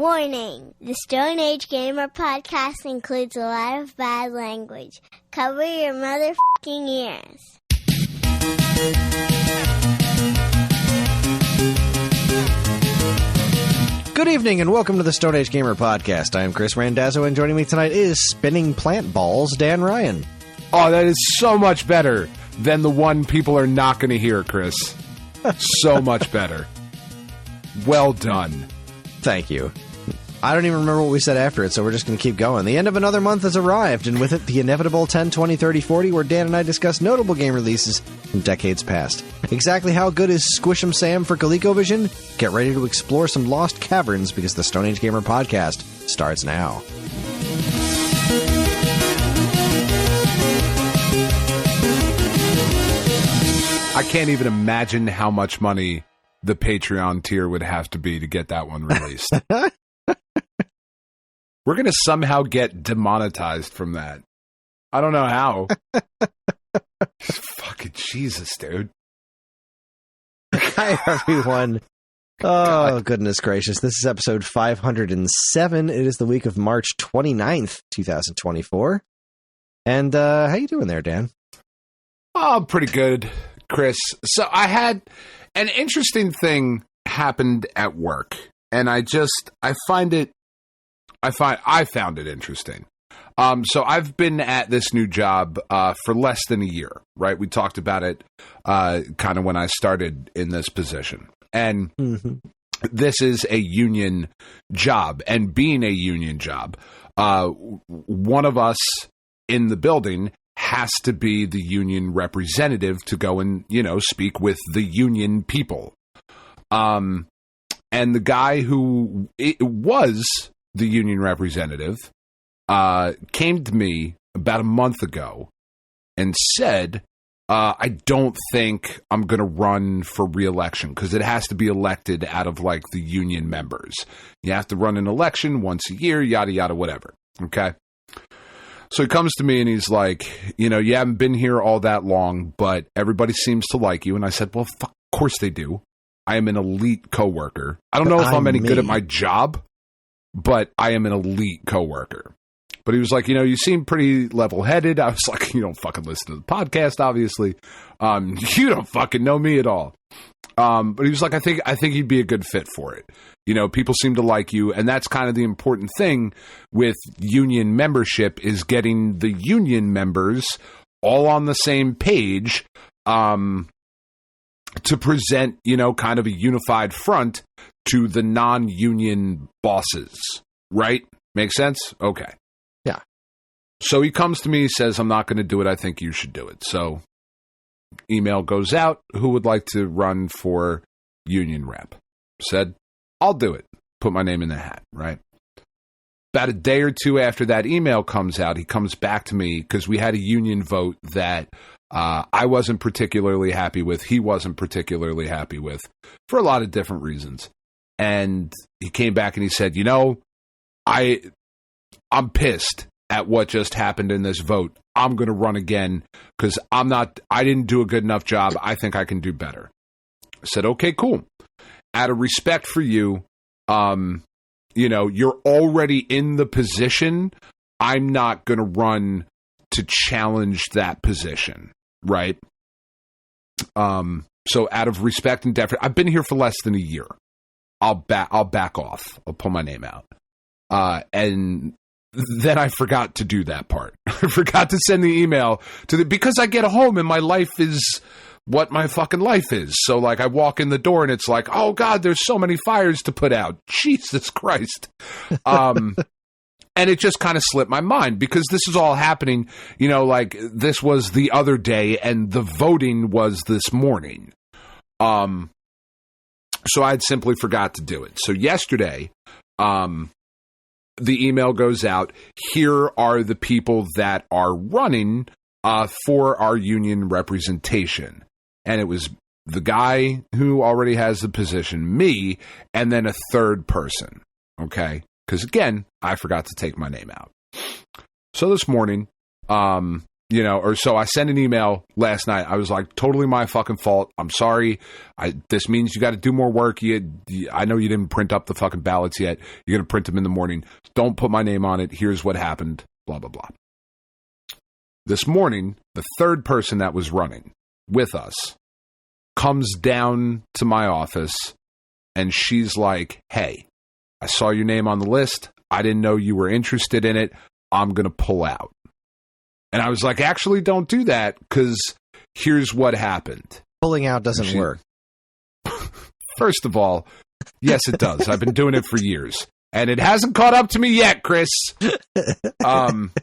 Warning! The Stone Age Gamer podcast includes a lot of bad language. Cover your motherfucking ears. Good evening and welcome to the Stone Age Gamer podcast. I am Kris Randazzo and joining me tonight is Spinning Plant Balls, Dan Ryan. Oh, that is so much better than the one people are not going to hear, Kris. So much better. Well done. Thank you. I don't even remember what we said after it, so we're just going to keep going. The end of another month has arrived, and with it, the inevitable 10, 20, 30, 40, where Dan and I discuss notable game releases from decades past. Exactly how good is Squish 'em Sam for ColecoVision? Get ready to explore some lost caverns, because the Stone Age Gamer podcast starts now. I can't even imagine how much money the Patreon tier would have to be to get that one released. We're going to somehow get demonetized from that. I don't know how. Fucking Jesus, dude. Hi, everyone. Oh, goodness gracious. This is episode 507. It is the week of March 29th, 2024. And how you doing there, Dan? Oh, pretty good, Kris. So I had an interesting thing happened at work, and I found it interesting. So I've been at this new job for less than a year, right? We talked about it kind of when I started in this position. And this is a union job. And being a union job, one of us in the building has to be the union representative to go and, speak with the union people. And the guy who was the union representative came to me about a month ago and said, I don't think I'm going to run for re-election because it has to be elected out of like the union members. You have to run an election once a year, yada, yada, whatever. Okay. So he comes to me and he's like, you haven't been here all that long, but everybody seems to like you. And I said, well, of course they do. I am an elite coworker. I don't know if I'm any good at my job, but I am an elite coworker. But he was like, you seem pretty level-headed. I was like, you don't fucking listen to the podcast, obviously. You don't fucking know me at all. But he was like, I think you'd be a good fit for it. People seem to like you, and that's kind of the important thing with union membership is getting the union members all on the same page to present, kind of a unified front to the non-union bosses, right? Make sense? Okay. Yeah. So he comes to me, says, I'm not going to do it. I think you should do it. So email goes out. Who would like to run for union rep? Said, I'll do it. Put my name in the hat, right? About a day or two after that email comes out, he comes back to me because we had a union vote that I wasn't particularly happy with. He wasn't particularly happy with for a lot of different reasons. And he came back and he said, I'm pissed at what just happened in this vote. I'm going to run again because I didn't do a good enough job. I think I can do better. I said, okay, cool. Out of respect for you, you're already in the position. I'm not going to run to challenge that position, right? So out of respect and deference, I've been here for less than a year. I'll back off. I'll pull my name out. And then I forgot to do that part. I forgot to send the email because I get home and my life is what my fucking life is. So like I walk in the door and it's like, oh God, there's so many fires to put out. Jesus Christ. And it just kind of slipped my mind because this is all happening, like this was the other day and the voting was this morning. So I'd simply forgot to do it. So yesterday, the email goes out. Here are the people that are running for our union representation. And it was the guy who already has the position, me, and then a third person. Okay? Because again, I forgot to take my name out. So this morning, or so I sent an email last night. I was like, totally my fucking fault. I'm sorry. This means you got to do more work. I know you didn't print up the fucking ballots yet. You're going to print them in the morning. Don't put my name on it. Here's what happened. Blah, blah, blah. This morning, the third person that was running with us comes down to my office, and she's like, hey, I saw your name on the list. I didn't know you were interested in it. I'm going to pull out. And I was like, actually, don't do that, because here's what happened. Pulling out doesn't work. First of all, yes, it does. I've been doing it for years. And it hasn't caught up to me yet, Kris.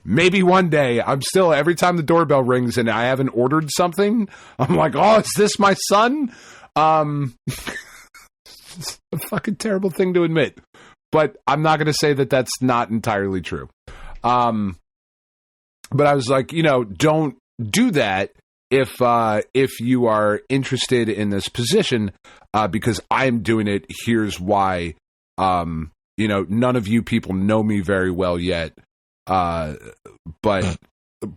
Maybe one day. I'm still, every time the doorbell rings and I haven't ordered something, I'm like, oh, is this my son? It's a fucking terrible thing to admit. But I'm not going to say that that's not entirely true. But I was like, don't do that if you are interested in this position, because I'm doing it. Here's why. None of you people know me very well yet. But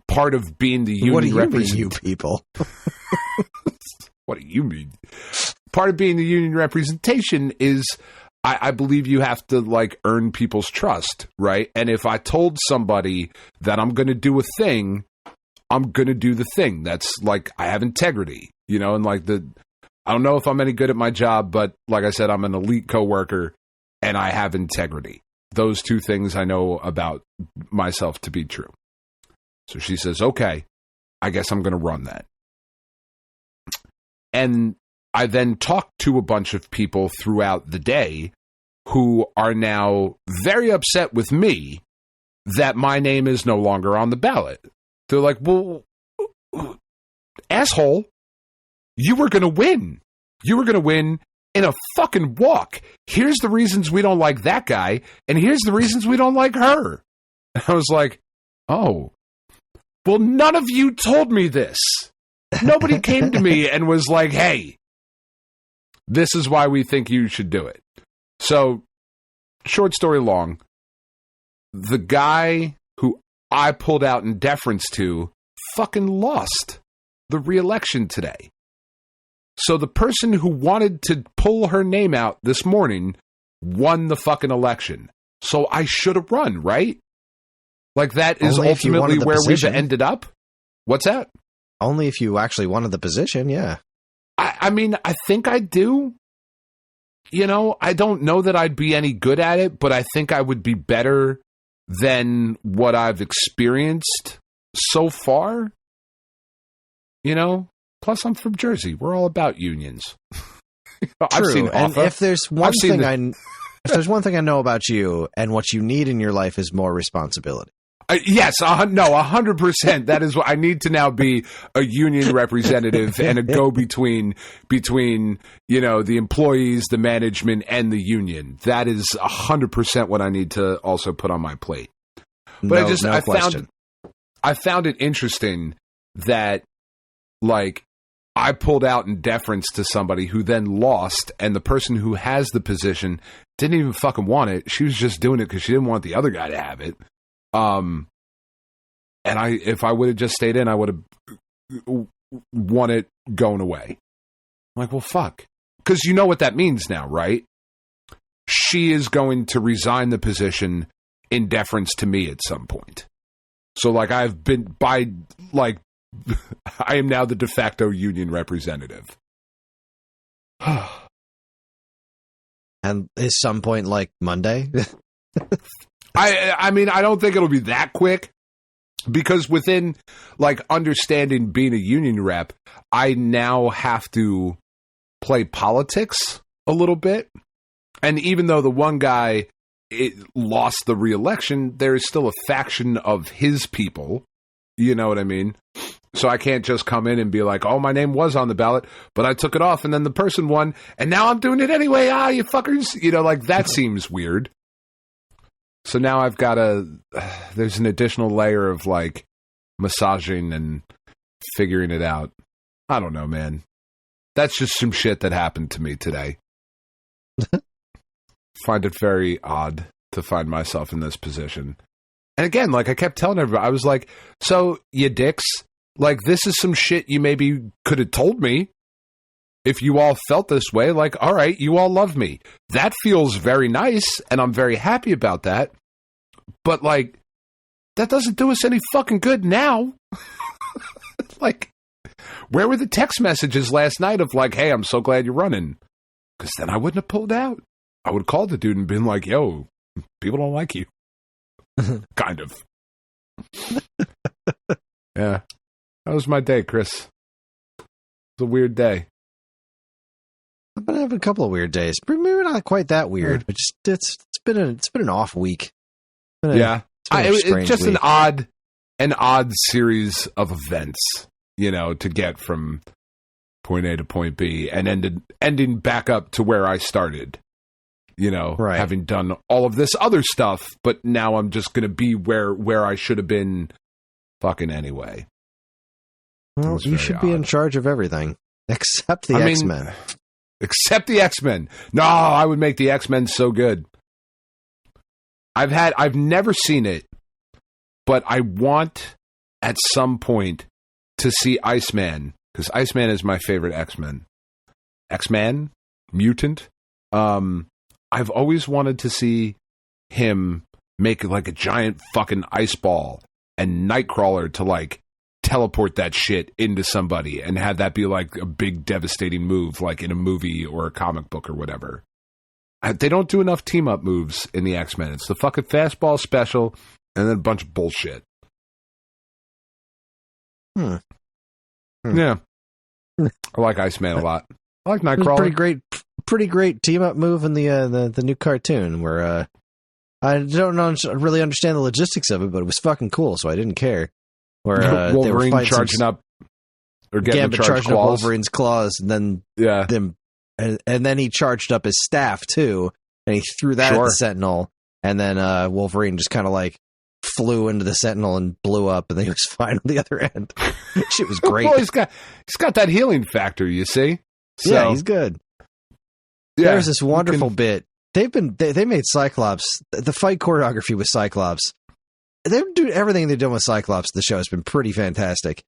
part of being the union representation, you people? What do you mean? Part of being the union representation is I believe you have to earn people's trust, right? And if I told somebody that I'm going to do a thing, I'm going to do the thing. That's I have integrity, and I don't know if I'm any good at my job, but like I said, I'm an elite coworker and I have integrity. Those two things I know about myself to be true. So she says, okay, I guess I'm going to run that. And I then talked to a bunch of people throughout the day who are now very upset with me that my name is no longer on the ballot. They're like, well, asshole, you were going to win. You were going to win in a fucking walk. Here's the reasons we don't like that guy, and here's the reasons we don't like her. And I was like, oh, well, none of you told me this. Nobody came to me and was like, hey, this is why we think you should do it. So, short story long, the guy who I pulled out in deference to fucking lost the re-election today. So the person who wanted to pull her name out this morning won the fucking election. So I should have run, right? That is ultimately where we've ended up. What's that? Only if you actually wanted the position, yeah. I mean, I think I do. I don't know that I'd be any good at it, but I think I would be better than what I've experienced so far. Plus I'm from Jersey. We're all about unions. I've seen and if there's one thing I know about you, and what you need in your life is more responsibility. Yes, 100%. That is what I need to now be, a union representative and a go-between between the employees, the management, and the union. That is 100% what I need to also put on my plate. But I found it interesting that I pulled out in deference to somebody who then lost, and the person who has the position didn't even fucking want it. She was just doing it because she didn't want the other guy to have it. And if I would have just stayed in, I would have won it going away. I'm like, well, fuck. Because you know what that means now, right? She is going to resign the position in deference to me at some point. So, I've been I am now the de facto union representative. And is some point Monday? I mean, I don't think it'll be that quick, because within understanding being a union rep, I now have to play politics a little bit. And even though the one guy lost the re-election, there is still a faction of his people. You know what I mean? So I can't just come in and be like, oh, my name was on the ballot, but I took it off, and then the person won, and now I'm doing it anyway. Ah, you fuckers. That seems weird. So now I've got there's an additional layer of massaging and figuring it out. I don't know, man. That's just some shit that happened to me today. Find it very odd to find myself in this position. And again, like I kept telling everybody, I was like, so you dicks, like this is some shit you maybe could have told me if you all felt this way. Like, all right, you all love me. That feels very nice, and I'm very happy about that. But like, that doesn't do us any fucking good now. Like, where were the text messages last night of like, hey, I'm so glad you're running? Because then I wouldn't have pulled out. I would have called the dude and been like, yo, people don't like you. Kind of. Yeah. That was my day, Chris. It was a weird day. I've been having a couple of weird days. Maybe not quite that weird, but just it's been an off week. It's just week. an odd series of events, to get from point A to point B and ending back up to where I started. Right. Having done all of this other stuff, but now I'm just going to be where I should have been fucking anyway. Well, you should be in charge of everything except the X-Men. Except the X-Men. No, I would make the X-Men so good. I've never seen it, but I want at some point to see Iceman, because Iceman is my favorite X-Men. X-Man? Mutant? I've always wanted to see him make like a giant fucking ice ball and Nightcrawler to like teleport that shit into somebody and have that be like a big devastating move like in a movie or a comic book or whatever. They don't do enough team up moves in the X-Men. It's the fucking fastball special and then a bunch of bullshit. Yeah. I like Iceman a lot. I like Nightcrawler. Pretty great team up move in the new cartoon where I don't really understand the logistics of it, but it was fucking cool, so I didn't care. Where Wolverine they were charging up or getting charging up Wolverine's claws, and then and then he charged up his staff too, and he threw that at the Sentinel, and then Wolverine just kind of like flew into the Sentinel and blew up, and then he was fine on the other end. Shit was great. Well, he's got that healing factor, you see. So, yeah, he's good. Yeah, there's this wonderful bit. They made Cyclops, the fight choreography with Cyclops. They do everything they've done with Cyclops. The show has been pretty fantastic.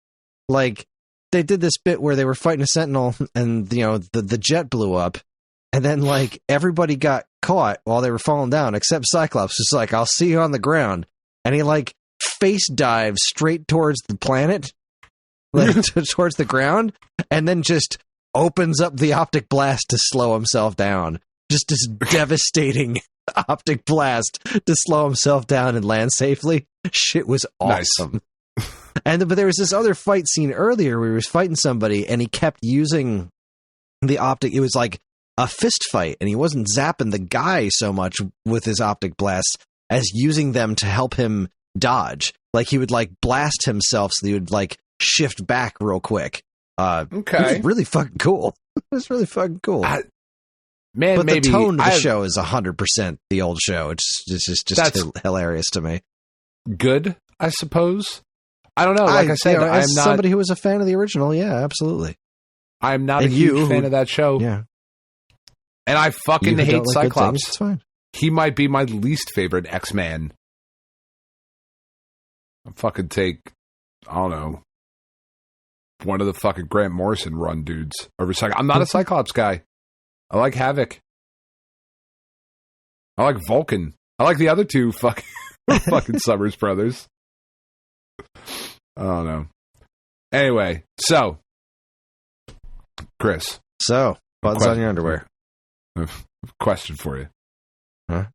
Like, they did this bit where they were fighting a Sentinel and, the jet blew up. And then, like, everybody got caught while they were falling down, except Cyclops. It's like, I'll see you on the ground. And he, like, face dives straight towards the planet, like, towards the ground, and then just opens up the optic blast to slow himself down. Just this devastating optic blast to slow himself down and land safely. Shit was awesome. Nice. But there was this other fight scene earlier where he was fighting somebody and he kept using the optic. It was like a fist fight, and he wasn't zapping the guy so much with his optic blasts as using them to help him dodge. Like, he would like blast himself so he would like shift back real quick. Okay. It was really fucking cool. It was really fucking cool. But the tone of the show is 100% the old show. It's just hilarious to me. Good, I suppose. I don't know. Like I said, I am not somebody who was a fan of the original. Yeah, absolutely. I'm not a huge fan of that show. Yeah. And I fucking hate Cyclops. It's fine. He might be my least favorite X-Man. I'll fucking take, I don't know, one of the fucking Grant Morrison run dudes over Cyclops. I'm not a Cyclops guy. I like Havoc. I like Vulcan. I like the other two fucking Summers brothers. I don't know. Anyway, so Chris. So, buttons on your underwear. Question for you. Huh?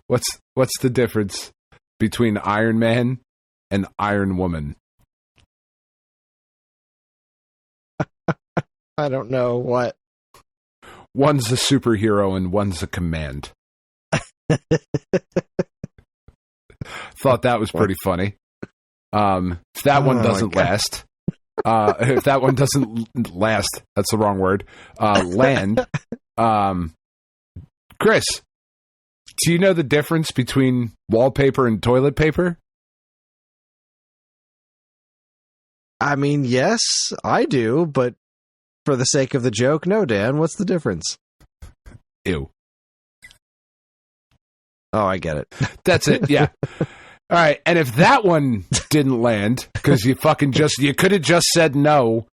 What's the difference between Iron Man and Iron Woman? I don't know what. One's a superhero and one's a command. Thought that was pretty funny. If that one doesn't last, if that one doesn't last, that's the wrong word. Land. Chris, do you know the difference between wallpaper and toilet paper? I mean, yes, I do, but for the sake of the joke, no, Dan, what's the difference? Ew. Oh, I get it. That's it, yeah. All right, and if that one didn't land because you could have just said no,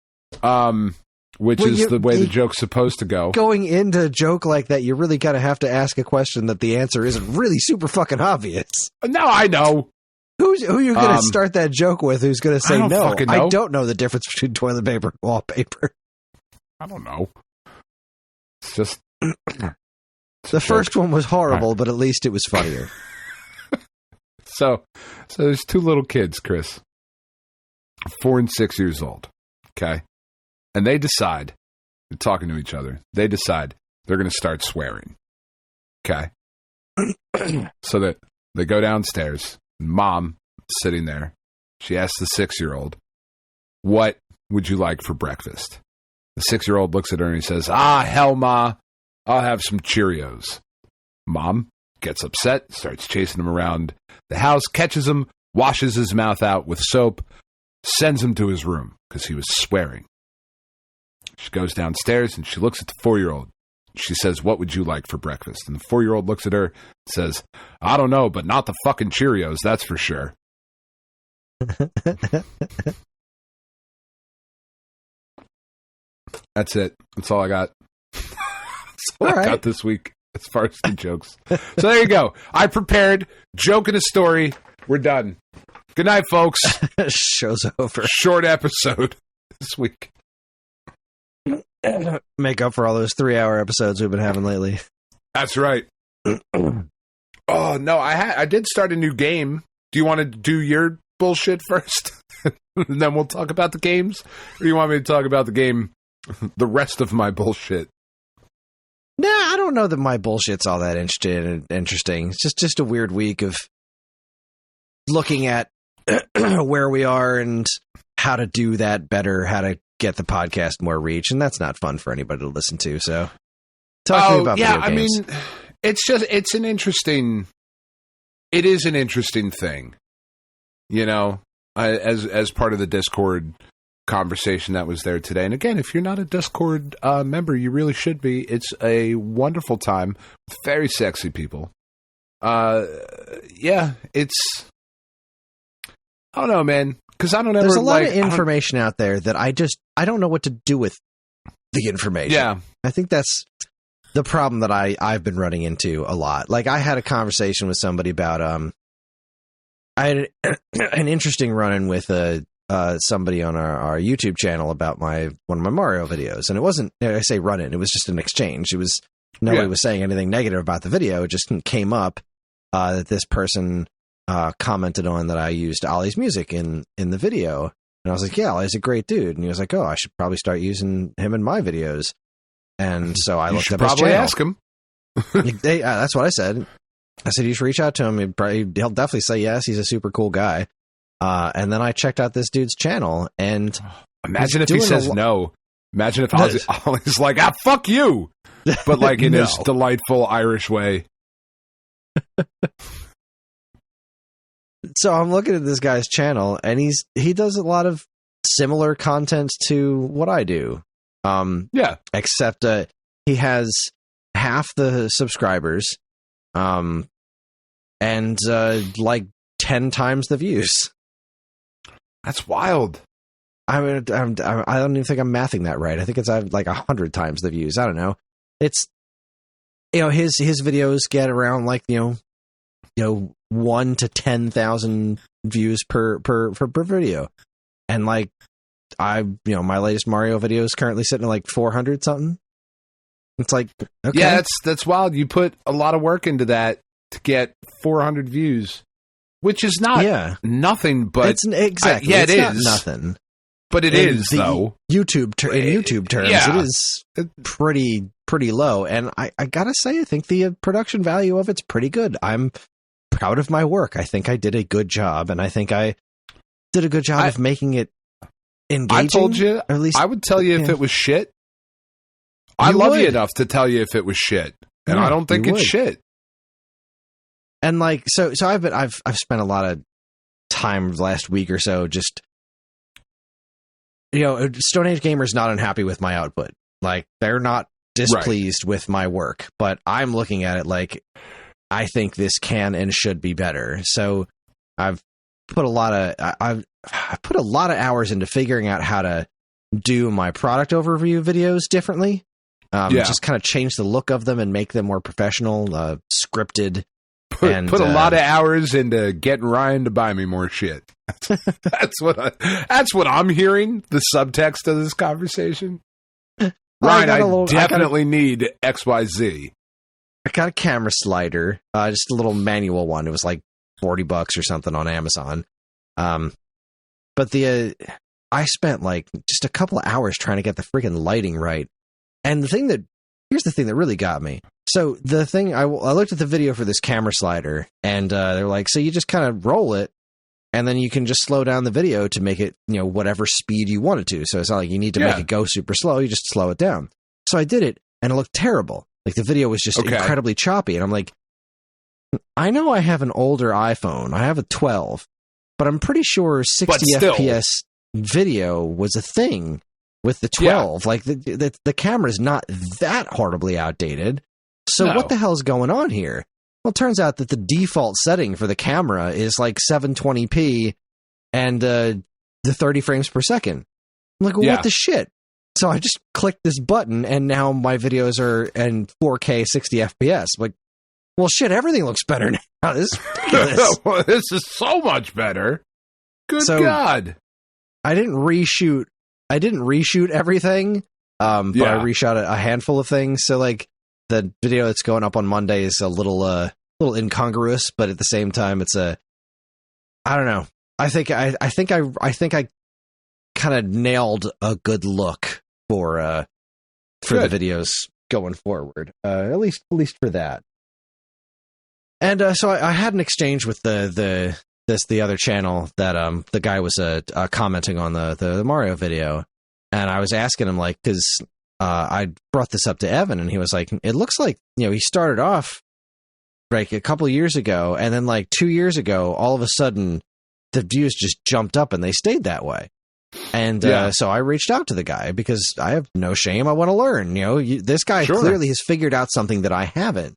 which is the way the joke's supposed to go. Going into a joke like that, you really gotta have to ask a question that the answer isn't really super fucking obvious. No, I know. Who are you going to start that joke with? Who's going to say no? I don't know the difference between toilet paper and wallpaper. I don't know. It's just the first one was horrible, but at least it was funnier. So there's two little kids, Chris, 4 and 6 years old. Okay, and they decide, they're talking to each other. They decide they're going to start swearing. Okay, so that they go downstairs. Mom sitting there. She asks the 6-year-old, "What would you like for breakfast?" The 6-year-old looks at her and he says, hell, Ma, I'll have some Cheerios. Mom gets upset, starts chasing him around the house, catches him, washes his mouth out with soap, sends him to his room because he was swearing. She goes downstairs and she looks at the 4-year-old. She says, "What would you like for breakfast?" And the 4-year-old looks at her and says, "I don't know, but not the fucking Cheerios, that's for sure." That's it. That's all I got. That's all I got this week as far as the jokes. So there you go. I prepared. Joke and a story. We're done. Good night, folks. Show's over. Short episode this week. Make up for all those 3-hour episodes we've been having lately. That's right. Oh, no, I did start a new game. Do you want to do your bullshit first? And then we'll talk about the games? Or do you want me to talk about the game, the rest of my bullshit? Nah, I don't know that my bullshit's all that interesting. It's just a weird week of looking at where we are and how to do that better, how to get the podcast more reach, and that's not fun for anybody to listen to. So, talk to me about video games. I mean, it's an interesting thing, you know, as part of the Discord conversation that was there today. And again, if you're not a Discord member, you really should be. It's a wonderful time with very sexy people. Yeah, it's, I don't know, man. Because I don't ever. There's a lot of information out there that I don't know what to do with the information. Yeah, I think that's the problem that I've been running into a lot. Like, I had a conversation with somebody about I had an interesting run-in with somebody on our YouTube channel about one of my Mario videos, and it wasn't, I say run-in, it was just an exchange. It was nobody was saying anything negative about the video. It just came up that this person commented on that I used Ollie's music in the video. And I was like, yeah, Ollie's a great dude. And he was like, oh, I should probably start using him in my videos. And so I looked up his channel. Ask him. That's what I said. I said, you should reach out to him. He'll definitely say yes. He's a super cool guy. And then I checked out this dude's channel. And imagine if he says no. Imagine if Ollie's like, fuck you. But like in his delightful Irish way. So I'm looking at this guy's channel, and he does a lot of similar content to what I do. Except he has half the subscribers, and like 10 times the views. That's wild. I mean, I don't even think I'm mathing that right. I think it's like 100 times the views. I don't know. It's, you know, his videos get around like, you know, 1 to 10,000 views per video. And like, my latest Mario video is currently sitting at like 400 something. It's like, okay. Yeah, that's wild. You put a lot of work into that to get 400 views, which is not nothing, but it's exactly. It not is nothing. But it is though. In YouTube terms, it is pretty low. And I gotta say, I think the production value of it's pretty good. I'm proud of my work. I think I did a good job, and I think I did a good job of making it engaging. I told you, or at least I would tell you if it was shit. I love you enough to tell you if it was shit, and I don't think it's shit. And like, so I've spent a lot of time the last week or so just, you know, Stone Age Gamer's not unhappy with my output. Like, they're not displeased with my work, but I'm looking at it like, I think this can and should be better. So I've put a lot of I've put a lot of hours into figuring out how to do my product overview videos differently. Just kind of change the look of them and make them more professional, scripted. Put a lot of hours into getting Ryan to buy me more shit. That's what I'm hearing. The subtext of this conversation. Ryan, I definitely need XYZ. I got a camera slider, just a little manual one. It was like $40 or something on Amazon. But I spent like just a couple of hours trying to get the freaking lighting right. And here's the thing that really got me. So the thing, I looked at the video for this camera slider, and they're like, so you just kind of roll it, and then you can just slow down the video to make it, whatever speed you want it to. So it's not like you need to make it go super slow. You just slow it down. So I did it, and it looked terrible. Like the video was just incredibly choppy. And I'm like, I know I have an older iPhone. I have a 12, but I'm pretty sure 60 FPS video was a thing with the 12. Like the camera's not that horribly outdated. So what the hell's going on here? Well, it turns out that the default setting for the camera is like 720p and the 30 frames per second. I'm like, what the shit? So I just clicked this button, and now my videos are in 4K 60 FPS. Like, well, shit, everything looks better now. This is ridiculous. Well, this is so much better. Good God. I didn't reshoot everything, but I reshot a handful of things. So, like, the video that's going up on Monday is a little incongruous, but at the same time, it's I don't know. I think I kind of nailed a good look for the videos going forward. At least for that. And so I had an exchange with the other channel that the guy was commenting on the Mario video, and I was asking him, like, because I brought this up to Evan, and he was like, it looks like, he started off like a couple of years ago, and then like 2 years ago, all of a sudden the views just jumped up and they stayed that way. And so I reached out to the guy because I have no shame. I want to learn. This guy clearly has figured out something that I haven't.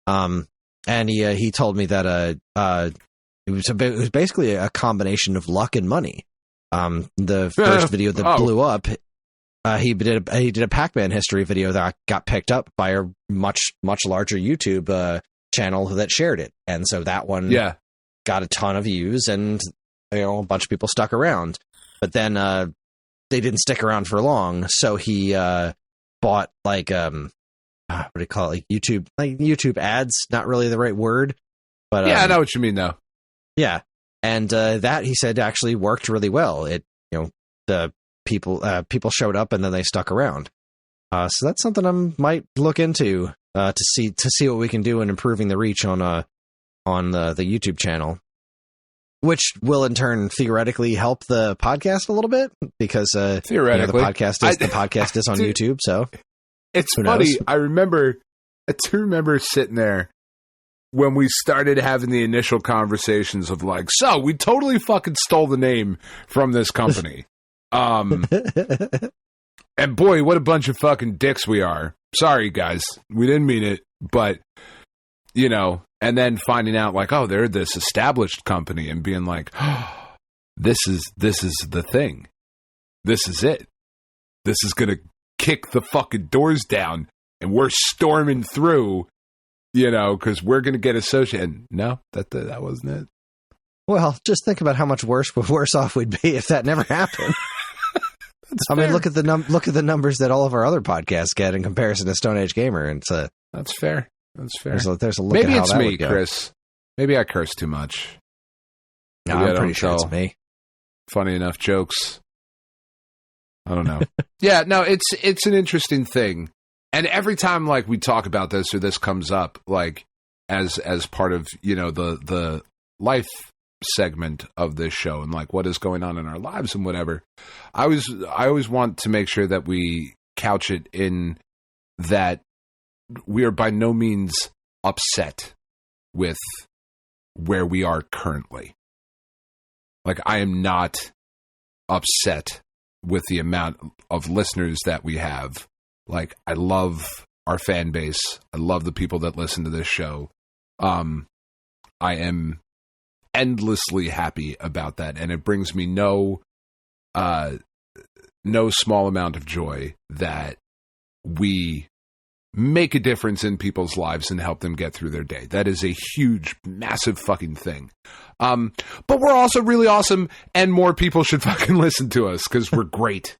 And he told me that it was basically a combination of luck and money. The first video that blew up, he did a Pac-Man history video that got picked up by a much larger YouTube channel that shared it, and so that one got a ton of views, and a bunch of people stuck around. But then they didn't stick around for long, so he bought like what do you call it? Like YouTube ads, not really the right word, but I know what you mean though. Yeah, and that, he said, actually worked really well. It the people showed up and then they stuck around. So that's something I might look into to see what we can do in improving the reach on the YouTube channel, which will in turn theoretically help the podcast a little bit because theoretically the podcast is on YouTube. So it's funny. I do remember sitting there when we started having the initial conversations of like, so we totally fucking stole the name from this company. And boy, what a bunch of fucking dicks we are. Sorry, guys. We didn't mean it, but, and then finding out like, oh, they're this established company, and being like, oh, this is the thing. This is it. This is going to kick the fucking doors down, and we're storming through, because we're going to get associated. No, that wasn't it. Well, just think about how much worse off we'd be if that never happened. I mean, look at the numbers that all of our other podcasts get in comparison to Stone Age Gamer, and that's fair. That's fair. There's a look. Maybe at how it's that me, would go. Chris. Maybe I curse too much. No, I'm pretty sure it's me. Funny enough jokes. I don't know. Yeah, no, it's an interesting thing, and every time like we talk about this or this comes up, like as part of the life segment of this show and like what is going on in our lives and whatever, I always want to make sure that we couch it in that we are by no means upset with where we are currently. Like, I am not upset with the amount of listeners that we have. Like, I love our fan base. I love the people that listen to this show. I am endlessly happy about that, and it brings me no small amount of joy that we make a difference in people's lives and help them get through their day. That is a huge, massive fucking thing. But we're also really awesome, and more people should fucking listen to us because we're great.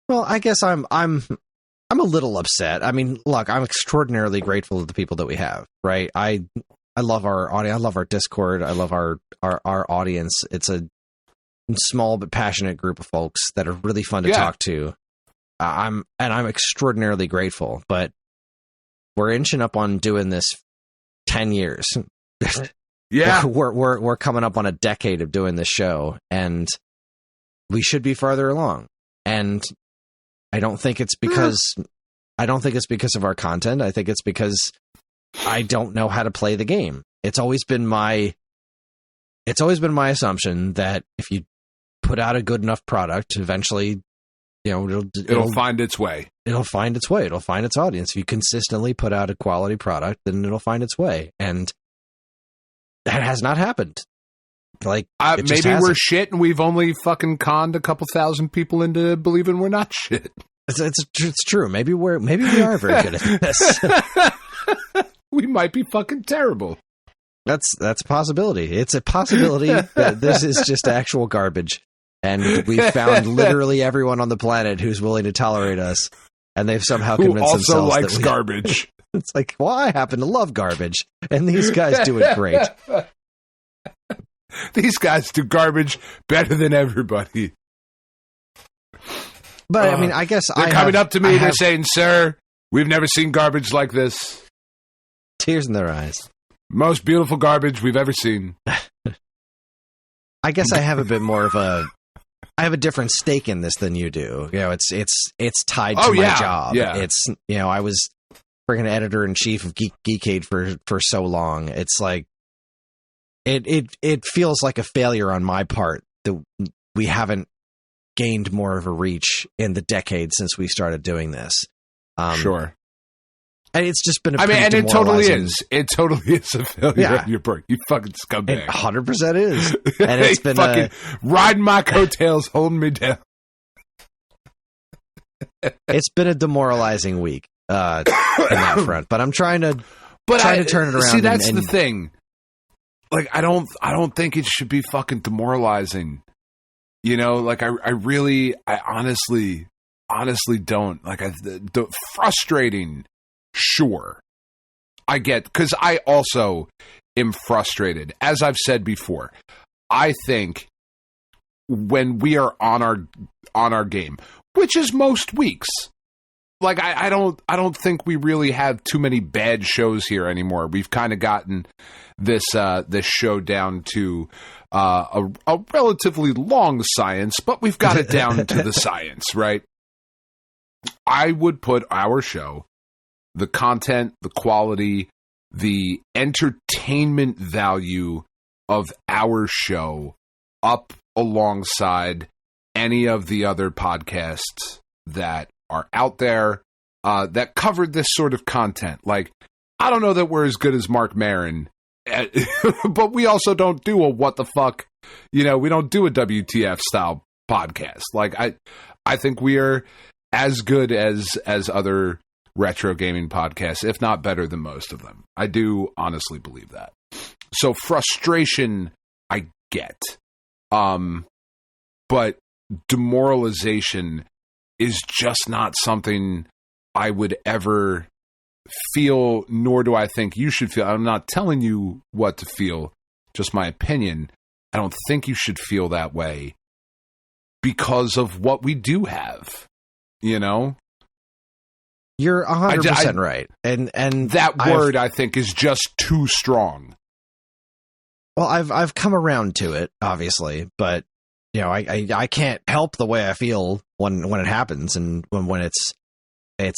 Well, I guess I'm a little upset. I mean, look, I'm extraordinarily grateful to the people that we have, right? I love our audience. I love our Discord. I love our audience. It's a small but passionate group of folks that are really fun to talk to. I'm extraordinarily grateful, but we're inching up on doing this 10 years. Yeah. We're coming up on a decade of doing this show, and we should be farther along. And I don't think it's because of our content. I think it's because I don't know how to play the game. It's always been my assumption that if you put out a good enough product, eventually, it'll find its way. It'll find its way. It'll find its audience. If you consistently put out a quality product, then it'll find its way. And that has not happened. Like, maybe we're shit and we've only fucking conned a couple thousand people into believing we're not shit. It's true. Maybe we are very good at this. We might be fucking terrible. That's a possibility. It's a possibility that this is just actual garbage. And we've found literally everyone on the planet who's willing to tolerate us, and they've somehow convinced themselves who also likes garbage. It's like, well, I happen to love garbage, and these guys do it great. These guys do garbage better than everybody. But I mean, I guess they're coming up to me. They're saying, "Sir, we've never seen garbage like this." Tears in their eyes. Most beautiful garbage we've ever seen. I guess I have a bit more of I have a different stake in this than you do. It's tied to my job. Yeah. It's, I was freaking editor-in-chief of Geekade for so long. It's like, it feels like a failure on my part that we haven't gained more of a reach in the decade since we started doing this. Sure. And it's just been and it totally is. It totally is a failure on your part. You fucking scumbag. It 100% is. And it's been fucking riding my coattails, holding me down. It's been a demoralizing week in that front. But I'm trying to turn it around. See, that's the thing. Like, I don't think it should be fucking demoralizing. Like I honestly don't. Like, the frustrating. Sure, I get, because I also am frustrated. As I've said before, I think when we are on our game, which is most weeks, like I don't think we really have too many bad shows here anymore. We've kind of gotten this show down to a relatively long science, but we've got it down to the science, right? I would put our show, the content, the quality, the entertainment value of our show up alongside any of the other podcasts that are out there that covered this sort of content. Like, I don't know that we're as good as Mark Maron, but we also don't do a what the fuck, we don't do a WTF style podcast. Like, I think we are as good as other retro gaming podcasts, if not better than most of them. I do honestly believe that. So frustration, I get. But demoralization is just not something I would ever feel, nor do I think you should feel. I'm not telling you what to feel, just my opinion. I don't think you should feel that way because of what we do have, You're 100% right. And that word, I think, is just too strong. Well, I've come around to it, obviously, but I can't help the way I feel when it happens, and when it's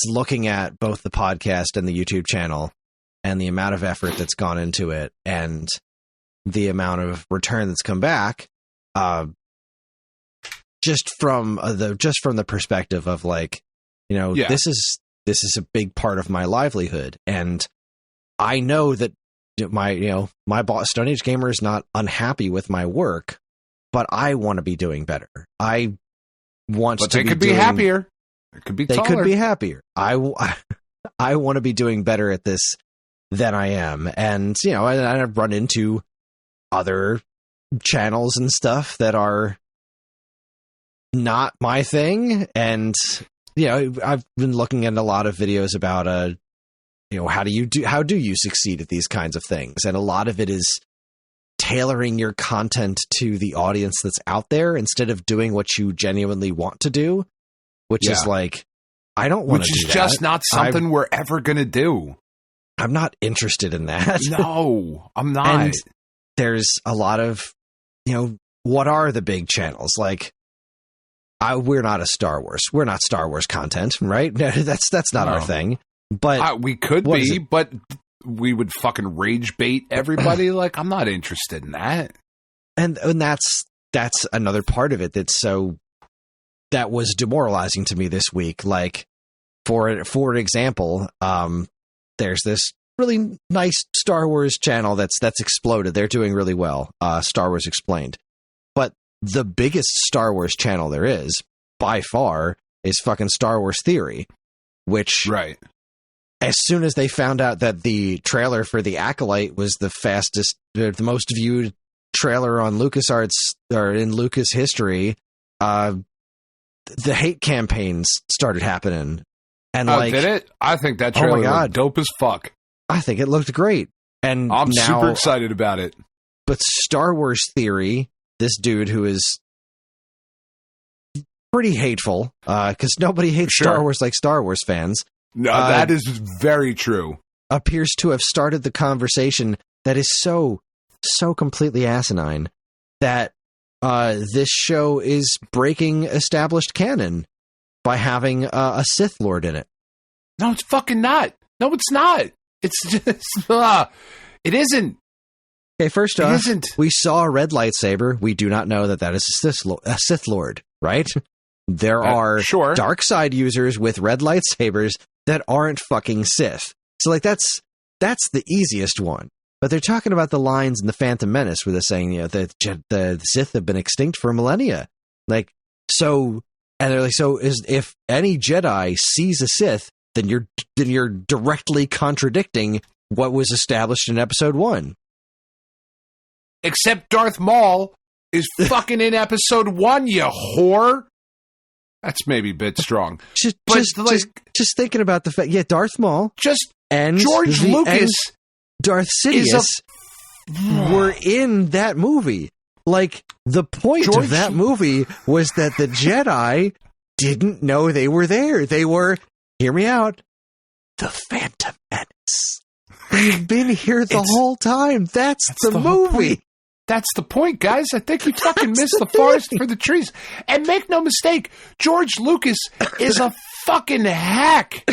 looking at both the podcast and the YouTube channel and the amount of effort that's gone into it and the amount of return that's come back, just from the perspective of, like, this is a big part of my livelihood, and I know that my boss, Stone Age Gamer, is not unhappy with my work, but I want to be doing better. I want but to they be could be happier. It could be They taller. could be happier. I want to be doing better at this than I am. And, I've run into other channels and stuff that are not my thing. And, I've been looking at a lot of videos about, how do you succeed at these kinds of things? And a lot of it is tailoring your content to the audience that's out there instead of doing what you genuinely want to do, which is like, I don't want to do that. Which is just not something we're ever going to do. I'm not interested in that. No, I'm not. And there's a lot of, what are the big channels? Like, we're not a Star Wars. We're not Star Wars content, right? That's not our thing. But we could be, but we would fucking rage bait everybody. Like, I'm not interested in that. And that's another part of it that was demoralizing to me this week. Like, for an example, there's this really nice Star Wars channel that's exploded. They're doing really well. Star Wars Explained. But the biggest Star Wars channel there is, by far, is fucking Star Wars Theory, which, right. As soon as they found out that the trailer for The Acolyte was the most viewed trailer on LucasArts or in Lucas history, the hate campaigns started happening. And did it? I think that trailer looked dope as fuck. I think it looked great. And I'm super excited about it. But Star Wars Theory, this dude who is pretty hateful, because nobody hates Star Wars like Star Wars fans. No, that is very true. Appears to have started the conversation that is so completely asinine that this show is breaking established canon by having a Sith Lord in it. No, it's fucking not. No, it's not. It's just, it isn't. Okay, first off, we saw a red lightsaber. We do not know that is a Sith Lord, right? There are dark side users with red lightsabers that aren't fucking Sith. So, like, that's the easiest one. But they're talking about the lines in the Phantom Menace where they're saying, the Sith have been extinct for millennia. Like, so, and they're like, if any Jedi sees a Sith, then you're directly contradicting what was established in Episode 1. Except Darth Maul is fucking in Episode 1, you whore. That's maybe a bit strong. Just thinking about the fact, Darth Maul, and George Lucas, and Darth Sidious were in that movie. Like, the point of that movie was that the Jedi didn't know they were there. They were, hear me out, the Phantom Menace. They've been here the whole time. That's the movie. That's the point, guys. I think you fucking missed the forest for the trees. And make no mistake, George Lucas is a fucking hack.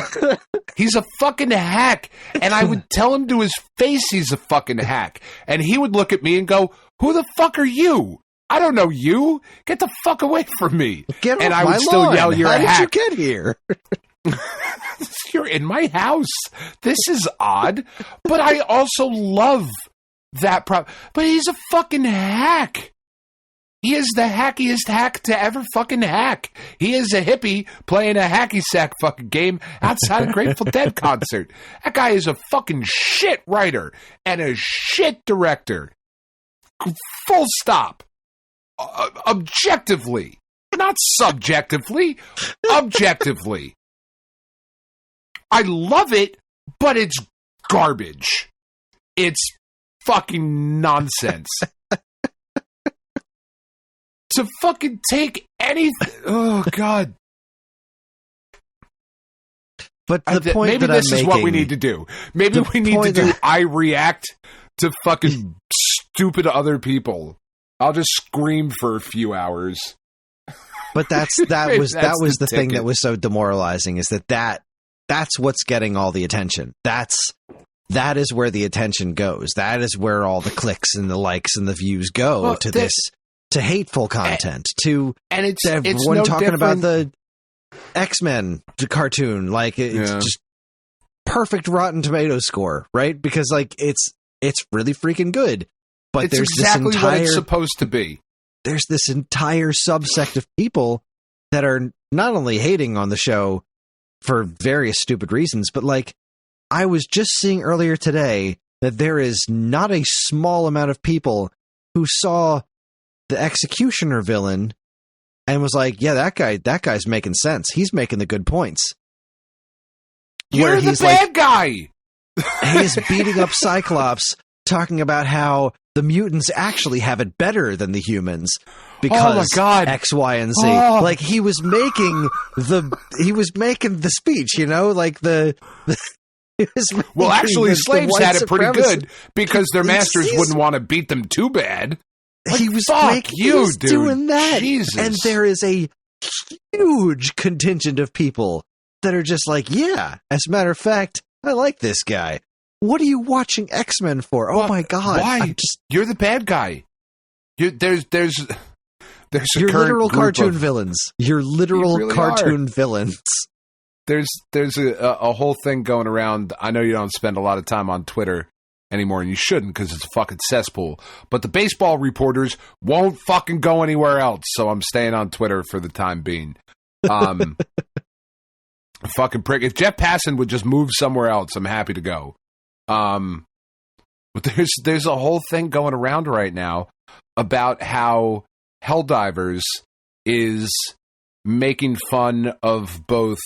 He's a fucking hack. And I would tell him to his face he's a fucking hack. And he would look at me and go, who the fuck are you? I don't know you. Get the fuck away from me. Get off and I my would still lawn. yell, you're How a hack. Did you get here? You're in my house. This is odd. But I also love that but he's a fucking hack. He is the hackiest hack to ever fucking hack. He is a hippie playing a hacky sack fucking game outside a Grateful Dead concert. That guy is a fucking shit writer and a shit director. Full stop. Objectively. Not subjectively. Objectively. I love it, but it's garbage. It's fucking nonsense. To fucking take anything. Oh, God. But the point maybe that this I'm is making, what we need to do. Maybe we need to do I react to fucking stupid other people. I'll just scream for a few hours. But that was the thing that was so demoralizing, is that's what's getting all the attention. That is where the attention goes. That is where all the clicks and the likes and the views go to hateful content, and it's everyone talking about the X-Men cartoon. Like, it's just perfect Rotten Tomatoes score, right? Because, like, it's It's really freaking good. But it's there's exactly this entire, what it's supposed to be. There's this entire subsect of people that are not only hating on the show for various stupid reasons, but like I was just seeing earlier today that there is not a small amount of people who saw the Executioner villain and was like, yeah, that guy's making sense. He's making the good points. You're the bad guy. He's beating up Cyclops, talking about how the mutants actually have it better than the humans because X, Y, and Z. Oh. Like he was making the speech, you know, like well, actually, slaves had it pretty good because their masters wouldn't want to beat them too bad. Like, he was dude. Doing that, Jesus. And there is a huge contingent of people that are just like, yeah. As a matter of fact, I like this guy. What are you watching X-Men for? Oh my God! Why? You're the bad guy. There's your literal cartoon villains. Your literal really cartoon villains. There's a whole thing going around. I know you don't spend a lot of time on Twitter anymore, and you shouldn't because it's a fucking cesspool. But the baseball reporters won't fucking go anywhere else, so I'm staying on Twitter for the time being. Fucking prick. If Jeff Passan would just move somewhere else, I'm happy to go. But there's a whole thing going around right now about how Helldivers is making fun of both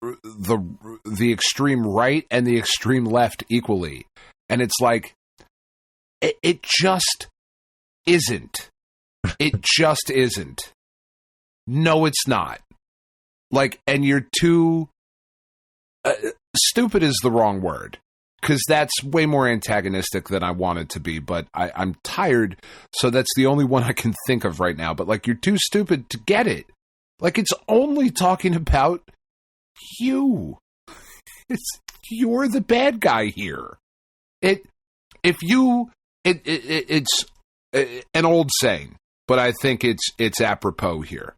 the extreme right and the extreme left equally. And it's like, it just isn't. It just isn't. No, it's not. Like, and you're too... stupid is the wrong word. Because that's way more antagonistic than I want it to be. But I'm tired, so that's the only one I can think of right now. But, like, you're too stupid to get it. Like, it's only talking about you. You're the bad guy here. It's an old saying, but I think it's apropos here.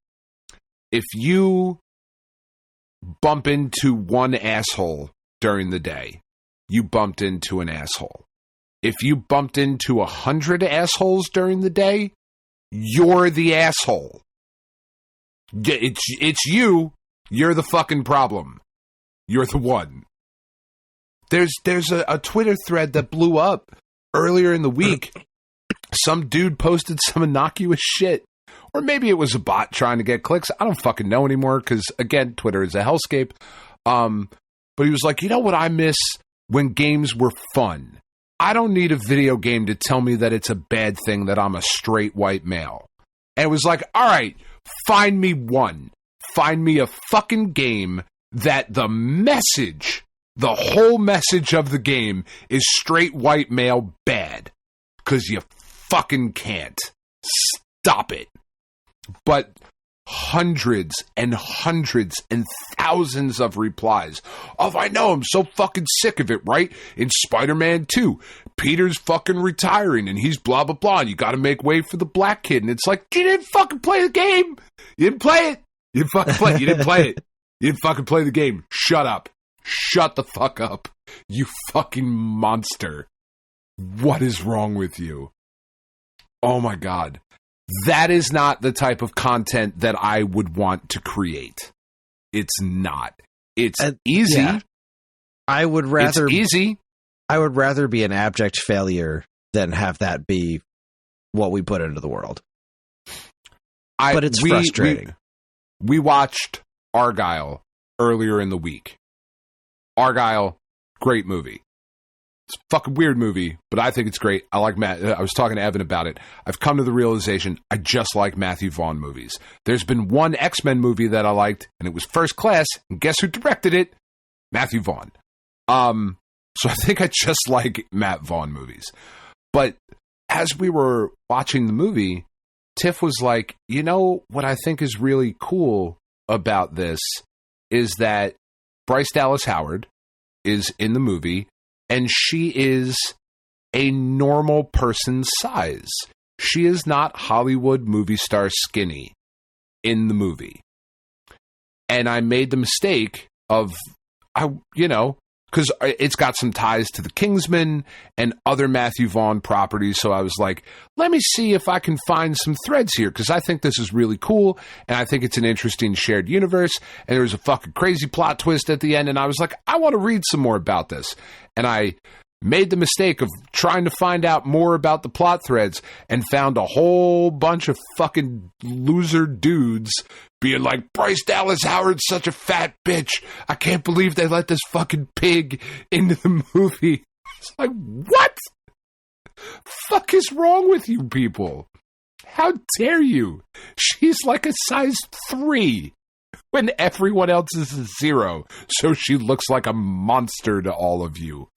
If you bump into one asshole during the day, you bumped into an asshole. If you bumped into 100 assholes during the day, you're the asshole. It's you. You're the fucking problem. You're the one. There's a Twitter thread that blew up earlier in the week. Some dude posted some innocuous shit. Or maybe it was a bot trying to get clicks. I don't fucking know anymore because, again, Twitter is a hellscape. But he was like, you know what I miss when games were fun? I don't need a video game to tell me that it's a bad thing that I'm a straight white male. And it was like, all right, find me one. Find me a fucking game that the whole message of the game is straight white male bad. Because you fucking can't. Stop it. But hundreds and hundreds and thousands of replies of, I know, I'm so fucking sick of it, right? In Spider-Man 2, Peter's fucking retiring and he's blah, blah, blah. And you got to make way for the black kid. And it's like, you didn't fucking play the game. You didn't play it. You didn't fucking play it. You didn't play it. You didn't fucking play the game. Shut up. Shut the fuck up. You fucking monster. What is wrong with you? Oh my God. That is not the type of content that I would want to create. It's not. It's easy. Yeah. I would rather it's easy. I would rather be an abject failure than have that be what we put into the world. But it's frustrating. We watched Argyle earlier in the week. Argyle, great movie. It's a fucking weird movie, but I think it's great. I like Matt. I was talking to Evan about it. I've come to the realization I just like Matthew Vaughn movies. There's been one X-Men movie that I liked, and it was First Class, and guess who directed it? Matthew Vaughn. So I think I just like Matt Vaughn movies. But as we were watching the movie, Tiff was like, you know what I think is really cool about this is that Bryce Dallas Howard is in the movie, and she is a normal person's size. She is not Hollywood movie star skinny in the movie. And I made the mistake of, because it's got some ties to the Kingsman and other Matthew Vaughn properties. So I was like, let me see if I can find some threads here, because I think this is really cool, and I think it's an interesting shared universe, and there was a fucking crazy plot twist at the end, and I was like, I want to read some more about this. And I made the mistake of trying to find out more about the plot threads and found a whole bunch of fucking loser dudes being like, Bryce Dallas Howard's such a fat bitch. I can't believe they let this fucking pig into the movie. It's like, what? Fuck is wrong with you people? How dare you? She's like a size 3 when everyone else is a 0, so she looks like a monster to all of you.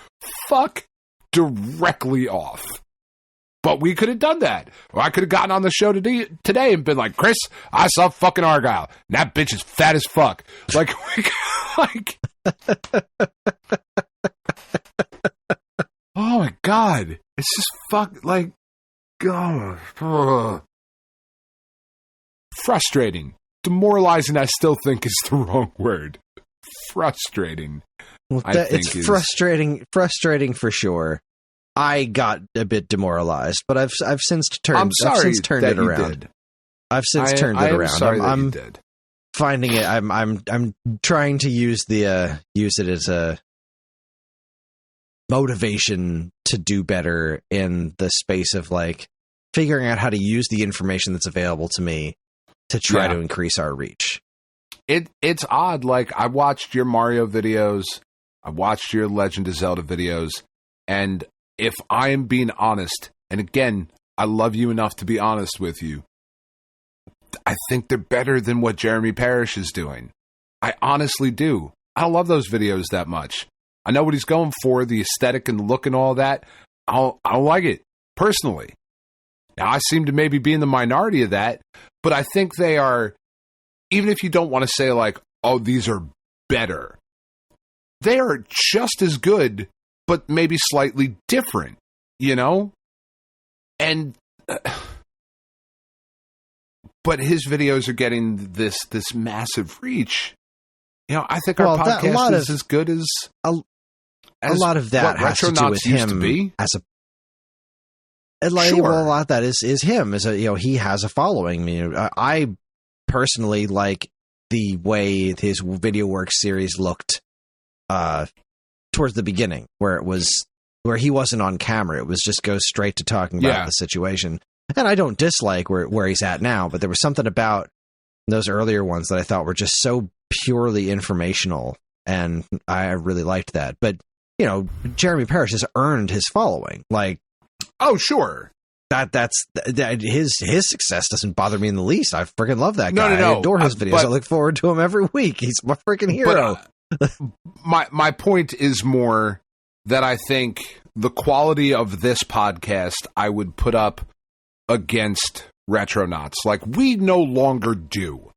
Fuck directly off. But we could have done that. Or I could have gotten on the show today and been like, Kris, I saw fucking Argyle. And that bitch is fat as fuck. Like, oh my God. It's just frustrating. Demoralizing, I still think, is the wrong word. Frustrating. Well, it's frustrating for sure. I got a bit demoralized, but I've since turned it around. I've since turned it around. I'm finding it. I'm trying to use it as a motivation to do better in the space of like figuring out how to use the information that's available to me to try to increase our reach. It's odd. Like, I watched your Mario videos, I watched your Legend of Zelda videos, and if I am being honest, and again, I love you enough to be honest with you, I think they're better than what Jeremy Parrish is doing. I honestly do. I don't love those videos that much. I know what he's going for, the aesthetic and the look and all that. I don't like it, personally. Now, I seem to maybe be in the minority of that, but I think they are, even if you don't want to say like, oh, these are better, they are just as good, but maybe slightly different, you know? And, but his videos are getting this massive reach. You know, I think our podcast is as good as a lot of that has to do with him as a. Sure. Well, a lot of that is him. He has a following. I personally like the way his video work series looked towards the beginning, where he wasn't on camera. It was just go straight to talking about the situation. And I don't dislike where he's at now, but there was something about those earlier ones that I thought were just so purely informational, and I really liked that. But Jeremy Parrish has earned his following. Like, oh, sure. That's his success doesn't bother me in the least. I freaking love that guy. No. I adore his videos. I look forward to him every week. He's my freaking hero. But, my point is more that I think the quality of this podcast I would put up against Retronauts. Like, we no longer do.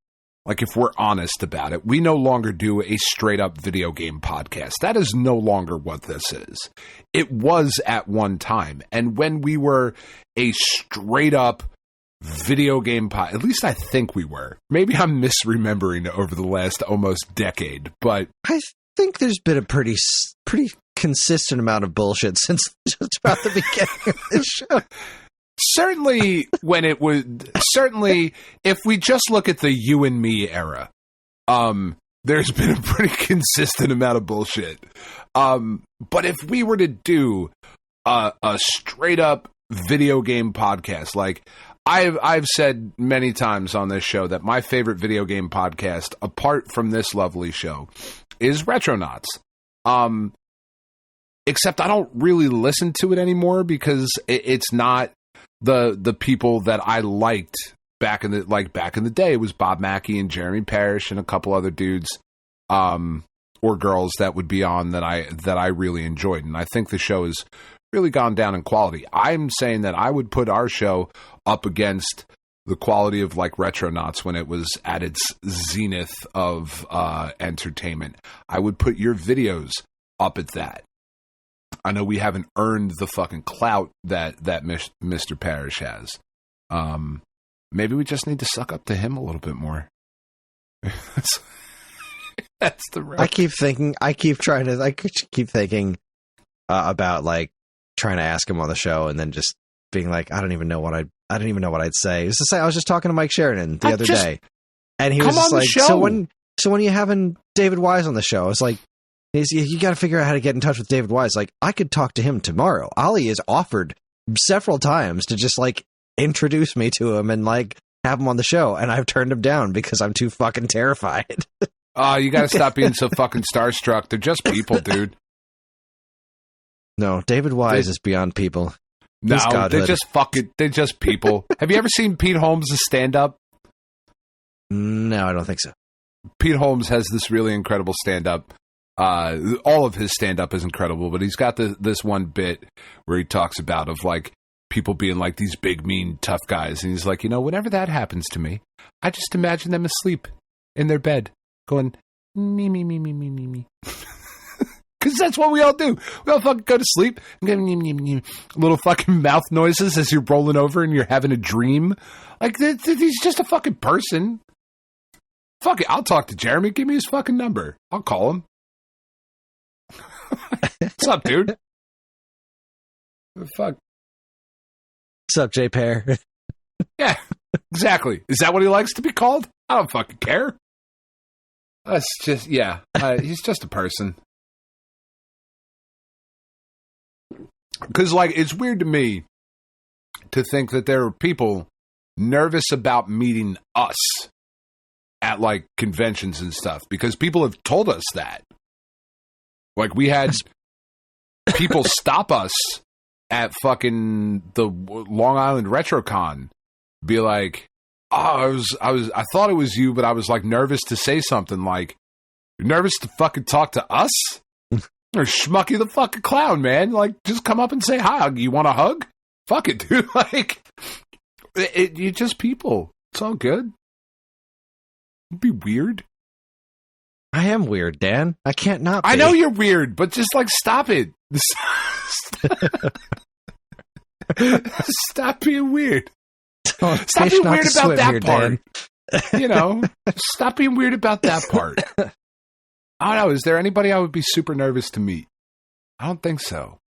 Like, if we're honest about it, we no longer do a straight-up video game podcast. That is no longer what this is. It was at one time. And when we were a straight-up video game podcast, at least I think we were. Maybe I'm misremembering over the last almost decade, but I think there's been a pretty consistent amount of bullshit since just about the beginning of this show. Certainly, if we just look at the you and me era, there's been a pretty consistent amount of bullshit. But if we were to do a straight up video game podcast, like I've said many times on this show that my favorite video game podcast, apart from this lovely show, is Retronauts. Except I don't really listen to it anymore because it's not the people that I liked back in the day. It was Bob Mackey and Jeremy Parrish and a couple other dudes or girls that would be on that I really enjoyed, and I think the show has really gone down in quality. I'm saying that I would put our show up against the quality of like Retronauts when it was at its zenith of entertainment. I would put your videos up at that. I know we haven't earned the fucking clout that Mr. Parrish has. Maybe we just need to suck up to him a little bit more. That's the road. I keep thinking about like trying to ask him on the show and then just being like, I don't even know what I'd say. It's to say, I was just talking to Mike Sheridan the other day, and he was just like, so when you having David Wise on the show? It's like, you got to figure out how to get in touch with David Wise. Like, I could talk to him tomorrow. Ollie has offered several times to just like introduce me to him and like have him on the show, and I've turned him down because I'm too fucking terrified. You got to stop being so fucking starstruck. They're just people, dude. No, David Wise is beyond people. No, they're just people. Have you ever seen Pete Holmes' stand-up? No, I don't think so. Pete Holmes has this really incredible stand-up. All of his stand-up is incredible, but he's got this one bit where he talks about of like people being like these big, mean, tough guys. And he's like, whenever that happens to me, I just imagine them asleep in their bed going, me, me, me, me, me, me, me. Because that's what we all do. We all fucking go to sleep and get little fucking mouth noises as you're rolling over and you're having a dream. Like, he's just a fucking person. Fuck it. I'll talk to Jeremy. Give me his fucking number. I'll call him. What's up, dude? Fuck. What's up, J. Pear? Yeah, exactly. Is that what he likes to be called? I don't fucking care. That's just, yeah. He's just a person. Because, like, it's weird to me to think that there are people nervous about meeting us at, like, conventions and stuff. Because people have told us that. Like, we had people stop us at fucking the Long Island RetroCon. Be like, I thought it was you, but I was, like, nervous to say something. Like, you're nervous to fucking talk to us? Or Schmucky the fucking clown, man. Like, just come up and say hi. You want a hug? Fuck it, dude. Like, you're just people. It's all good. It'd be weird. I am weird, Dan. I can't not be. I know you're weird, but just, like, stop it. Stop being weird. Stop being weird about that part. Stop being weird about that part. I don't know. Is there anybody I would be super nervous to meet? I don't think so.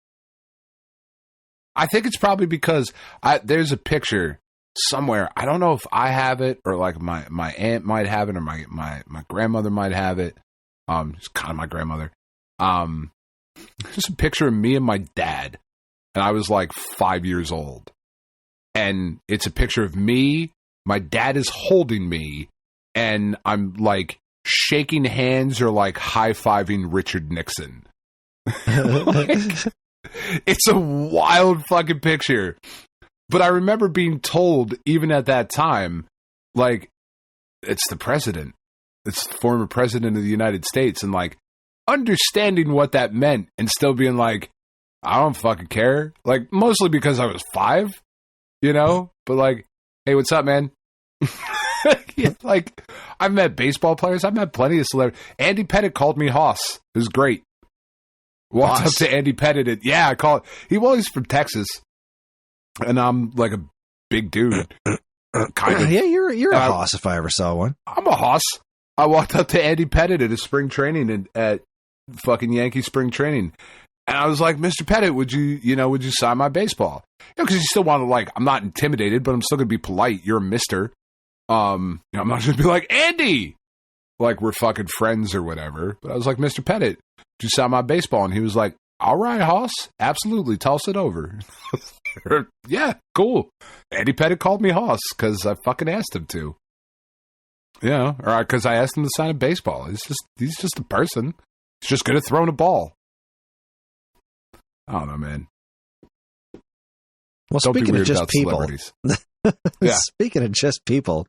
I think it's probably because there's a picture somewhere. I don't know if I have it or like my aunt might have it or my grandmother might have it. It's kind of my grandmother. Just a picture of me and my dad. And I was like 5 years old. And it's a picture of me. My dad is holding me. And I'm like shaking hands or like high-fiving Richard Nixon. Like, it's a wild fucking picture. But I remember being told, even at that time, like, it's the president. It's the former president of the United States. And like, understanding what that meant and still being like, I don't fucking care. Like, mostly because I was 5, but like, hey, what's up, man? Yeah, like, I've met baseball players. I've met plenty of celebrities. Andy Pettitte called me Hoss. It was great. Walked up to Andy Pettitte. I call it. He's from Texas. And I'm like a big dude. Kind of. Yeah, you're a Hoss if I ever saw one. I'm a Hoss. I walked up to Andy Pettitte at his spring training at fucking Yankee spring training. And I was like, Mr. Pettitte, would you sign my baseball? Because you still want to, like, I'm not intimidated, but I'm still going to be polite. You're a mister. I'm not going to be like, Andy! Like, we're fucking friends or whatever. But I was like, Mr. Pettitte, would you sign my baseball? And he was like, all right, Hoss. Absolutely. Toss it over. Yeah, cool. Andy Pettitte called me Hoss because I fucking asked him to. Or because I asked him to sign a baseball. He's just a person. He's just good at throwing a ball. I don't know, man. Well, speaking of just people, speaking of just people,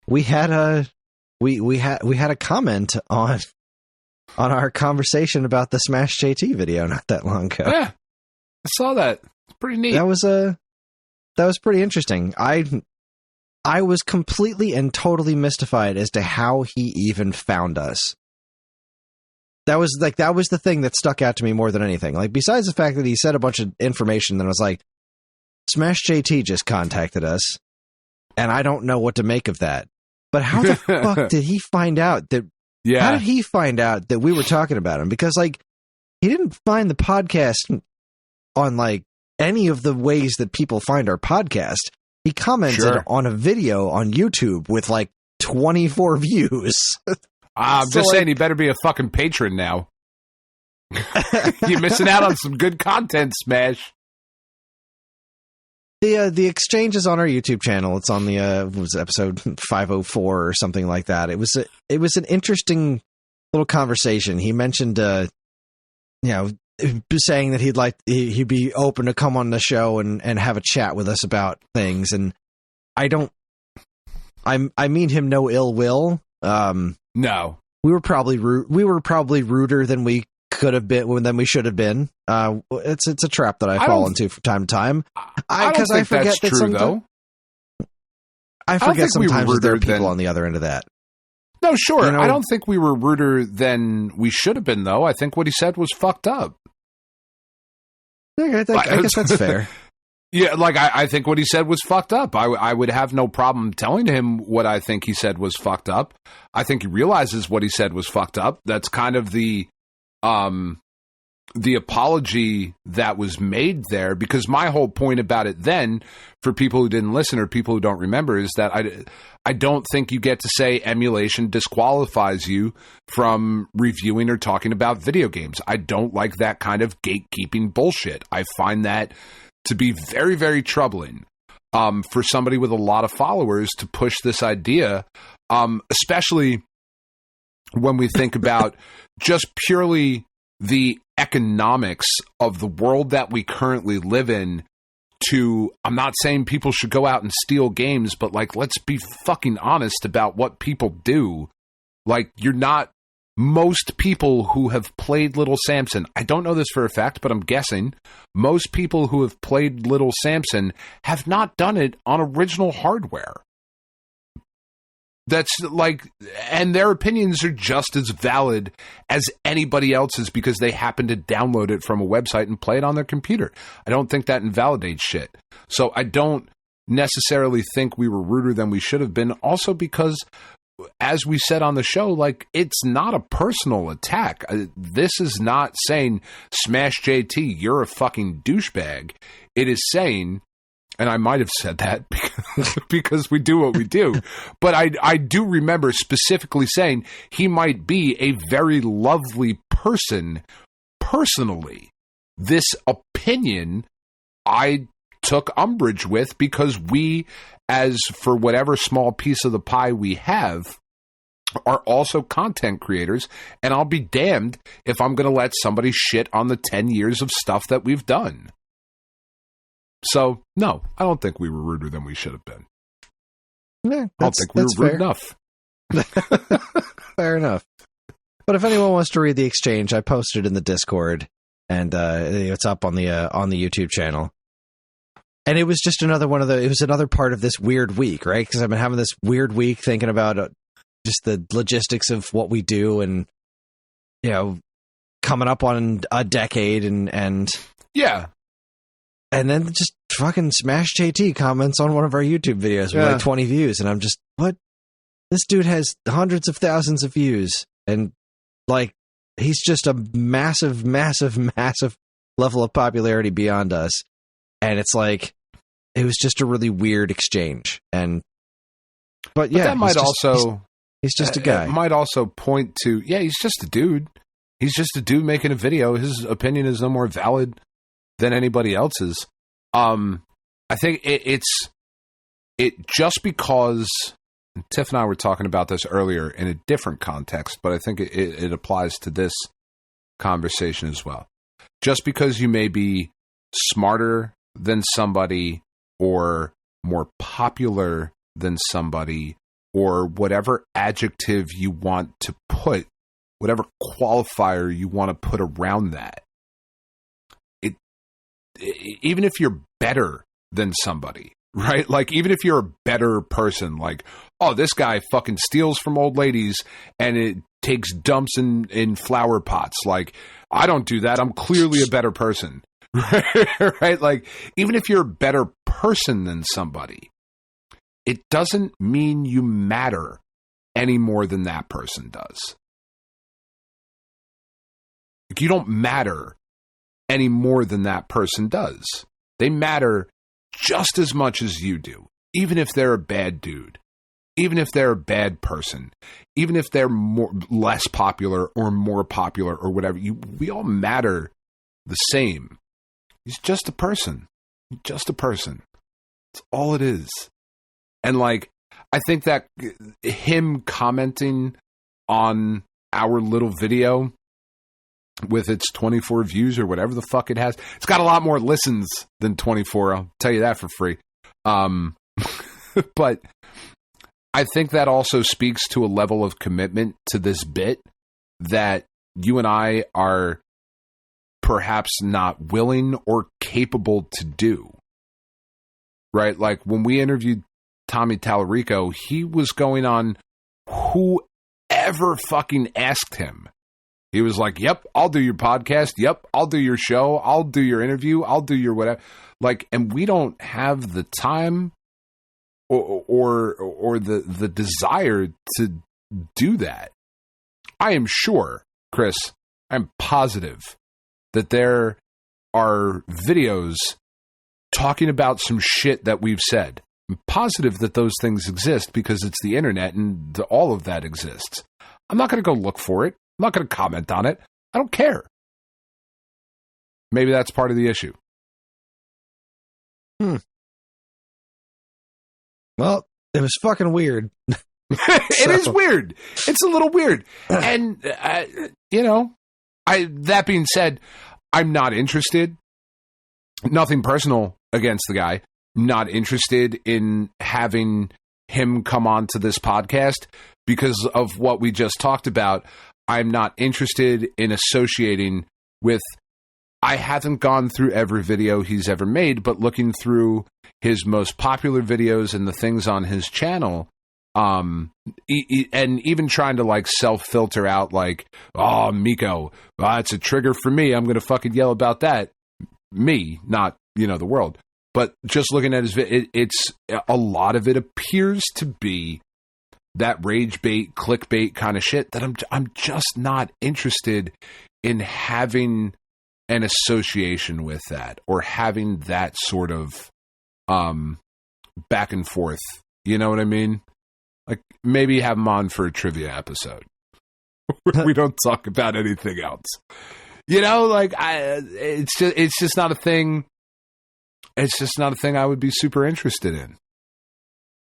we had a comment on our conversation about the Smash JT video not that long ago. Yeah, I saw that. It's pretty neat. That was pretty interesting. I was completely and totally mystified as to how he even found us. That was the thing that stuck out to me more than anything. Like, besides the fact that he said a bunch of information, then I was like, Smash JT just contacted us, and I don't know what to make of that. But how the fuck did he find out that Yeah. How did he find out that we were talking about him? Because, like, he didn't find the podcast on, like, any of the ways that people find our podcast. He commented on a video on YouTube with, like, 24 views. I'm just saying, he better be a fucking patron now. You're missing out on some good content, Smash. The exchange is on our YouTube channel. It's on the what was it, episode 504 or something like that. It was an interesting little conversation. He mentioned, saying that he'd be open to come on the show and have a chat with us about things. And I mean him no ill will. No, we were probably ruder than we could have been, than we should have been. It's a trap that I fall into from time to time. I forget that's true, though. I forget sometimes there are people on the other end of that. No, sure. You know, I don't think we were ruder than we should have been, though. I think what he said was fucked up. I guess that's fair. Yeah, like, I think what he said was fucked up. I would have no problem telling him what I think he said was fucked up. I think he realizes what he said was fucked up. That's kind of the apology that was made there, because my whole point about it then, for people who didn't listen or people who don't remember, is that I don't think you get to say emulation disqualifies you from reviewing or talking about video games. I don't like that kind of gatekeeping bullshit. I find that to be very, very troubling for somebody with a lot of followers to push this idea, especially when we think about just purely the economics of the world that we currently live in. I'm not saying people should go out and steal games, but, like, let's be fucking honest about what people do. Like, most people who have played Little Samson, I don't know this for a fact, but I'm guessing, most people who have played Little Samson have not done it on original hardware. That's like, and their opinions are just as valid as anybody else's because they happen to download it from a website and play it on their computer. I don't think that invalidates shit. So I don't necessarily think we were ruder than we should have been. Also because, as we said on the show, like, it's not a personal attack. This is not saying, Smash JT, you're a fucking douchebag. It is saying, and I might have said that because we do what we do, but I do remember specifically saying he might be a very lovely person personally. This opinion I took umbrage with because we, as for whatever small piece of the pie we have, are also content creators, and I'll be damned if I'm going to let somebody shit on the 10 years of stuff that we've done. So, no, I don't think we were ruder than we should have been. Yeah, I don't think we were rude enough. Fair enough. But if anyone wants to read the exchange, I posted in the Discord, and it's up on the YouTube channel. And it was just another part of this weird week, right? Because I've been having this weird week thinking about just the logistics of what we do, and, you know, coming up on a decade, and yeah. And then just fucking Smash JT comments on one of our YouTube videos with like 20 views. And I'm just, what? This dude has hundreds of thousands of views. And, like, he's just a massive, massive, massive level of popularity beyond us. And it's like, it was just a really weird exchange. But yeah, that might also, he's just a guy. It might also point to, he's just a dude. He's just a dude making a video. His opinion is no more valid than anybody else's. I think it just because Tiff and I were talking about this earlier in a different context, but I think it applies to this conversation as well. Just because you may be smarter than somebody or more popular than somebody or whatever adjective you want to put, whatever qualifier you want to put around that, even if you're better than somebody, right? Like, even if you're a better person, like, oh, this guy fucking steals from old ladies and it takes dumps in flower pots. Like, I don't do that. I'm clearly a better person, right? Like, even if you're a better person than somebody, it doesn't mean you matter any more than that person does. Like, you don't matter any more than that person does. They matter just as much as you do, even if they're a bad dude, even if they're a bad person, even if they're less popular or more popular or whatever. We all matter the same. He's just a person. Just a person. That's all it is. And like, I think that him commenting on our little video with its 24 views or whatever the fuck it has, it's got a lot more listens than 24. I'll tell you that for free. But I think that also speaks to a level of commitment to this bit that you and I are perhaps not willing or capable to do. Right? Like when we interviewed Tommy Tallarico, he was going on whoever fucking asked him. He was like, yep, I'll do your podcast. Yep, I'll do your show. I'll do your interview. I'll do your whatever. Like, and we don't have the time or the desire to do that. I am sure, Kris, I'm positive that there are videos talking about some shit that we've said. I'm positive that those things exist because it's the internet and all of that exists. I'm not going to go look for it. I'm not going to comment on it. I don't care. Maybe that's part of the issue. Well, it was fucking weird. It is weird. It's a little weird. And, that being said, I'm not interested. Nothing personal against the guy. Not interested in having him come on to this podcast because of what we just talked about. I'm not interested in associating with. I haven't gone through every video he's ever made, but looking through his most popular videos and the things on his channel, and even trying to like self-filter out like, oh, Miko, it's a trigger for me. I'm going to fucking yell about that. Me, not, the world. But just looking at his video, it's a lot of it appears to be that rage bait, clickbait kind of shit that I'm just not interested in having an association with that or having that sort of back and forth. You know what I mean? Like maybe have him on for a trivia episode. We don't talk about anything else. It's just not a thing. It's just not a thing I would be super interested in.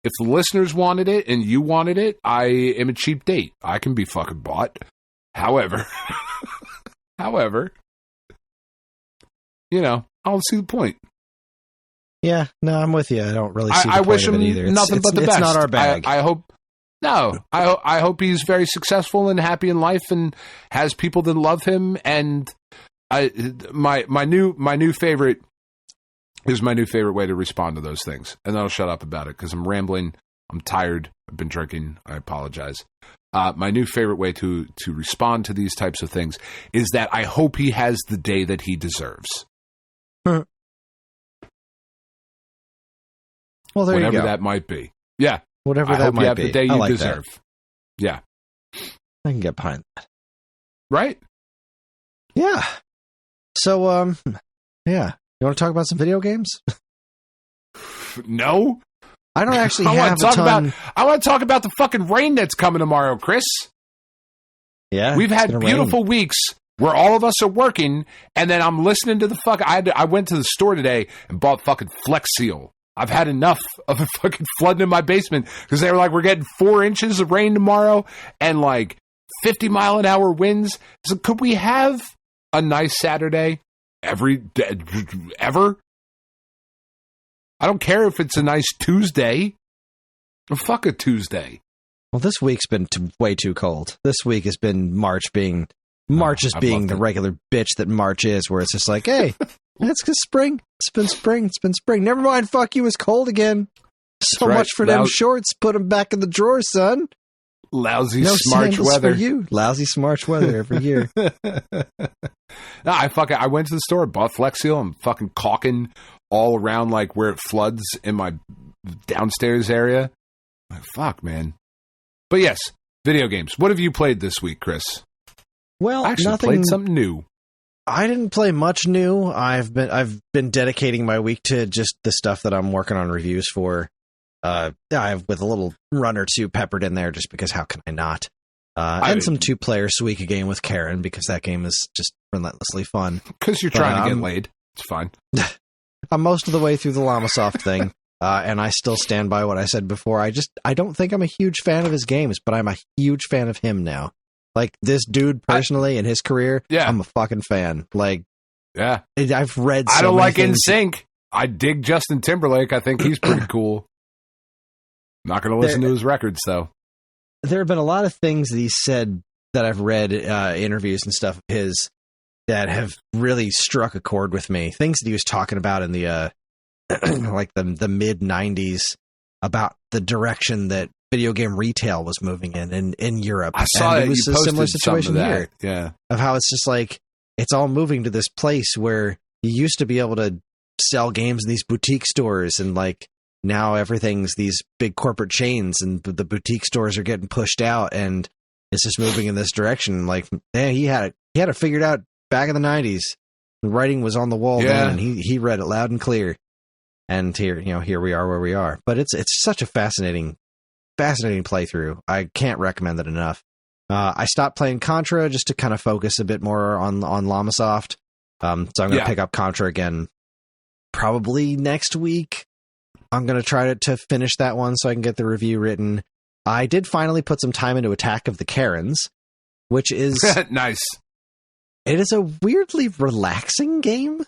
If the listeners wanted it and you wanted it, I am a cheap date. I can be fucking bought. However, I don't see the point. Yeah, no, I'm with you. I don't really see the I point wish of him it either. nothing but the best. It's not our bag. I hope. No, I hope he's very successful and happy in life and has people that love him. And my new favorite. Here's my new favorite way to respond to those things. And then I'll shut up about it because I'm rambling. I'm tired. I've been drinking. I apologize. My new favorite way to respond to these types of things is that I hope he has the day that he deserves. Well, there Whatever you go. that might be. Yeah. Whatever I that hope might you have be. the day I you like deserve. That. Yeah. I can get behind that. Right? Yeah. So, yeah. You want to talk about some video games? No. I don't actually I have I want to talk about the fucking rain that's coming tomorrow, Kris. Yeah. We've had beautiful weeks where all of us are working, and then I'm listening to the fuck. I went to the store today and bought fucking Flex Seal. I've had enough of it fucking flooding in my basement because they were like, we're getting 4 inches of rain tomorrow and like 50-mile-an-hour winds. So could we have a nice Saturday ever? I don't care if it's a nice Tuesday. Fuck a Tuesday. Well, this week's been way too cold. This week has been March being the regular bitch that March is, where it's just like, hey, it's spring. It's been spring. Never mind, fuck you, it's cold again. So much for them shorts. Put them back in the drawer, son. Lousy Smarch weather. For you. Lousy Smarch weather every year. No, I went to the store, bought Flex Seal. I'm fucking caulking all around like where it floods in my downstairs area. Like, fuck, man. But yes, video games. What have you played this week, Kris? Well, I actually played something new. I didn't play much new. I've been dedicating my week to just the stuff that I'm working on reviews for. I've with a little run or two peppered in there just because how can I not? And some 2-player Suika game with Karen because that game is just relentlessly fun. Because you're trying to get laid. It's fine. I'm most of the way through the Llamasoft thing, and I still stand by what I said before. I don't think I'm a huge fan of his games, but I'm a huge fan of him now. Like, this dude personally in his career, I'm a fucking fan. Like, yeah, I've read so I don't many like things. NSYNC. I dig Justin Timberlake. I think he's pretty cool. Not going to listen to his records, though. There have been a lot of things that he said that I've read, interviews and stuff of his, that have really struck a chord with me. Things that he was talking about in the, like the mid-90s, about the direction that video game retail was moving in Europe. I saw and it was a similar situation here. Yeah. Of how it's just like, it's all moving to this place where you used to be able to sell games in these boutique stores, and like now everything's these big corporate chains, and the boutique stores are getting pushed out, and it's just moving in this direction. Like, man, he had it figured out back in the 90s. The writing was on the wall then, and he read it loud and clear. And here we are where we are. But it's such a fascinating playthrough. I can't recommend it enough. I stopped playing Contra just to kind of focus a bit more on Llamasoft. So I'm going to pick up Contra again probably next week. I'm going to try to finish that one so I can get the review written. I did finally put some time into Attack of the Karens, which is... nice. It is a weirdly relaxing game.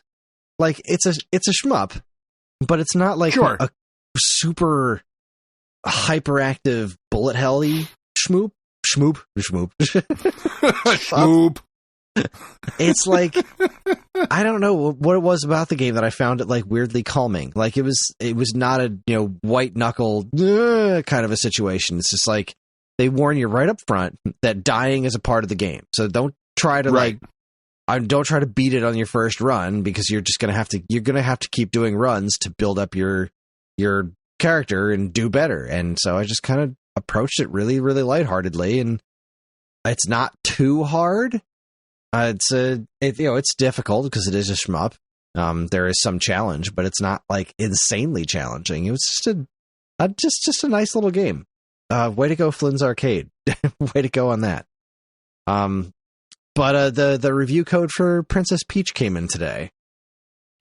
Like, it's a shmup, but it's not like a super hyperactive bullet hell-y shmoop. It's like, I don't know what it was about the game that I found it like weirdly calming. Like, it was not a white knuckle kind of a situation. It's just like they warn you right up front that dying is a part of the game. So don't try to don't try to beat it on your first run, because you're just gonna have to keep doing runs to build up your character and do better. And so I just kind of approached it really, really lightheartedly, and it's not too hard. It's difficult because it is a shmup. There is some challenge, but it's not like insanely challenging. It was just a nice little game. Way to go, Flynn's Arcade. Way to go on that. But the review code for Princess Peach came in today,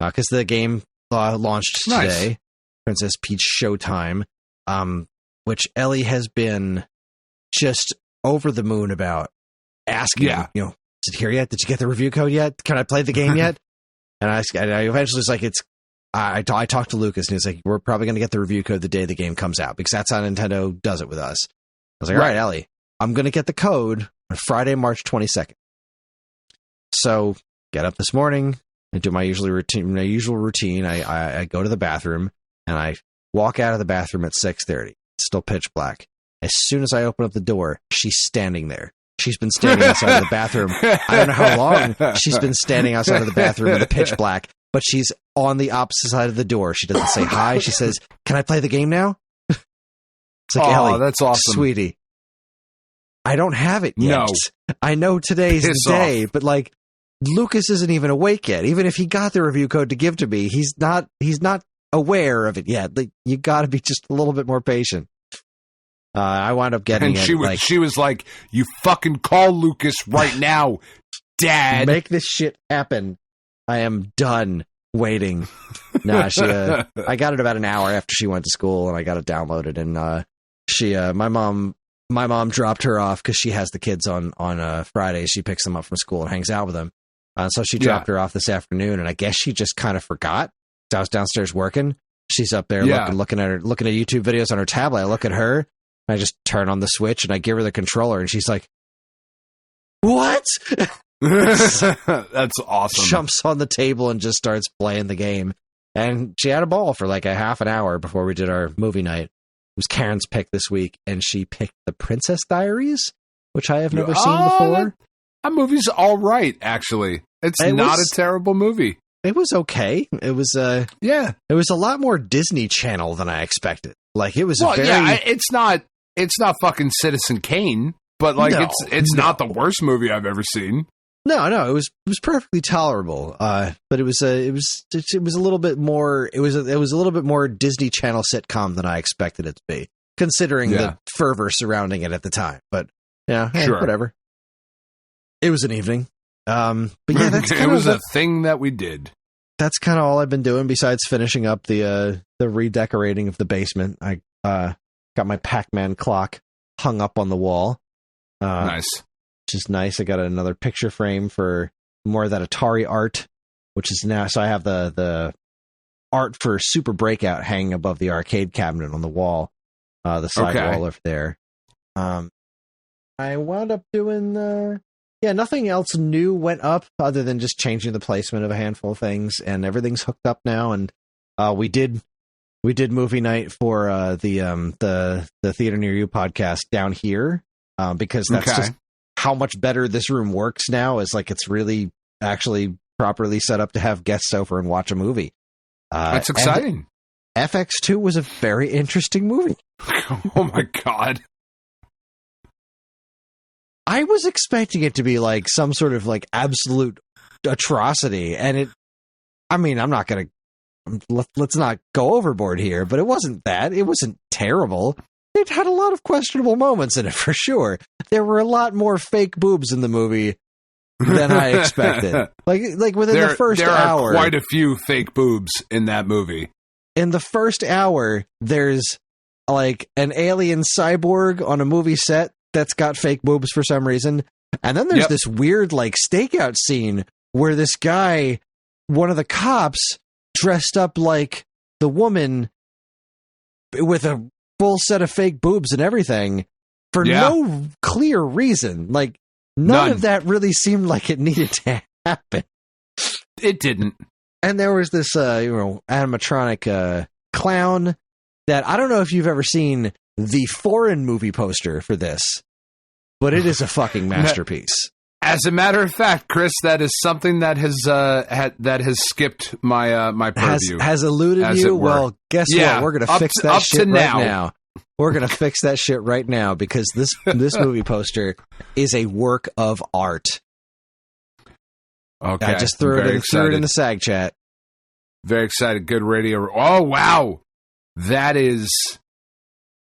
because the game launched today. Nice. Princess Peach Showtime, which Ellie has been just over the moon about, asking, is it here yet? Did you get the review code yet? Can I play the game yet? And I eventually was like, I talked to Lucas, and he's like, we're probably going to get the review code the day the game comes out, because that's how Nintendo does it with us. I was like, all right, Ellie, I'm going to get the code on Friday, March 22nd. So get up this morning and do my usual routine. I go to the bathroom, and I walk out of the bathroom at 6:30. It's still pitch black. As soon as I open up the door, she's standing there. She's been standing outside of the bathroom. I don't know how long she's been standing outside of the bathroom in the pitch black, but she's on the opposite side of the door. She doesn't say hi. She says, "Can I play the game now?" It's like, Ellie, that's awesome, sweetie. I don't have it yet. No. I know today's the day, but like, Lucas isn't even awake yet. Even if he got the review code to give to me, he's not aware of it yet. Like, you got to be just a little bit more patient. I wound up getting it. She was like, "You fucking call Lucas right now, Dad. Make this shit happen. I am done waiting." Nah, I got it about an hour after she went to school, and I got it downloaded. And my mom dropped her off because she has the kids on Fridays. She picks them up from school and hangs out with them. So she dropped her off this afternoon, and I guess she just kind of forgot. I was downstairs working. She's up there looking at YouTube videos on her tablet. I look at her. I just turn on the switch and I give her the controller, and she's like, "What?" That's awesome. Jumps on the table and just starts playing the game. And she had a ball for like a half an hour before we did our movie night. It was Karen's pick this week, and she picked The Princess Diaries, which I have never seen before. That movie's all right, actually. It's not a terrible movie. It was okay. It was it was a lot more Disney Channel than I expected. Like, it was it's not fucking Citizen Kane, but like No, it's not the worst movie I've ever seen. No, it was perfectly tolerable. But it was a little bit more. It was a little bit more Disney Channel sitcom than I expected it to be, considering the fervor surrounding it at the time. But yeah, sure, whatever. It was an evening. But yeah, that's it was a thing that we did. That's kind of all I've been doing besides finishing up the redecorating of the basement. I got my Pac-Man clock hung up on the wall. Nice. Which is nice. I got another picture frame for more of that Atari art, which is now, so I have the art for Super Breakout hanging above the arcade cabinet on the wall, the side wall over there. I wound up doing nothing else new went up other than just changing the placement of a handful of things, and everything's hooked up now. And we did movie night for the Theater Near You podcast down here, because that's just how much better this room works now. Is like it's really actually properly set up to have guests over and watch a movie. That's exciting. FX2 was a very interesting movie. Oh my God. I was expecting it to be like some sort of like absolute atrocity, and let's not go overboard here, but it wasn't that. It wasn't terrible. It had a lot of questionable moments in it for sure. There were a lot more fake boobs in the movie than I expected. Like within the first hour, there are quite a few fake boobs in that movie. In the first hour, there's like an alien cyborg on a movie set that's got fake boobs for some reason. And then there's this weird like stakeout scene where this guy, one of the cops, dressed up like the woman with a full set of fake boobs and everything for no clear reason. Like none of that really seemed like it needed to happen. It didn't. And there was this animatronic clown that I don't know if you've ever seen the foreign movie poster for this, but it is a fucking masterpiece. As a matter of fact, Chris, that is something that has skipped my purview. Has eluded you? Well, guess what? We're gonna fix that shit right now. We're gonna fix that shit right now because this movie poster is a work of art. Okay, I just threw it in the SAG chat. Very excited. Good radio. Oh wow, that is.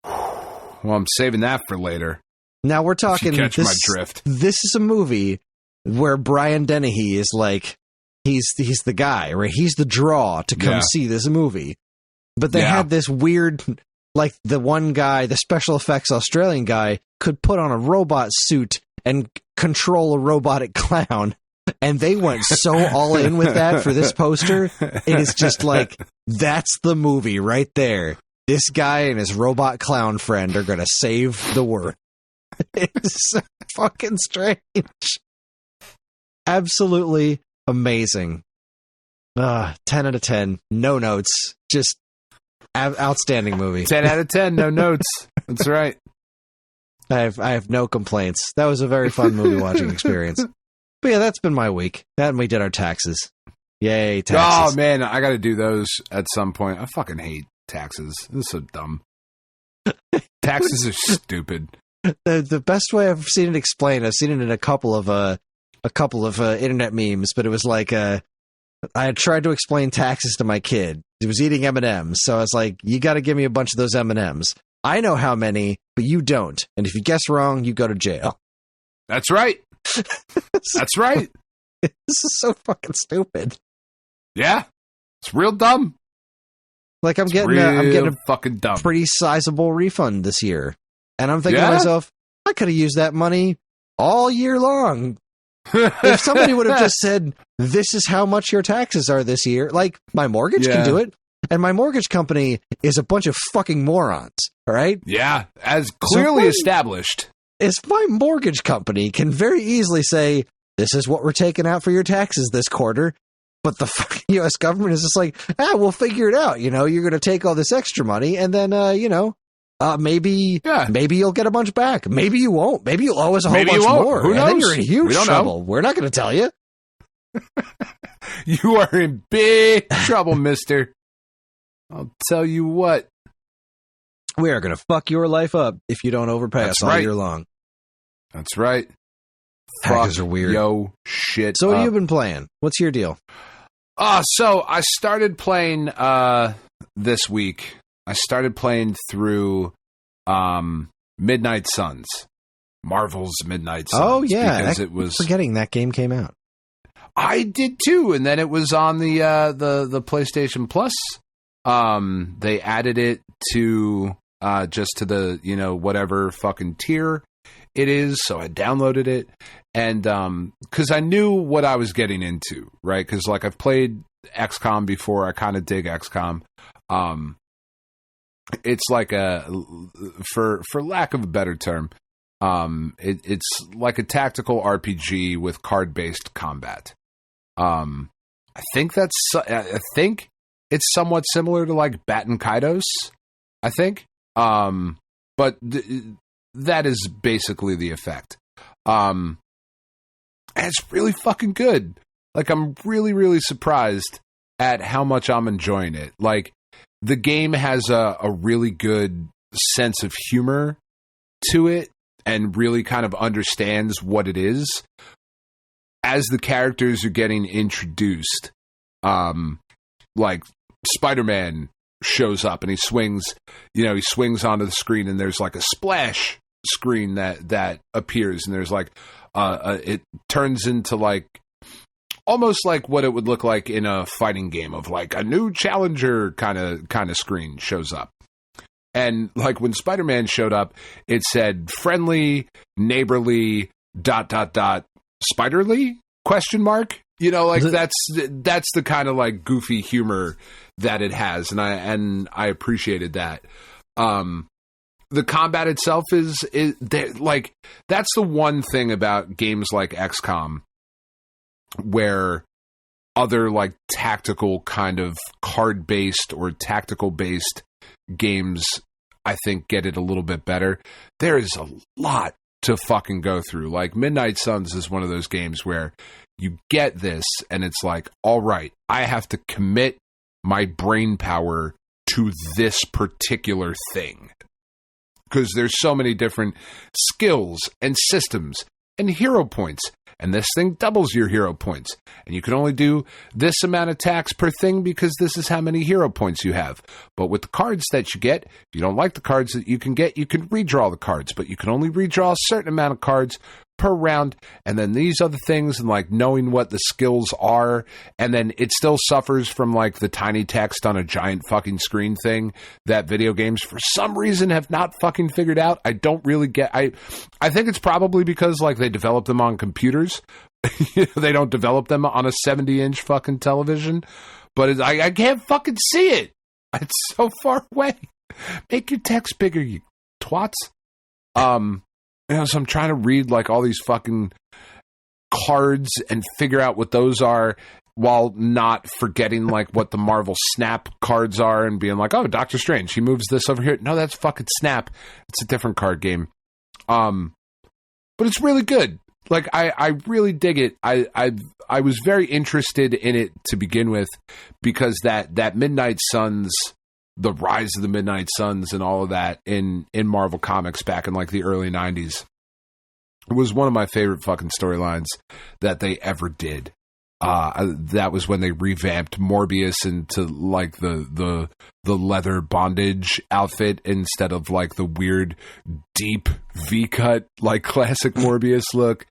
Well, I'm saving that for later. Now we're talking. Catch my drift. This is a movie where Brian Dennehy is like he's the guy, right? He's the draw to come see this movie. But they had this weird, like the one guy, the special effects Australian guy, could put on a robot suit and control a robotic clown. And they went so all in with that for this poster. It is just like, that's the movie right there. This guy and his robot clown friend are going to save the world. It's so fucking strange. Absolutely amazing. 10 out of 10. No notes. Just outstanding movie. 10 out of 10. No notes. That's right. I have no complaints. That was a very fun movie watching experience. But yeah, that's been my week. And we did our taxes. Yay, taxes. Oh man, I got to do those at some point. I fucking hate taxes. This is so dumb. Taxes are stupid. The best way I've seen it explained, I've seen it in a couple of internet memes, but it was like I had tried to explain taxes to my kid. He was eating M&Ms, so I was like, you got to give me a bunch of those M&Ms. I know how many, but you don't. And if you guess wrong, you go to jail. That's right. That's right. This is so fucking stupid. Yeah, it's real dumb. Like I'm getting a fucking dumb, pretty sizable refund this year, and I'm thinking to myself, I could have used that money all year long. If somebody would have just said, "This is how much your taxes are this year," like my mortgage can do it, and my mortgage company is a bunch of fucking morons. All right? Yeah, as clearly established. Is my mortgage company can very easily say, this is what we're taking out for your taxes this quarter. But the fucking U.S. government is just like, we'll figure it out. You know, you're going to take all this extra money and then, maybe you'll get a bunch back. Maybe you won't. Maybe you'll owe us a whole bunch more. Who knows? And then you're in huge trouble. We're not going to tell you. You are in big trouble, mister. I'll tell you what. We are going to fuck your life up if you don't overpay us all year long. That's right. Hackers are weird. Yo, shit. So what have you been playing? What's your deal? So I started playing this week. I started playing through Midnight Suns. Marvel's Midnight Suns. Oh, yeah. Because it was forgetting that game came out. I did too, and then it was on the PlayStation Plus. They added it to just to the whatever fucking tier it is, so I downloaded it, and because I knew what I was getting into, right? Because like I've played XCOM before, I kind of dig XCOM. It's like for lack of a better term, it's like a tactical RPG with card-based combat. I think it's somewhat similar to like Batten Kaitos, I think. But that is basically the effect. And it's really fucking good. Like, I'm really, really surprised at how much I'm enjoying it. Like, the game has a really good sense of humor to it and really kind of understands what it is. As the characters are getting introduced, like Spider-Man shows up and he swings onto the screen, and there's like a splash screen that appears, and there's like it turns into like almost like what it would look like in a fighting game of like a new challenger kind of screen shows up. And like when Spider-Man showed up, it said friendly, neighborly, ... Spiderly ? Like that's the kind of like goofy humor that it has, and I appreciated that. The combat itself is like, that's the one thing about games like XCOM where other like tactical kind of card based or tactical based games I think get it a little bit better. There is a lot to fucking go through. Like Midnight Suns is one of those games where you get this and it's like, all right, I have to commit my brain power to this particular thing. Because there's so many different skills and systems and hero points. And this thing doubles your hero points. And you can only do this amount of attacks per thing because this is how many hero points you have. But with the cards that you get, if you don't like the cards that you can get, you can redraw the cards. But you can only redraw a certain amount of cards per round. And then these other things, and like knowing what the skills are. And then it still suffers from like the tiny text on a giant fucking screen thing that video games for some reason have not fucking figured out. I don't really get. I think it's probably because like they developed them on computers. They don't develop them on a 70-inch fucking television. But I can't fucking see it. It's so far away. Make your text bigger, you twats. So I'm trying to read like all these fucking cards and figure out what those are while not forgetting like what the Marvel Snap cards are and being like, oh, Doctor Strange, he moves this over here. No, that's fucking Snap. It's a different card game. But it's really good. Like I really dig it. I was very interested in it to begin with because that Midnight Suns, the rise of the Midnight Suns and all of that in Marvel Comics back in like the early 90s. It was one of my favorite fucking storylines that they ever did. That was when they revamped Morbius into like the leather bondage outfit instead of like the weird deep V-cut like classic Morbius look.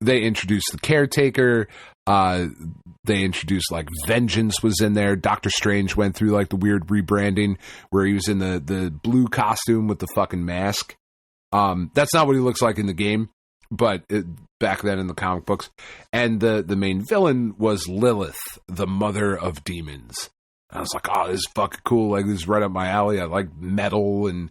They introduced the Caretaker. They introduced like Vengeance was in there. Doctor Strange went through like the weird rebranding where he was in the blue costume with the fucking mask. That's not what he looks like in the game, but back then in the comic books. And the main villain was Lilith, the mother of demons. And I was like, oh, this is fucking cool. Like, this is right up my alley. I like metal and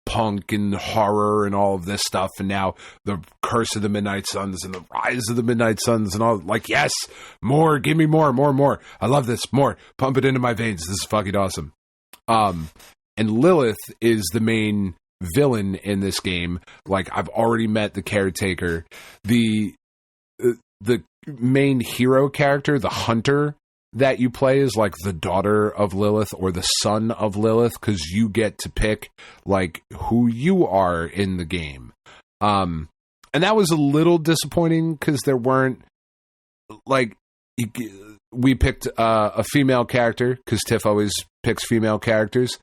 punk and horror and all of this stuff. And now the Curse of the Midnight Suns and the Rise of the Midnight Suns and all. Like, yes, more. Give me more. I love this. More. Pump it into my veins. This is fucking awesome. And Lilith is the main villain in this game. Like, I've already met the Caretaker. The main hero character, the Hunter that you play, is like the daughter of Lilith or the son of Lilith, because you get to pick like who you are in the game. And that was a little disappointing because there weren't, like, we picked a female character because Tiff always picks female characters.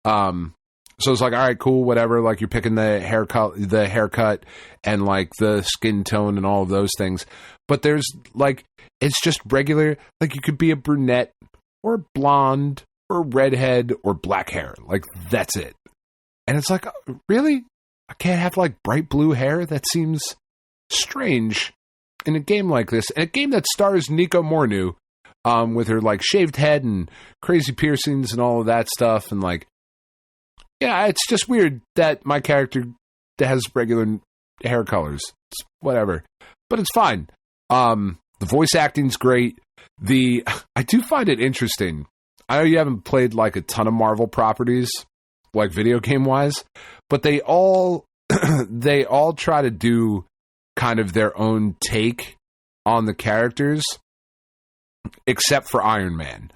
So it's like, all right, cool, whatever. Like, you're picking the haircut and like the skin tone and all of those things. But there's like, it's just regular. Like, you could be a brunette or blonde or redhead or black hair. Like, that's it. And it's like, really? I can't have like bright blue hair? That seems strange in a game like this. In a game that stars Nico Morneau, with her like shaved head and crazy piercings and all of that stuff. And like, yeah, it's just weird that my character has regular hair colors. It's whatever. But it's fine. The voice acting's great. I do find it interesting. I know you haven't played like a ton of Marvel properties, like video game wise, but they all try to do kind of their own take on the characters, except for Iron Man.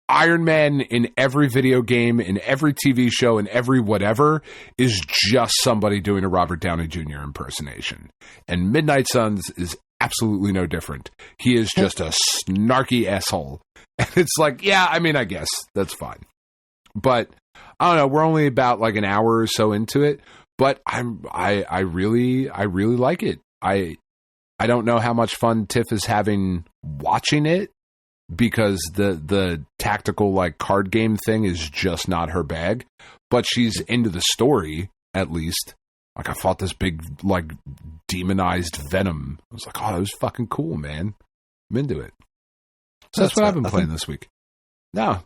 Iron Man in every video game, in every TV show, in every whatever, is just somebody doing a Robert Downey Jr. impersonation. And Midnight Suns is absolutely no different. He is just a snarky asshole. And it's like, yeah, I mean, I guess that's fine. But I don't know, we're only about like an hour or so into it, but I really like it. I don't know how much fun Tiff is having watching it, because the tactical like card game thing is just not her bag, but she's into the story at least. Like, I fought this big like demonized Venom. I was like, oh, that was fucking cool, man. I'm into it. So that's what I've been playing this week. No,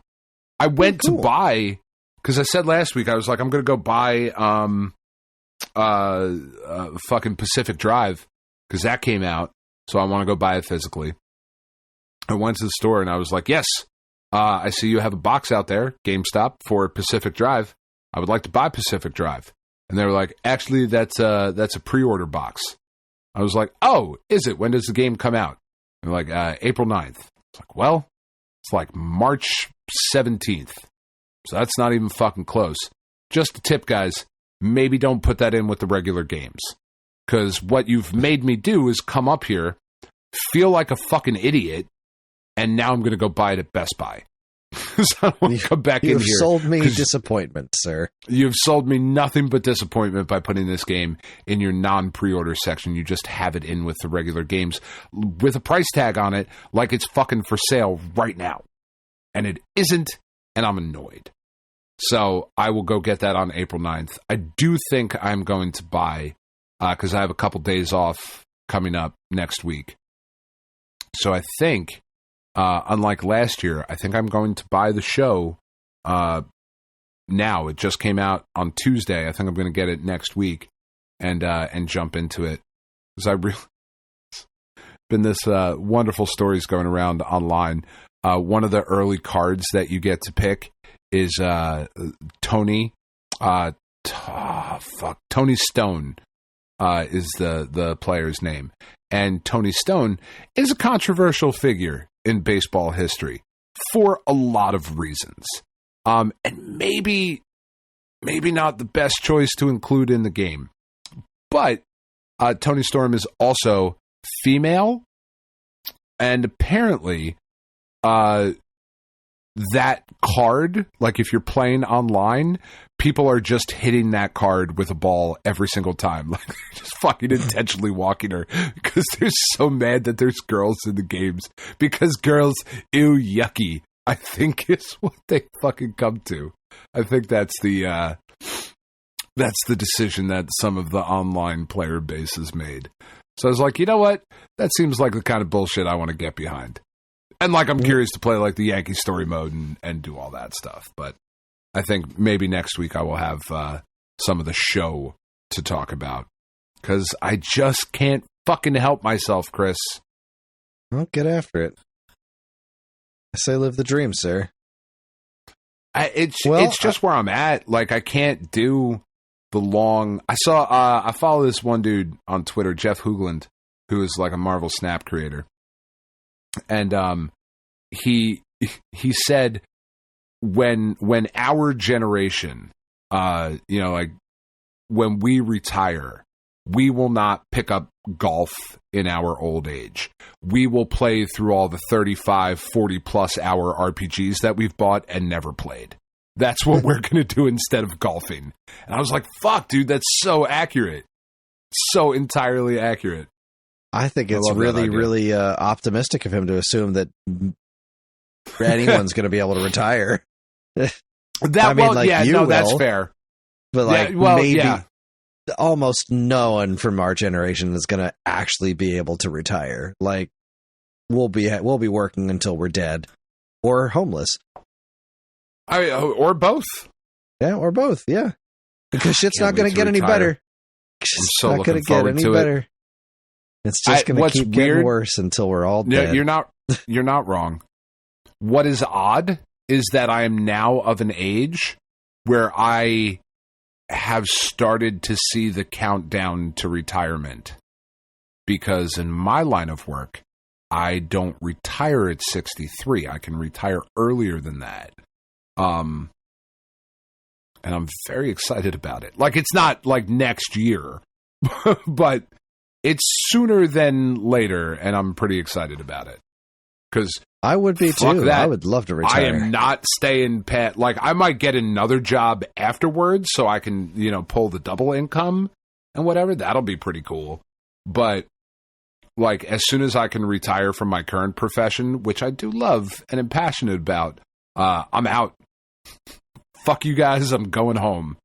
I went to buy, because I said last week I was like, I'm gonna go buy fucking Pacific Drive, because that came out, so I want to go buy it physically. I went to the store and I was like, yes, I see you have a box out there, GameStop, for Pacific Drive. I would like to buy Pacific Drive. And they were like, actually, that's a pre-order box. I was like, oh, is it? When does the game come out? They're like, April 9th. It's like, well, it's like March 17th. So that's not even fucking close. Just a tip, guys, maybe don't put that in with the regular games. Because what you've made me do is come up here, feel like a fucking idiot, and now I'm going to go buy it at Best Buy. So I don't want to come back in here. You've sold me disappointment, sir. You've sold me nothing but disappointment by putting this game in your non-pre-order section. You just have it in with the regular games with a price tag on it like it's fucking for sale right now. And it isn't, and I'm annoyed. So I will go get that on April 9th. I do think I'm going to buy, because I have a couple days off coming up next week. So I think, unlike last year, I think I'm going to buy the show now. It just came out on Tuesday. I think I'm going to get it next week and jump into it. Because I really been this wonderful stories going around online. One of the early cards that you get to pick is Tony. Tony Stone is the player's name. And Tony Stone is a controversial figure in baseball history for a lot of reasons. And maybe not the best choice to include in the game. But Tony Storm is also female, and apparently that card, like if you're playing online, people are just hitting that card with a ball every single time. Like, they're just fucking intentionally walking her because they're so mad that there's girls in the games. Because girls, ew, yucky, I think is what they fucking come to. I think that's the decision that some of the online player base has made. So I was like, you know what? That seems like the kind of bullshit I want to get behind. And like, I'm curious to play like the Yankee story mode and do all that stuff. But I think maybe next week I will have some of the show to talk about. Because I just can't fucking help myself, Kris. Well, get after it. I say live the dream, sir. It's just where I'm at. Like, I can't do the long... I follow this one dude on Twitter, Jeff Hoogland, who is like a Marvel Snap creator. And he said when our generation, like when we retire, we will not pick up golf in our old age. We will play through all the 35, 40-plus hour RPGs that we've bought and never played. That's what we're going to do instead of golfing. And I was like, fuck, dude, that's so accurate. So entirely accurate. I think it's really optimistic of him to assume that anyone's going to be able to retire. That's fair. But maybe almost no one from our generation is going to actually be able to retire. Like, we'll be working until we're dead or homeless. Or both. Yeah, or both. Yeah, because shit's not going to get any better. I'm so looking forward to it. It's just going to keep getting worse until we're all dead. You're not wrong. What is odd is that I am now of an age where I have started to see the countdown to retirement. Because in my line of work, I don't retire at 63. I can retire earlier than that. And I'm very excited about it. Like, it's not like next year, but it's sooner than later, and I'm pretty excited about it. Because I would be too. I would love to retire. I am not staying pet. Like, I might get another job afterwards so I can, pull the double income and whatever. That'll be pretty cool. But, like, as soon as I can retire from my current profession, which I do love and am passionate about, I'm out. Fuck you guys, I'm going home.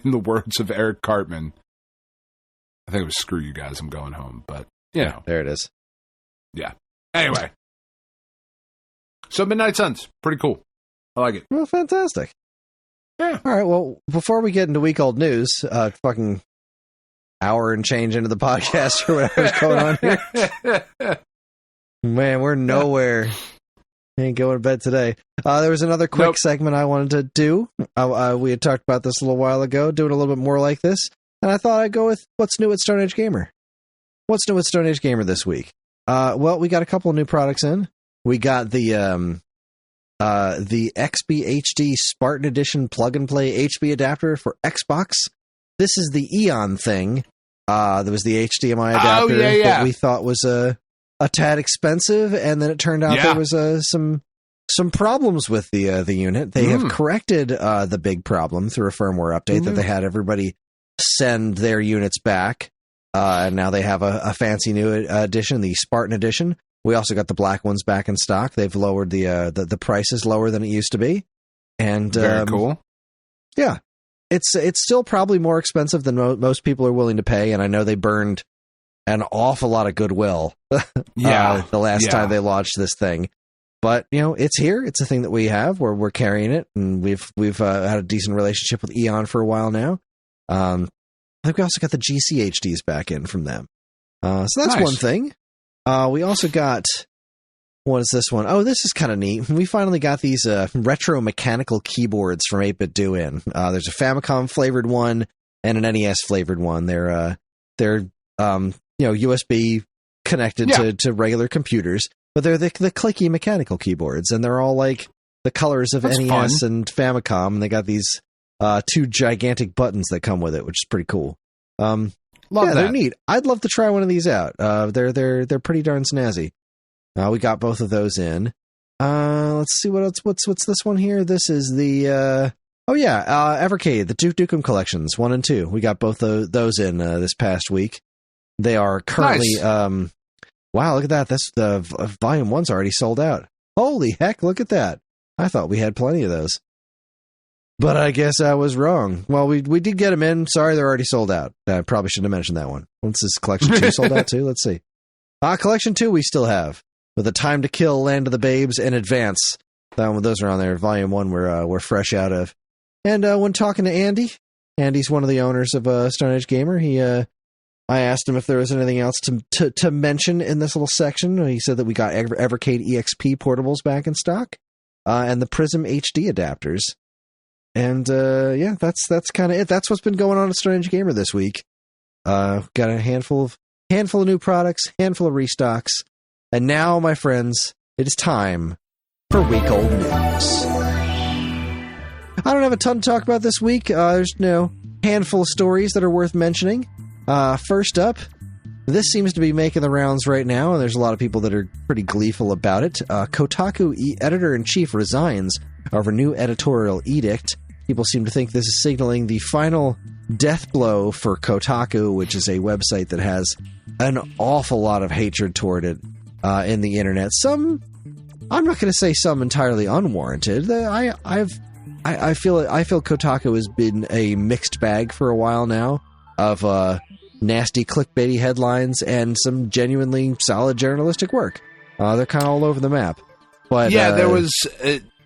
In the words of Eric Cartman. I think it was screw you guys, I'm going home. But, There it is. Yeah. Anyway. So Midnight Suns, pretty cool. I like it. Well, fantastic. Yeah. All right, well, before we get into week-old news, fucking hour and change into the podcast or whatever's going on here. Man, we're nowhere. Ain't going to bed today. There was another quick segment I wanted to do. We had talked about this a little while ago, doing a little bit more like this, and I thought I'd go with what's new at Stone Age Gamer. What's new at Stone Age Gamer this week? Well, we got a couple of new products in. We got the XB HD Spartan Edition plug-and-play HB adapter for Xbox. This is the Eon thing. There was the HDMI adapter that we thought was a tad expensive, and then it turned out there was some problems with the unit. They have corrected the big problem through a firmware update that they had everybody send their units back, and now they have a fancy new edition, the Spartan Edition. We also got the black ones back in stock. They've lowered the prices lower than it used to be, and very cool. Yeah, it's still probably more expensive than most people are willing to pay, and I know they burned an awful lot of goodwill the last time they launched this thing. But, it's here. It's a thing that we have. We're carrying it, and we've had a decent relationship with Eon for a while now. I think we also got the GC HDs back in from them. So that's one thing. We also got... What is this one? Oh, this is kind of neat. We finally got these retro mechanical keyboards from 8BitDo in. There's a Famicom flavored one and an NES flavored one. They're USB connected to regular computers, but they're the clicky mechanical keyboards, and they're all like the colors of NES and Famicom, and they got these two gigantic buttons that come with it, which is pretty cool. Love that. They're neat. I'd love to try one of these out. They're pretty darn snazzy. We got both of those in. Let's see what else. What's this one here? This is the Evercade, the Duke Nukem collections 1 and 2. We got both of those in this past week. They are currently wow, look at that. That's the volume 1's already sold out. Holy heck, look at that. I thought we had plenty of those. But I guess I was wrong. Well, we did get them in. Sorry, they're already sold out. I probably shouldn't have mentioned that one. What's this collection 2 sold out too? Let's see. Collection 2 we still have. With a Time to Kill, Land of the Babes, and Advance. Those are on there. Volume 1 we're fresh out of. And when talking to Andy's one of the owners of Stone Age Gamer. I asked him if there was anything else to mention in this little section. He said that we got Evercade EXP portables back in stock, and the Prism HD adapters. And that's kind of it. That's what's been going on at Stone Age Gamer this week. Got a handful of new products, handful of restocks. And now, my friends, it is time for week-old news. I don't have a ton to talk about this week. There's handful of stories that are worth mentioning. First up, this seems to be making the rounds right now, and there's a lot of people that are pretty gleeful about it. Kotaku editor-in-chief resigns over new editorial edict. People seem to think this is signaling the final death blow for Kotaku, which is a website that has an awful lot of hatred toward it in the internet. Some, I'm not going to say some entirely unwarranted. I feel Kotaku has been a mixed bag for a while now of nasty clickbaity headlines and some genuinely solid journalistic work. They're kind of all over the map. But yeah, there was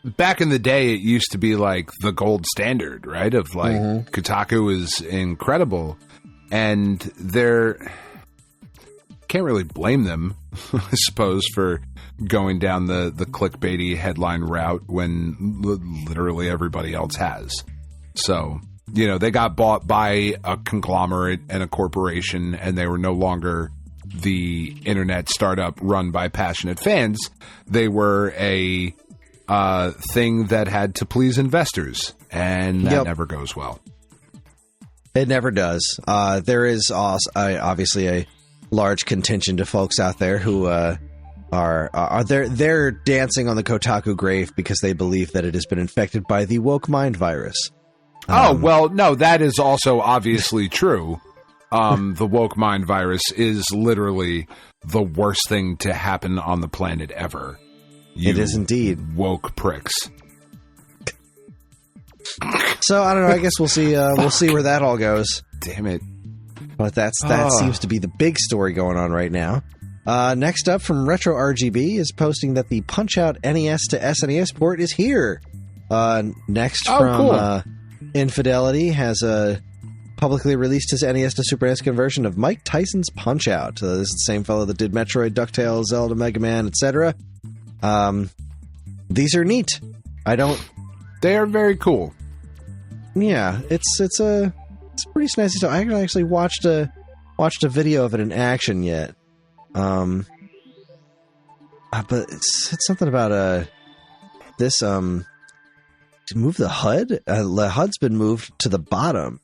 back in the day. It used to be like the gold standard, right? Of like Kotaku is incredible, and they're can't really blame them, I suppose, for going down the clickbaity headline route when literally everybody else has. So, you know, they got bought by a conglomerate and a corporation, and they were no longer the internet startup run by passionate fans. They were a thing that had to please investors, and that never goes well. It never does. There is also, obviously a large contingent of folks out there who they're dancing on the Kotaku grave because they believe that it has been infected by the woke mind virus. Well, no, that is also obviously true. The woke mind virus is literally the worst thing to happen on the planet ever. It is indeed. Woke pricks. So I don't know. I guess we'll see. We'll see where that all goes. Damn it! But that seems to be the big story going on right now. Next up from Retro RGB is posting that the Punch-Out NES to SNES port is here. Next from Infidelity has publicly released his NES to Super NES conversion of Mike Tyson's Punch-Out. This is the same fellow that did Metroid, DuckTales, Zelda, Mega Man, etc. These are neat. They are very cool. Yeah, it's pretty snazzy stuff. I haven't actually watched a video of it in action yet. But it's something about this move the HUD. The HUD's been moved to the bottom.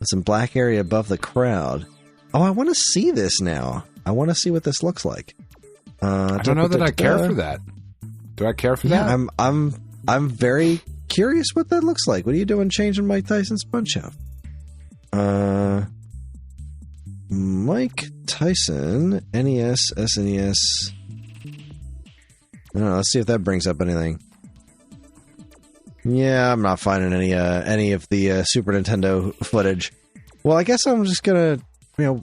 It's some black area above the crowd. Oh, I want to see this now. I want to see what this looks like. I don't know that I care for that. Do I care for that? I'm very curious what that looks like. What are you doing changing Mike Tyson's Punch-Out? Mike Tyson, NES, SNES. I don't know. Let's see if that brings up anything. Yeah, I'm not finding any of the Super Nintendo footage. Well, I guess I'm just gonna,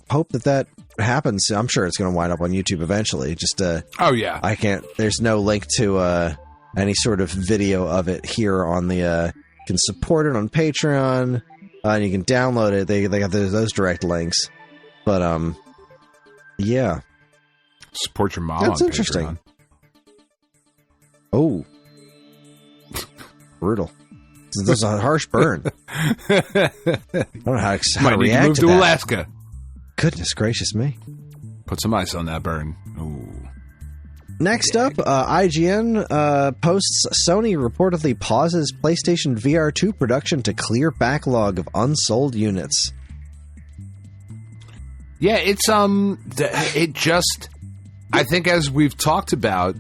hope that happens. I'm sure it's gonna wind up on YouTube eventually. Just oh yeah, I can't. There's no link to any sort of video of it here on the. You can support it on Patreon, and you can download it. They got those direct links, but yeah. Support your mom. That's on interesting. Patreon. Oh. Brutal. This is a harsh burn. I don't know how to react to that. Alaska. Goodness gracious me. Put some ice on that burn. Ooh. Next up, IGN posts Sony reportedly pauses PlayStation VR 2 production to clear backlog of unsold units. Yeah, it's I think as we've talked about,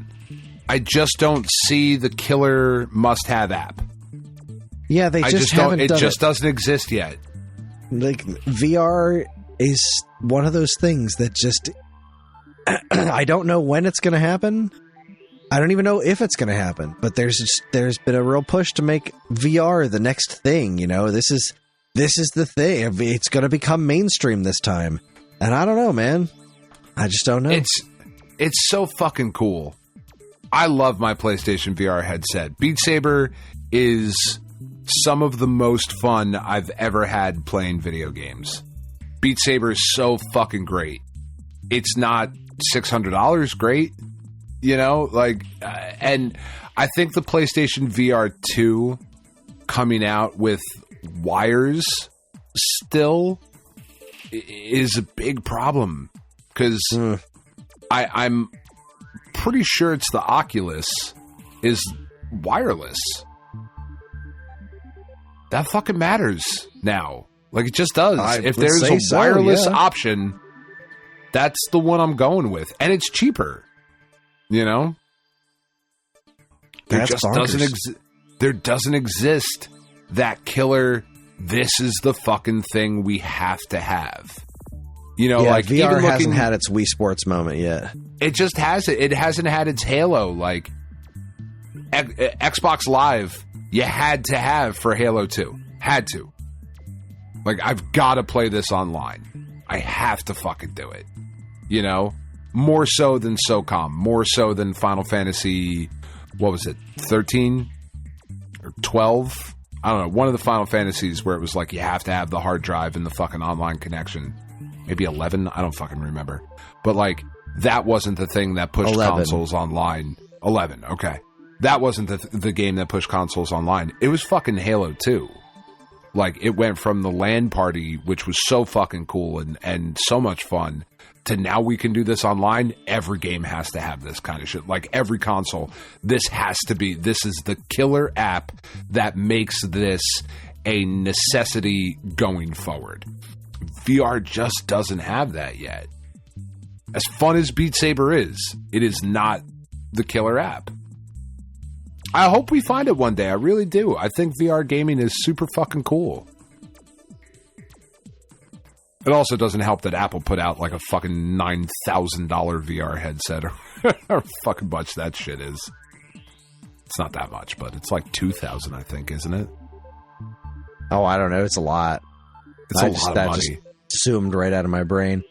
I just don't see the killer must-have app. Yeah, they just haven't done it. It just doesn't exist yet. Like, VR is one of those things that just... I don't know when it's going to happen. I don't even know if it's going to happen. But there's been a real push to make VR the next thing, This is the thing. It's going to become mainstream this time. And I don't know, man. I just don't know. It's so fucking cool. I love my PlayStation VR headset. Beat Saber is some of the most fun I've ever had playing video games. Beat Saber is so fucking great. It's not $600 great, and I think the PlayStation VR 2 coming out with wires still is a big problem because I'm pretty sure it's the Oculus is wireless. That fucking matters now. Like, it just does. I If would there's say a so, wireless yeah. option, that's the one I'm going with. And it's cheaper. You know? There That's just bonkers. doesn't exist that killer, this is the fucking thing we have to have. You know, Yeah, like, VR even hasn't looking, had its Wii Sports moment yet. it just hasn't. It hasn't had its Halo. Like, Xbox Live, you had to have for Halo 2. Had to. Like, I've got to play this online. I have to fucking do it. You know? More so than SOCOM. More so than Final Fantasy, what was it, 13? Or 12? I don't know. One of the Final Fantasies where it was like, you have to have the hard drive and the fucking online connection. Maybe 11? I don't fucking remember. But, like, that wasn't the thing that pushed 11. consoles online. 11, okay. That wasn't the game that pushed consoles online. It was fucking Halo 2. Like, it went from the LAN party, which was so fucking cool and so much fun, to now we can do this online. Every game has to have this kind of shit. Like, every console, this is the killer app that makes this a necessity going forward. VR just doesn't have that yet. As fun as Beat Saber is, it is not the killer app. I hope we find it one day. I really do. I think VR gaming is super fucking cool. It also doesn't help that Apple put out like a fucking $9,000 VR headset or fucking much that shit is. It's not that much, but it's like $2,000, I think, isn't it? Oh, I don't know. It's a lot. It's a lot of that money. just zoomed right out of my brain.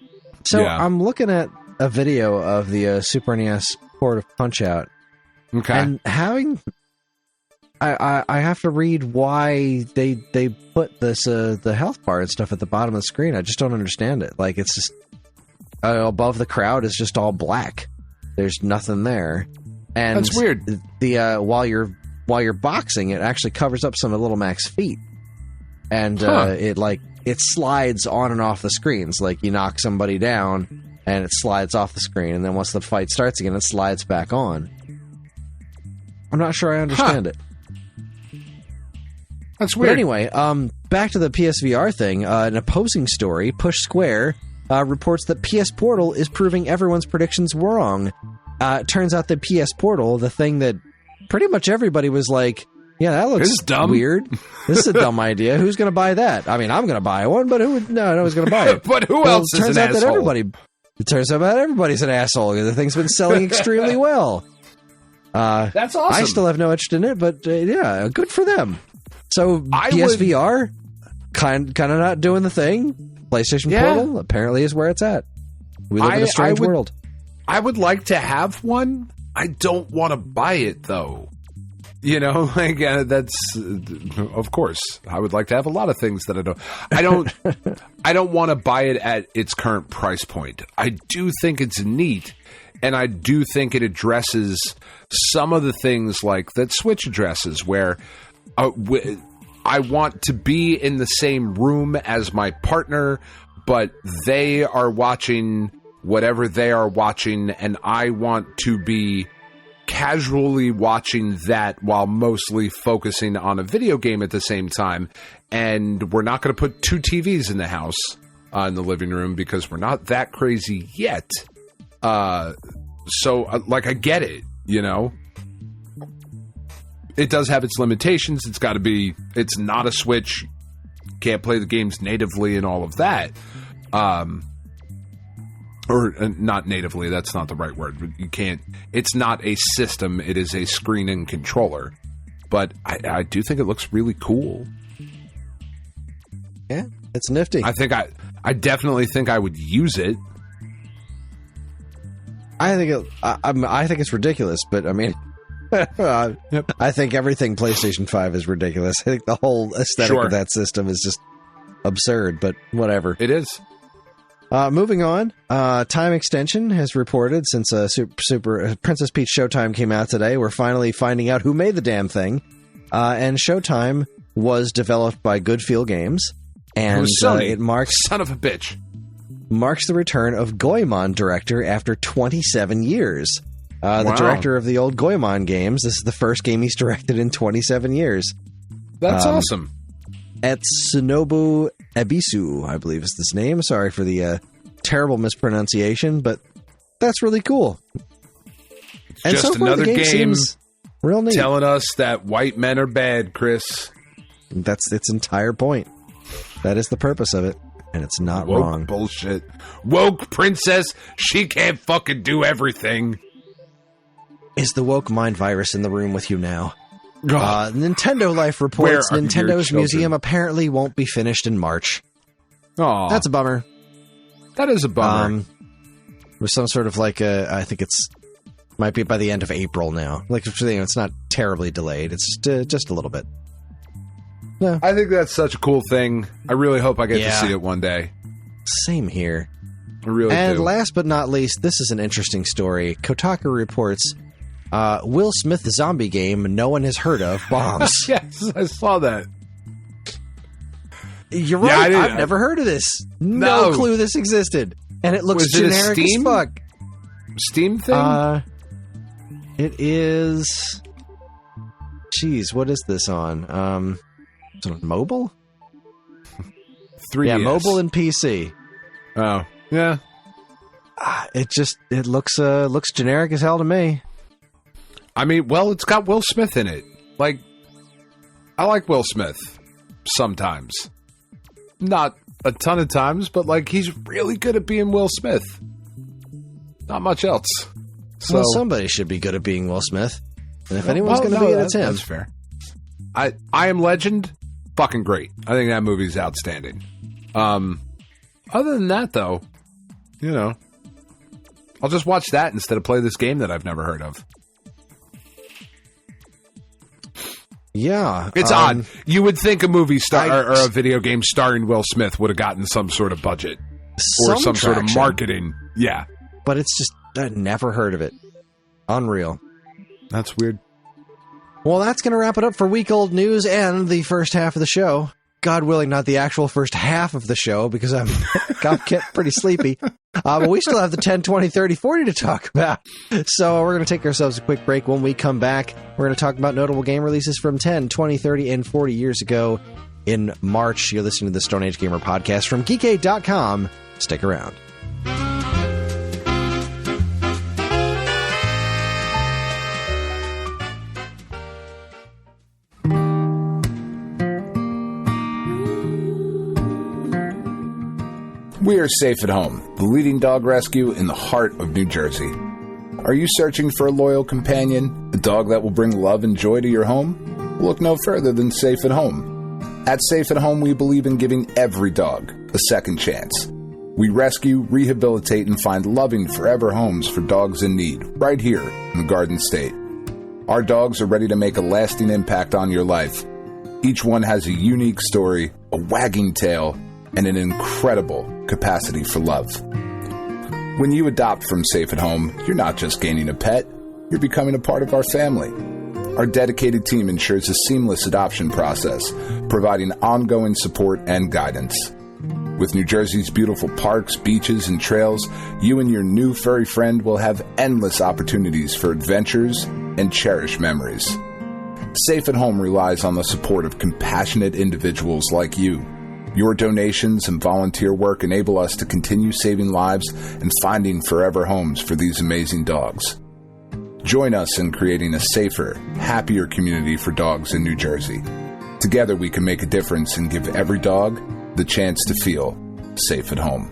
So Yeah. I'm looking at a video of the Super NES port of Punch-Out, Okay. and having I have to read why they put this the health bar and stuff at the bottom of the screen. I just don't understand it. Like, it's just above the crowd is just all black. There's nothing there, and That's weird. The while you're boxing, it actually covers up some of Little Mac's feet, and it slides on and off the screens. Like, you knock somebody down, and it slides off the screen, and then once the fight starts again, it slides back on. I'm not sure I understand it. That's But weird. anyway, back to the PSVR thing. An opposing story, Push Square, reports that PS Portal is proving everyone's predictions wrong. It turns out that PS Portal, the thing that pretty much everybody was like, yeah, that looks This is dumb. weird. This is a dumb idea. Who's going to buy that? I mean, I'm going to buy one, but who would? No one's going to buy it. But who Well, else it is turns an out that asshole? it turns out that everybody's an asshole. The thing's been selling extremely well. That's awesome. I still have no interest in it, but yeah, good for them. So I PSVR, kind of not doing the thing. PlayStation Yeah. Portal apparently is where it's at. We live in a strange world. I would like to have one. I don't want to buy it, though. You know, like, that's of course. I would like to have a lot of things that I don't. I don't want to buy it at its current price point. I do think it's neat, and I do think it addresses some of the things like that Switch addresses, where I want to be in the same room as my partner, but they are watching whatever they are watching, and I want to be casually watching that while mostly focusing on a video game at the same time. And we're not going to put two TVs in the house, in the living room, because we're not that crazy yet. So, I get it, you know? It does have its limitations. It's not a Switch. Can't play the games natively and all of that. Or not natively, that's not the right word. But you can't. It's not a system. It is a screen and controller. But I do think it looks really cool. Yeah, it's nifty. I definitely think I would use it. I think it's ridiculous, but I mean, I think everything PlayStation 5 is ridiculous. I think the whole aesthetic Sure. of that system is just absurd, but whatever. It is. Moving on, Time Extension has reported since Princess Peach Showtime came out today, we're finally finding out who made the damn thing. And Showtime was developed by Good Feel Games, and it marks son of a bitch. Marks the return of Goemon director after 27 years. The Wow. director of the old Goemon games. This is the first game he's directed in 27 years. That's awesome. Etsunobu Ebisu, I believe is his name. Sorry for the terrible mispronunciation, but that's really cool. And Just so far, another the game seems real neat. telling us that white men are bad, Chris. That's its entire point. That is the purpose of it, and it's not Woke wrong. bullshit. Woke princess, she can't fucking do everything. Is the woke mind virus in the room with you now? Nintendo Life reports Where are your Nintendo's children? museum apparently won't be finished in March. Aw, That's a bummer. that is a bummer. With some sort of I think might be by the end of April now. It's not terribly delayed. It's just a little bit. No, I think that's such a cool thing. I really hope I get to see it one day. same here. I really And do. last but not least, this is an interesting story. Kotaku reports Will Smith zombie game no one has heard of bombs. Yes, I saw that. You're Yeah, right. I I've never heard of this. No No. clue this existed. And it looks Was it a generic as Steam? fuck. Steam thing? It is... Jeez, what is this on? Is it on mobile? 3DS. Yeah, mobile and PC. Oh, yeah. It looks generic as hell to me. I mean, well, it's got Will Smith in it. I like Will Smith sometimes. Not a ton of times, but he's really good at being Will Smith. Not much else. So, Well, somebody should be good at being Will Smith. And if anyone's going to be it, it's him. That's fair. I Am Legend, fucking great. I think that movie's outstanding. Other than that, though, I'll just watch that instead of play this game that I've never heard of. Yeah. It's odd. You would think a movie or a video game starring Will Smith would have gotten some sort of budget or some sort of traction, marketing. Yeah. But it's just, I've never heard of it. Unreal. That's weird. Well, that's going to wrap it up for week-old news and the first half of the show. God willing, not the actual first half of the show, because I'm got pretty sleepy. But we still have the 10, 20, 30, 40 to talk about. So we're going to take ourselves a quick break. When we come back, we're going to talk about notable game releases from 10, 20, 30, and 40 years ago in March. You're listening to the Stone Age Gamer podcast from Geekade.com. Stick around. We are Safe at Home, the leading dog rescue in the heart of New Jersey. Are you searching for a loyal companion, a dog that will bring love and joy to your home? Look no further than Safe at Home. At Safe at Home, we believe in giving every dog a second chance. We rescue, rehabilitate, and find loving forever homes for dogs in need, right here in the Garden State. Our dogs are ready to make a lasting impact on your life. Each one has a unique story, a wagging tail, and an incredible capacity for love. When you adopt from Safe at Home, you're not just gaining a pet, you're becoming a part of our family. Our dedicated team ensures a seamless adoption process, providing ongoing support and guidance. With New Jersey's beautiful parks, beaches, and trails, you and your new furry friend will have endless opportunities for adventures and cherished memories. Safe at Home relies on the support of compassionate individuals like you. Your donations and volunteer work enable us to continue saving lives and finding forever homes for these amazing dogs. Join us in creating a safer, happier community for dogs in New Jersey. Together we can make a difference and give every dog the chance to feel safe at home.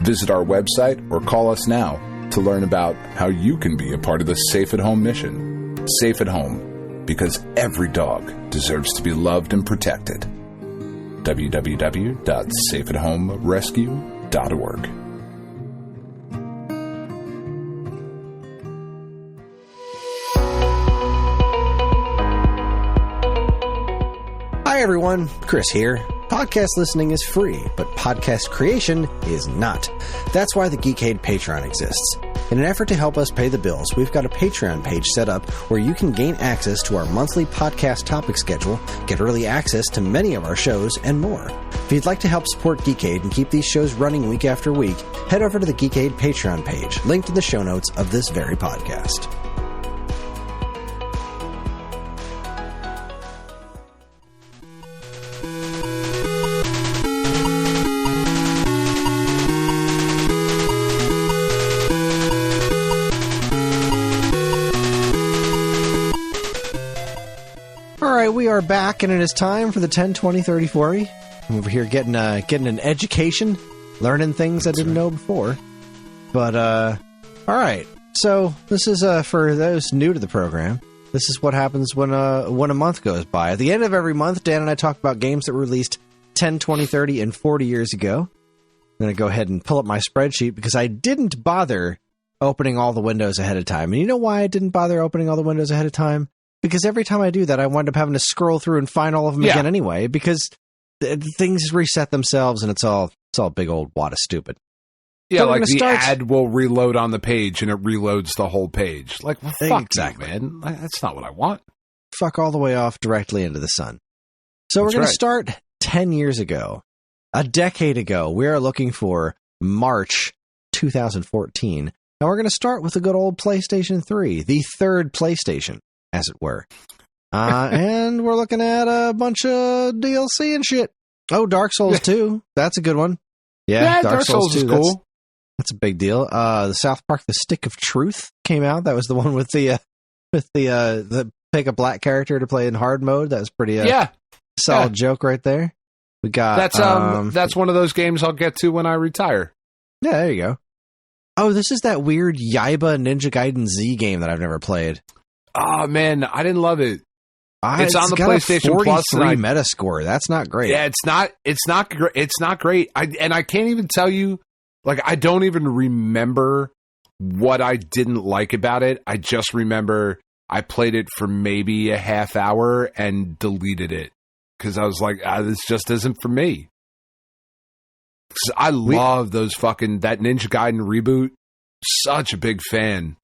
Visit our website or call us now to learn about how you can be a part of the Safe at Home mission. Safe at Home, because every dog deserves to be loved and protected. www.safeathomerescue.org. Hi everyone, Kris here. Podcast listening is free, but podcast creation is not. That's why the Geekade Patreon exists. In an effort to help us pay the bills, we've got a Patreon page set up where you can gain access to our monthly podcast topic schedule, get early access to many of our shows, and more. If you'd like to help support Geekade and keep these shows running week after week, head over to the Geekade Patreon page, linked in the show notes of this very podcast. right, we are back, and it is time for the 10, 20, 30, 40. I'm over here getting an education, learning things I didn't know before. But, all right. So, this is, for those new to the program, this is what happens when a month goes by. At the end of every month, Dan and I talk about games that were released 10, 20, 30, and 40 years ago. I'm going to go ahead and pull up my spreadsheet because I didn't bother opening all the windows ahead of time. And you know why I didn't bother opening all the windows ahead of time? Because every time I do that, I wind up having to scroll through and find all of them again anyway, because things reset themselves and it's all a big old wad of stupid. Yeah, so like the ad will reload on the page and it reloads the whole page. Like, well, fuck exactly, you, man. That's not what I want. Fuck all the way off directly into the sun. So we're going to start 10 years ago. A decade ago, we are looking for March 2014. And we're going to start with the good old PlayStation 3, the third PlayStation, as it were. And we're looking at a bunch of DLC and shit. Oh, Dark Souls 2. That's a good one. Yeah, Dark Souls 2 is cool. That's a big deal. The South Park The Stick of Truth came out. That was the one with the pick a black character to play in hard mode. That was pretty solid joke right there. We got that's one of those games I'll get to when I retire. Yeah, there you go. Oh, this is that weird Yaiba Ninja Gaiden Z game that I've never played. Oh man, I didn't love it. It's on the PlayStation Plus. Metascore. That's not great. Yeah, it's not great. It's not great. I can't even tell you. Like, I don't even remember what I didn't like about it. I just remember I played it for maybe a half hour and deleted it because I was like, this just isn't for me. I love those that Ninja Gaiden reboot. Such a big fan.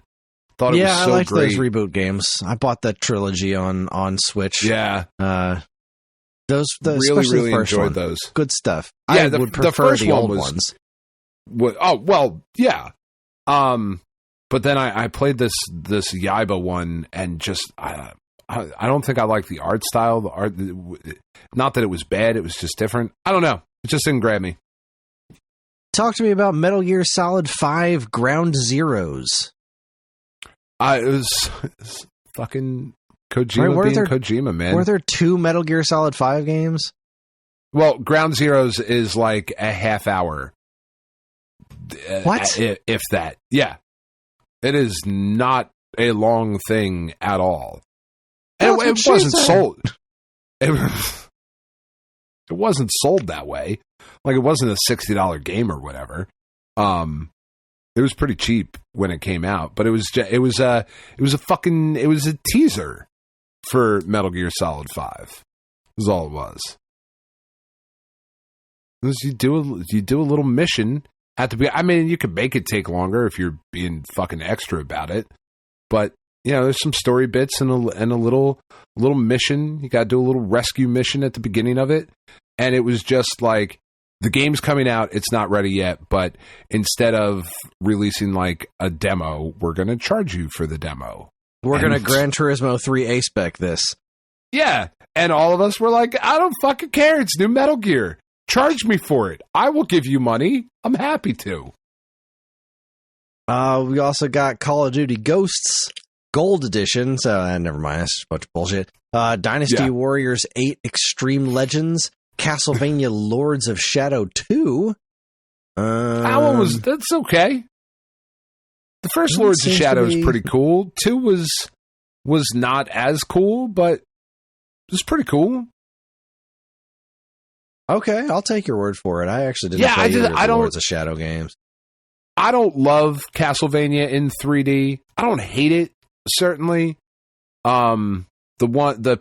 Thought it was so I liked great. Those reboot games. I bought that trilogy on Switch. Yeah. Those really the first enjoyed one. Those. Good stuff. Yeah, I would prefer the old ones. Oh, well, yeah. But then I played this Yaiba one and just I don't think I like the art style. The art, not that it was bad, it was just different. I don't know. It just didn't grab me. Talk to me about Metal Gear Solid 5 Ground Zeroes. It was fucking Kojima being Kojima, man. Were there 2 Metal Gear Solid 5 games? Well, Ground Zeroes is like a half hour. What? If that. Yeah. It is not a long thing at all. And it wasn't sold. It wasn't sold that way. Like, it wasn't a $60 game or whatever. It was pretty cheap when it came out, but it was a teaser for Metal Gear Solid 5. Was all it was. It was you do a little mission at the beginning. I mean, you could make it take longer if you're being fucking extra about it, but there's some story bits and a little mission. You got to do a little rescue mission at the beginning of it, and it was just like, the game's coming out, it's not ready yet, but instead of releasing like a demo, we're going to charge you for the demo. We're going to Gran Turismo 3 A-spec this. Yeah, and all of us were like, I don't fucking care, it's new Metal Gear. Charge me for it. I will give you money. I'm happy to. We also got Call of Duty Ghosts Gold Edition, so never mind, that's a bunch of bullshit. Dynasty Warriors 8 Extreme Legends, Castlevania Lords of Shadow 2. That one that's okay. The first Lords of Shadow is pretty cool. 2 was not as cool, but it was pretty cool. Okay, I'll take your word for it. I actually didn't play either of the Lords of Shadow games. I don't love Castlevania in 3D. I don't hate it, certainly. What was the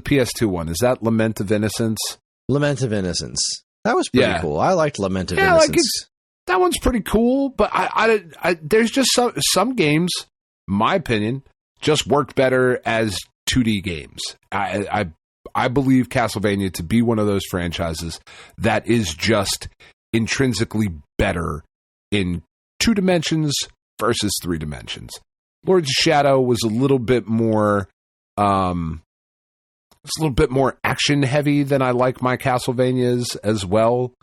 PS2 one? Is that Lament of Innocence? Lament of Innocence. That was pretty cool. I liked Lament of Innocence. That one's pretty cool, but I there's just some games, in my opinion, just work better as 2D games. I believe Castlevania to be one of those franchises that is just intrinsically better in 2 dimensions versus 3 dimensions. Lords of Shadow was a little bit more action heavy than I like my Castlevanias as well.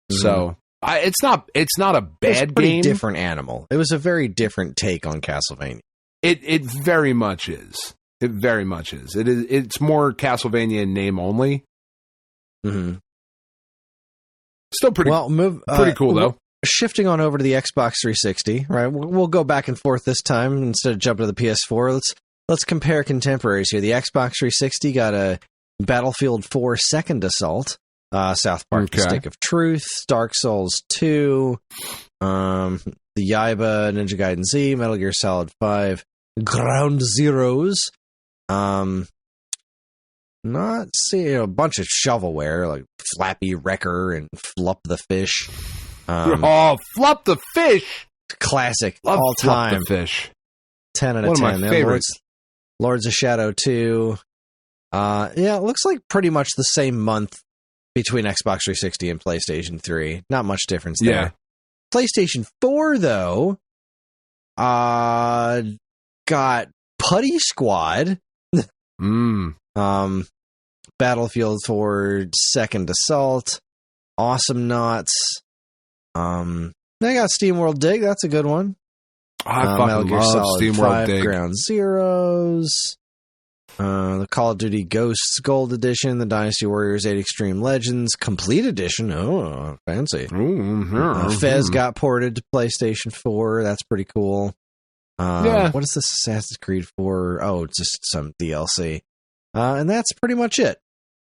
So it's not a bad game. Different animal. It was a very different take on Castlevania. It very much is. It very much is. It's more Castlevania in name only. Mm-hmm. Still pretty cool though. Shifting on over to the Xbox 360, right? We'll go back and forth this time instead of jumping to the PS4. Let's compare contemporaries here. The Xbox 360 got a Battlefield 4 Second Assault, South Park: The Stick of Truth, Dark Souls 2, the Yaiba, Ninja Gaiden Z, Metal Gear Solid 5, Ground Zeroes. Not seeing a bunch of shovelware like Flappy Wrecker and Flup the Fish. Flup the Fish! Classic, Love all time. Flup the Fish. 10 out of 10. One of my favorites. Lords of Shadow 2. It looks like pretty much the same month between Xbox 360 and PlayStation 3. Not much difference there. Yeah. PlayStation 4, though, got Putty Squad. Battlefield 4 Second Assault, Awesome Knots. They got SteamWorld Dig. That's a good one. I fucking love SteamWorld Dig. Ground Zeroes. The Call of Duty Ghosts Gold Edition, the Dynasty Warriors 8 Extreme Legends Complete Edition. Oh, fancy. Fez got ported to PlayStation 4. That's pretty cool. What is this Assassin's Creed 4? Oh, it's just some DLC. And that's pretty much it.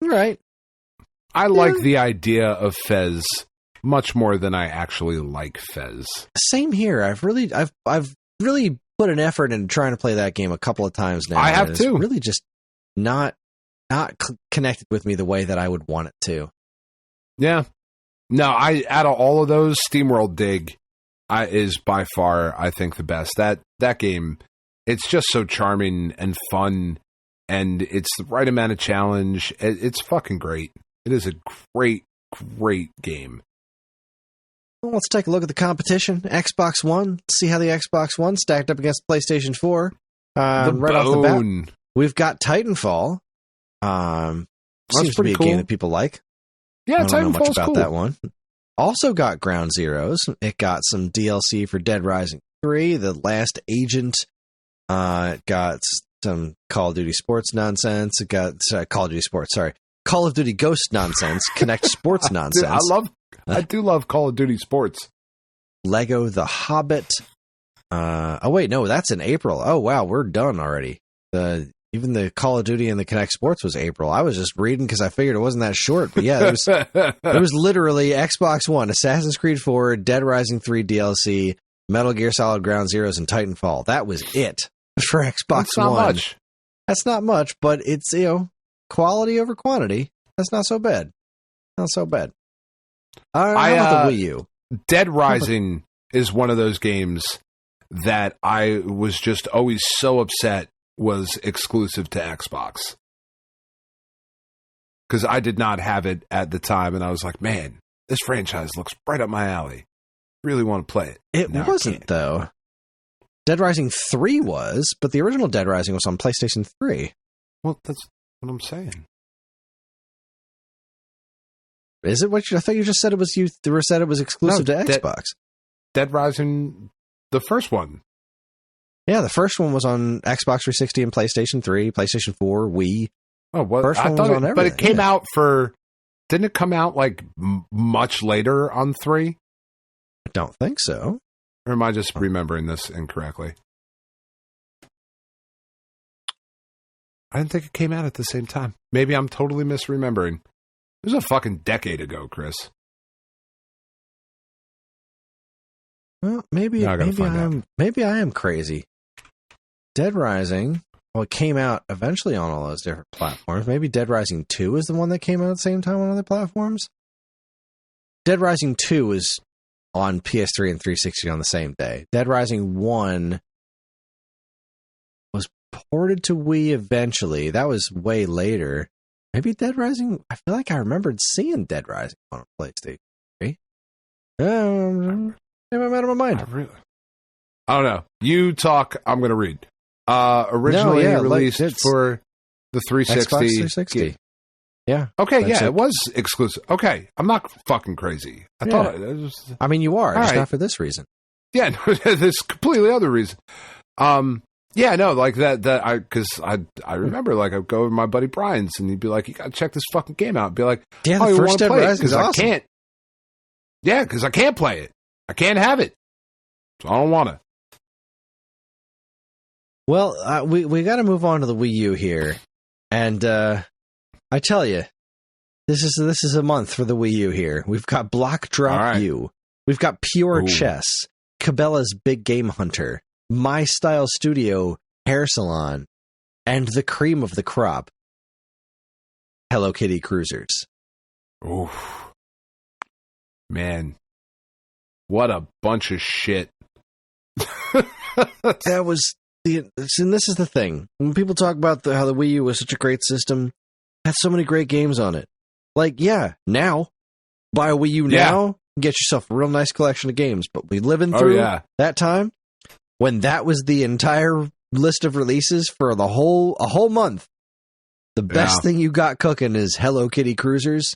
All right. I like the idea of Fez much more than I actually like Fez. Same here. I've really put an effort into trying to play that game a couple of times now. I have too. It's really just not connected with me the way that I would want it to. Yeah. No, out of all of those, SteamWorld Dig is by far, I think, the best. That game, it's just so charming and fun, and it's the right amount of challenge. It's fucking great. It is a great, great game. Well, let's take a look at the competition. Xbox One. See how the Xbox One stacked up against PlayStation 4. Right off the bat, we've got Titanfall. Seems to be a game that people like. Yeah, I don't know much Titanfall's about cool. that one. Also got Ground Zeroes. It got some DLC for Dead Rising 3, The Last Agent. It got some Call of Duty Sports nonsense. It got Call of Duty Sports, sorry. Call of Duty Ghost nonsense. Connect Sports nonsense. Dude, I do love Call of Duty Sports. Lego The Hobbit. Oh wait, no, that's in April. Oh wow, we're done already. Even the Call of Duty and the Connect Sports was April. I was just reading because I figured it wasn't that short. But yeah, it was literally Xbox One, Assassin's Creed 4, Dead Rising 3 DLC, Metal Gear Solid Ground Zeroes, and Titanfall. That was it for Xbox That's not One. Much. That's not much, but it's, quality over quantity. That's not so bad. Not so bad. How about the Wii U? Dead Rising is one of those games that I was just always so upset was exclusive to Xbox. Because I did not have it at the time, and I was like, man, this franchise looks right up my alley. Really want to play it. It wasn't, though. Dead Rising 3 was, but the original Dead Rising was on PlayStation 3. Well, that's what I'm saying. Is it what I thought you just said it was? You said it was exclusive to Xbox. Dead Rising, the first one. Yeah, the first one was on Xbox 360 and PlayStation 3, PlayStation 4, Wii. Oh, what? First one was on everything. But it came out didn't it come out like much later on 3? I don't think so. Or am I just remembering this incorrectly? I didn't think it came out at the same time. Maybe I'm totally misremembering. It was a fucking decade ago, Chris. Well, maybe I am crazy. Dead Rising, well, it came out eventually on all those different platforms. Maybe Dead Rising 2 is the one that came out at the same time on other platforms. Dead Rising 2 was on PS3 and 360 on the same day. Dead Rising 1 was ported to Wii eventually. That was way later. Maybe Dead Rising... I feel like I remembered seeing Dead Rising on a PlayStation 3. Maybe I'm out of my mind. I don't know. You talk, I'm going to read. Originally released for the 360. Xbox 360. Yeah. Okay, it was exclusive. Okay, I'm not fucking crazy. Thought it was... I mean, you are, just right. not for this reason. Yeah, no, this completely other reason. Yeah, no, like because I remember, like, I'd go to my buddy Brian's, and he'd be like, "You gotta check this fucking game out." I'd be like, Yeah, "Oh, the you first want to Dead play it?" Rising is Because I awesome. can't. Yeah, because I can't play it. I can't have it. So I don't want to. Well, we got to move on to the Wii U here, and I tell you, this is a month for the Wii U here. We've got Block Drop U, we've got Pure Chess, Cabela's Big Game Hunter, My Style Studio Hair Salon, and the cream of the crop, Hello Kitty Cruisers. Oof. Man, what a bunch of shit. That was and this is the thing. When people talk about how the Wii U was such a great system, it had so many great games on it. Like, yeah, now, buy a Wii U now, get yourself a real nice collection of games. But we living through that time when that was the entire list of releases for a whole month. The best thing you got cooking is Hello Kitty Cruisers.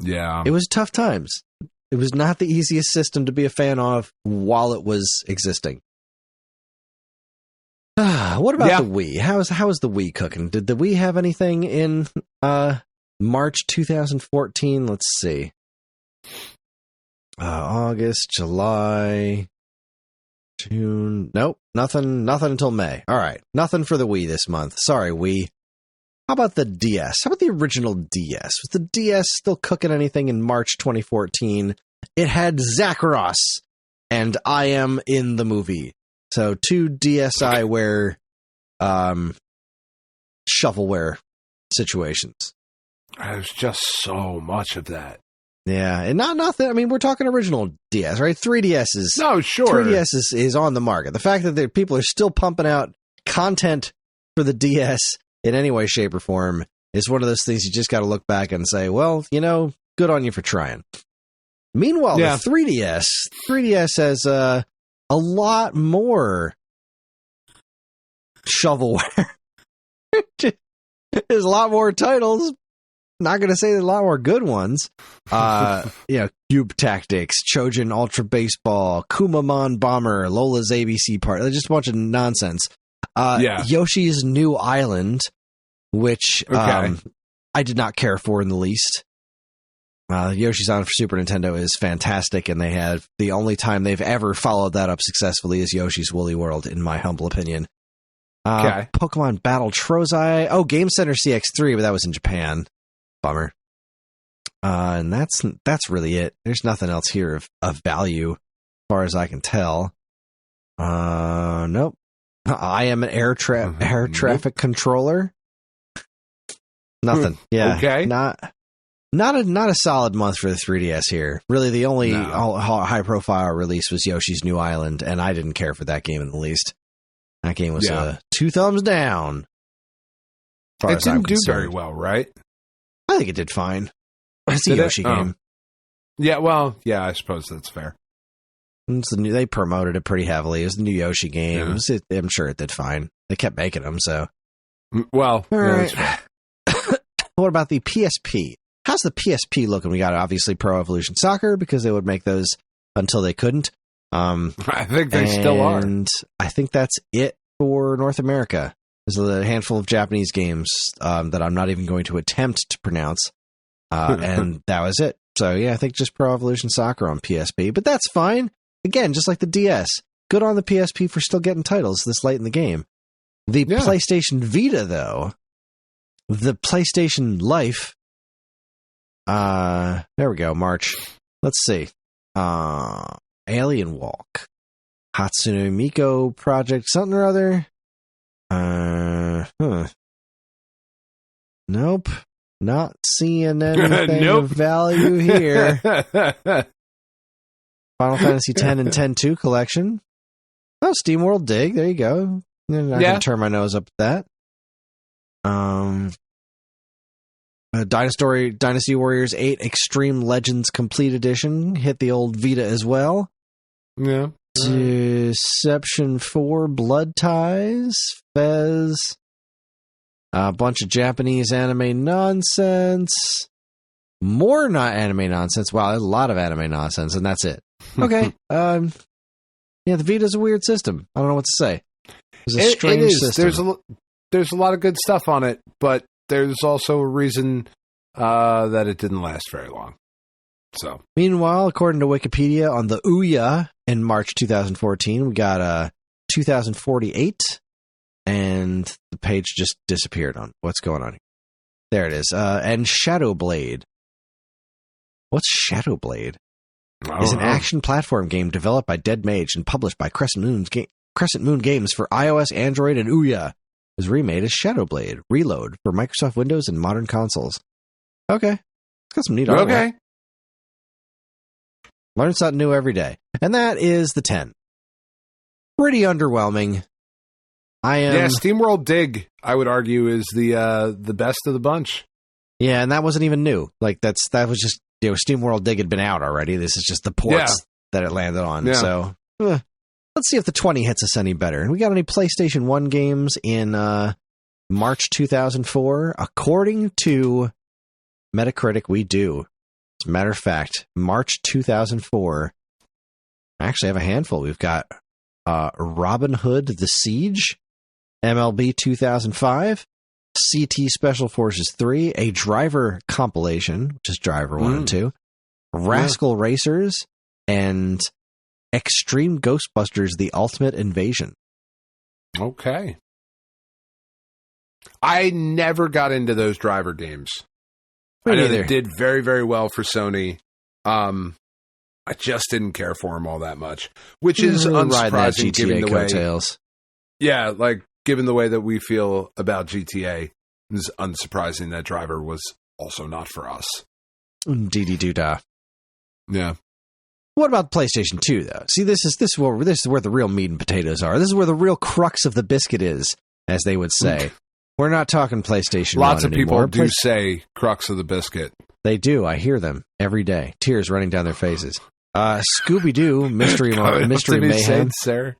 Yeah. It was tough times. It was not the easiest system to be a fan of while it was existing. What about the Wii? How is the Wii cooking? Did the Wii have anything in March 2014? Let's see. August, July, June. Nope, nothing until May. All right, nothing for the Wii this month. Sorry, Wii. How about the DS? How about the original DS? Was the DS still cooking anything in March 2014? It had Zacharos and I Am in the Movie. So 2 DSiWare shovelware situations. There's just so much of that. Yeah, and nothing. I mean, we're talking original DS, right? 3DSs. No, sure. 3DS is on the market. The fact that people are still pumping out content for the DS in any way, shape, or form is one of those things you just got to look back and say, well, good on you for trying. Meanwhile, the 3DS has a lot more shovelware. There's a lot more titles. Not going to say there's a lot more good ones. Cube Tactics, Trojan Ultra Baseball, Kumamon Bomber, Lola's ABC Part. Just a bunch of nonsense. Yoshi's New Island, which I did not care for in the least. Yoshi's Island for Super Nintendo is fantastic, and they have the only time they've ever followed that up successfully is Yoshi's Woolly World, in my humble opinion. Pokemon Battle Trozei. Oh, Game Center CX3, but that was in Japan. Bummer. And that's really it. There's nothing else here of value, as far as I can tell. Nope. I Am an air traffic controller. Nothing. Yeah. Okay. Not a solid month for the 3DS here. Really, the only high profile release was Yoshi's New Island, and I didn't care for that game in the least. That game was 2 thumbs down. It didn't do very well, right? I think it did fine. It's a Yoshi game. Yeah, well, yeah, I suppose that's fair. They promoted it pretty heavily. It was the new Yoshi game. I'm sure it did fine. They kept making them, so. Well, all right. What about the PSP? How's the PSP looking? We got obviously Pro Evolution Soccer because they would make those until they couldn't. I think they still are. And I think that's it for North America. There's a handful of Japanese games that I'm not even going to attempt to pronounce. And that was it. So, yeah, I think just Pro Evolution Soccer on PSP. But that's fine. Again, just like the DS. Good on the PSP for still getting titles this late in the game. The PlayStation Vita, though, the PlayStation Life, there we go, March. Let's see. Alien Walk, Hatsune Miku Project, something or other. Nope. Not seeing anything of value here. Final Fantasy X and X-2 collection. Oh, SteamWorld Dig. There you go. I can turn my nose up at that. Dynasty Warriors 8 Extreme Legends Complete Edition hit the old Vita as well. Yeah. Deception 4 Blood Ties, Fez, a bunch of Japanese anime nonsense, more not anime nonsense. Wow, there's a lot of anime nonsense, and that's it. Okay. The Vita's a weird system. I don't know what to say. It's a strange system. There's a lot of good stuff on it, but there's also a reason that it didn't last very long. So, meanwhile, according to Wikipedia, on the Ouya in March 2014, we got 2048, and the page just disappeared on what's going on here. There it is. And Shadowblade. What's Shadowblade? It's an action platform game developed by Dead Mage and published by Crescent Moon Games for iOS, Android, and Ouya. It was remade as Shadowblade Reload for Microsoft Windows and modern consoles. Okay. It's got some neat artwork. Okay. Learn something new every day. And that is the 10. Pretty underwhelming. SteamWorld Dig, I would argue, is the best of the bunch. Yeah, and that wasn't even new. Like that was just, SteamWorld Dig had been out already. This is just the ports that it landed on. Yeah. So let's see if the 20 hits us any better. And we got any PlayStation 1 games in March 2004? According to Metacritic, we do. As a matter of fact, March 2004. I actually have a handful. We've got Robin Hood: The Siege, MLB 2005, CT Special Forces 3, a Driver compilation, which is Driver 1 and 2, Rascal Racers, and Extreme Ghostbusters: The Ultimate Invasion. Okay. I never got into those Driver games. I know they did very, very well for Sony. I just didn't care for them all that much, which is unsurprising given the coattails. Yeah, like given the way that we feel about GTA, it's unsurprising that Driver was also not for us. Dee-dee-doo-dah. Yeah. What about PlayStation 2 though? See, this is where the real meat and potatoes are. This is where the real crux of the biscuit is, as they would say. We're not talking PlayStation 1 Lots of anymore. people do say crux of the biscuit. They do. I hear them every day. Tears running down their faces. Scooby-Doo, Mystery Mayhem. Sir.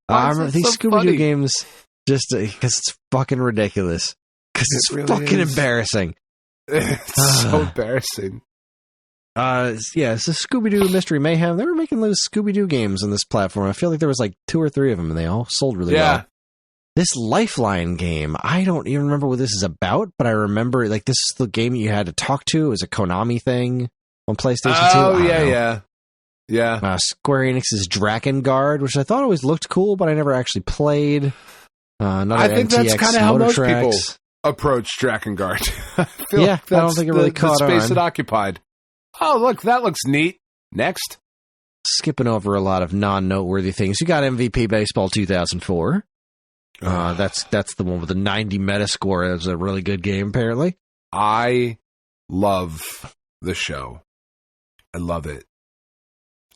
I remember these Scooby-Doo games just because it's fucking ridiculous. Because it's really fucking embarrassing. It's so embarrassing. It's the Scooby-Doo Mystery Mayhem. They were making those Scooby-Doo games on this platform. I feel like there was like 2 or 3 of them, and they all sold really well. This Lifeline game, I don't even remember what this is about, but I remember like this is the game you had to talk to. It was a Konami thing on PlayStation 2. Oh, yeah. Square Enix's Drakengard, which I thought always looked cool, but I never actually played. I think MTX that's kind of how most Tracks. people approach Drakengard. I don't think it really caught on. The space it occupied. Oh, look, that looks neat. Next. Skipping over a lot of non-noteworthy things. You got MVP Baseball 2004. That's the one with the 90 Metascore. It was a really good game, apparently. I love the show. I love it.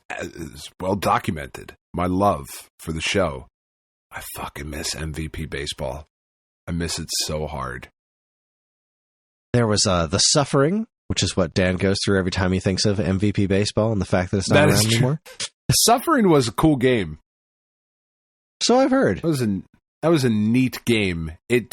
It's well documented. My love for the show. I fucking miss MVP Baseball. I miss it so hard. There was The Suffering, which is what Dan goes through every time he thinks of MVP Baseball and the fact that it's not around anymore. Suffering was a cool game. So I've heard. That was a neat game. It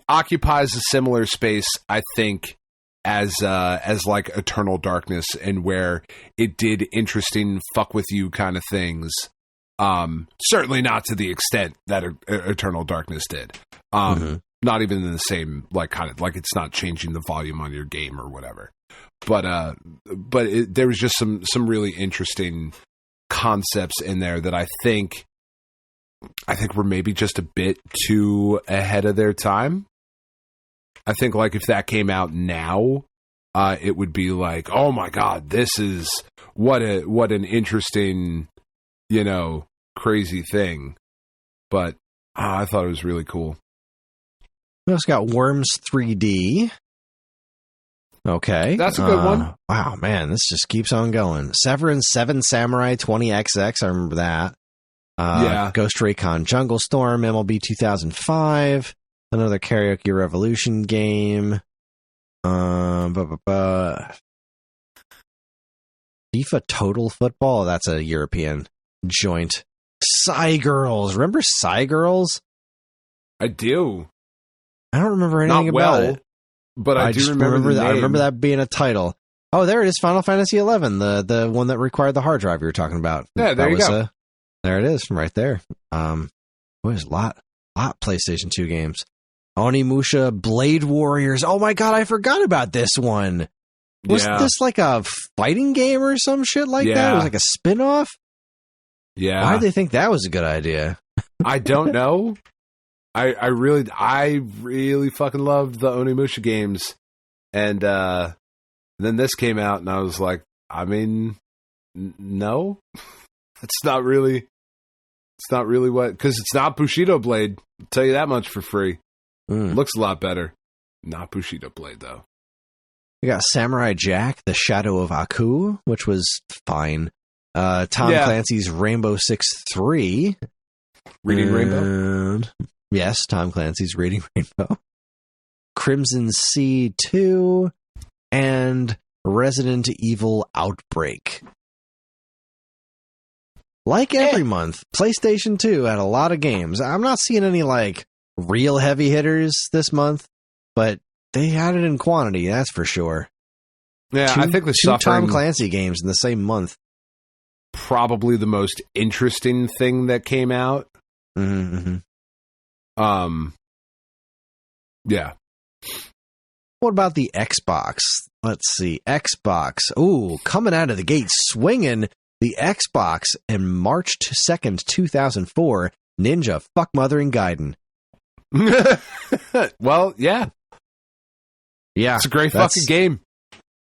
occupies a similar space, I think, as like Eternal Darkness, and where it did interesting fuck with you kind of things. Certainly not to the extent that Eternal Darkness did. Not even in the same it's not changing the volume on your game or whatever. But there was just some really interesting concepts in there that I think were maybe just a bit too ahead of their time. I think like if that came out now, it would be like, oh my God, this is what an interesting, crazy thing. But I thought it was really cool. We also got Worms 3D. Okay. That's a good one. Wow, man, this just keeps on going. Severin 7 Samurai 20XX, I remember that. Ghost Recon Jungle Storm, MLB 2005, another Karaoke Revolution game. FIFA Total Football, that's a European joint. Psy Girls, remember Psy Girls? I do. I don't remember anything about it, but I do remember that. I remember that being a title. Oh, there it is, Final Fantasy XI, the one that required the hard drive you were talking about. Yeah, there you go. There it is, right there. There's a lot PlayStation 2 games. Onimusha, Blade Warriors. Oh my god, I forgot about this one. Wasn't this like a fighting game or some shit like that? It was like a spin-off? Yeah. Why did they think that was a good idea? I don't know. I really fucking loved the Onimusha games. And then this came out and I was like, I mean, no. It's not really what, because it's not Bushido Blade. I'll tell you that much for free. Looks a lot better. Not Bushido Blade, though. We got Samurai Jack, The Shadow of Aku, which was fine. Tom Clancy's Rainbow Six 3. Reading Rainbow? Yes, Tom Clancy's Reading Rainbow. Crimson Sea 2. And Resident Evil Outbreak. Like every month, PlayStation 2 had a lot of games. I'm not seeing any, like, real heavy hitters this month, but they had it in quantity, that's for sure. Yeah, I think the two Tom Clancy games in the same month. Probably the most interesting thing that came out. Mm-hmm. Yeah. What about the Xbox? Let's see. Xbox. Ooh, coming out of the gate swinging. The Xbox in March 2nd, 2004. Ninja Fuck Mothering Gaiden. Well, yeah. Yeah. It's a great fucking game.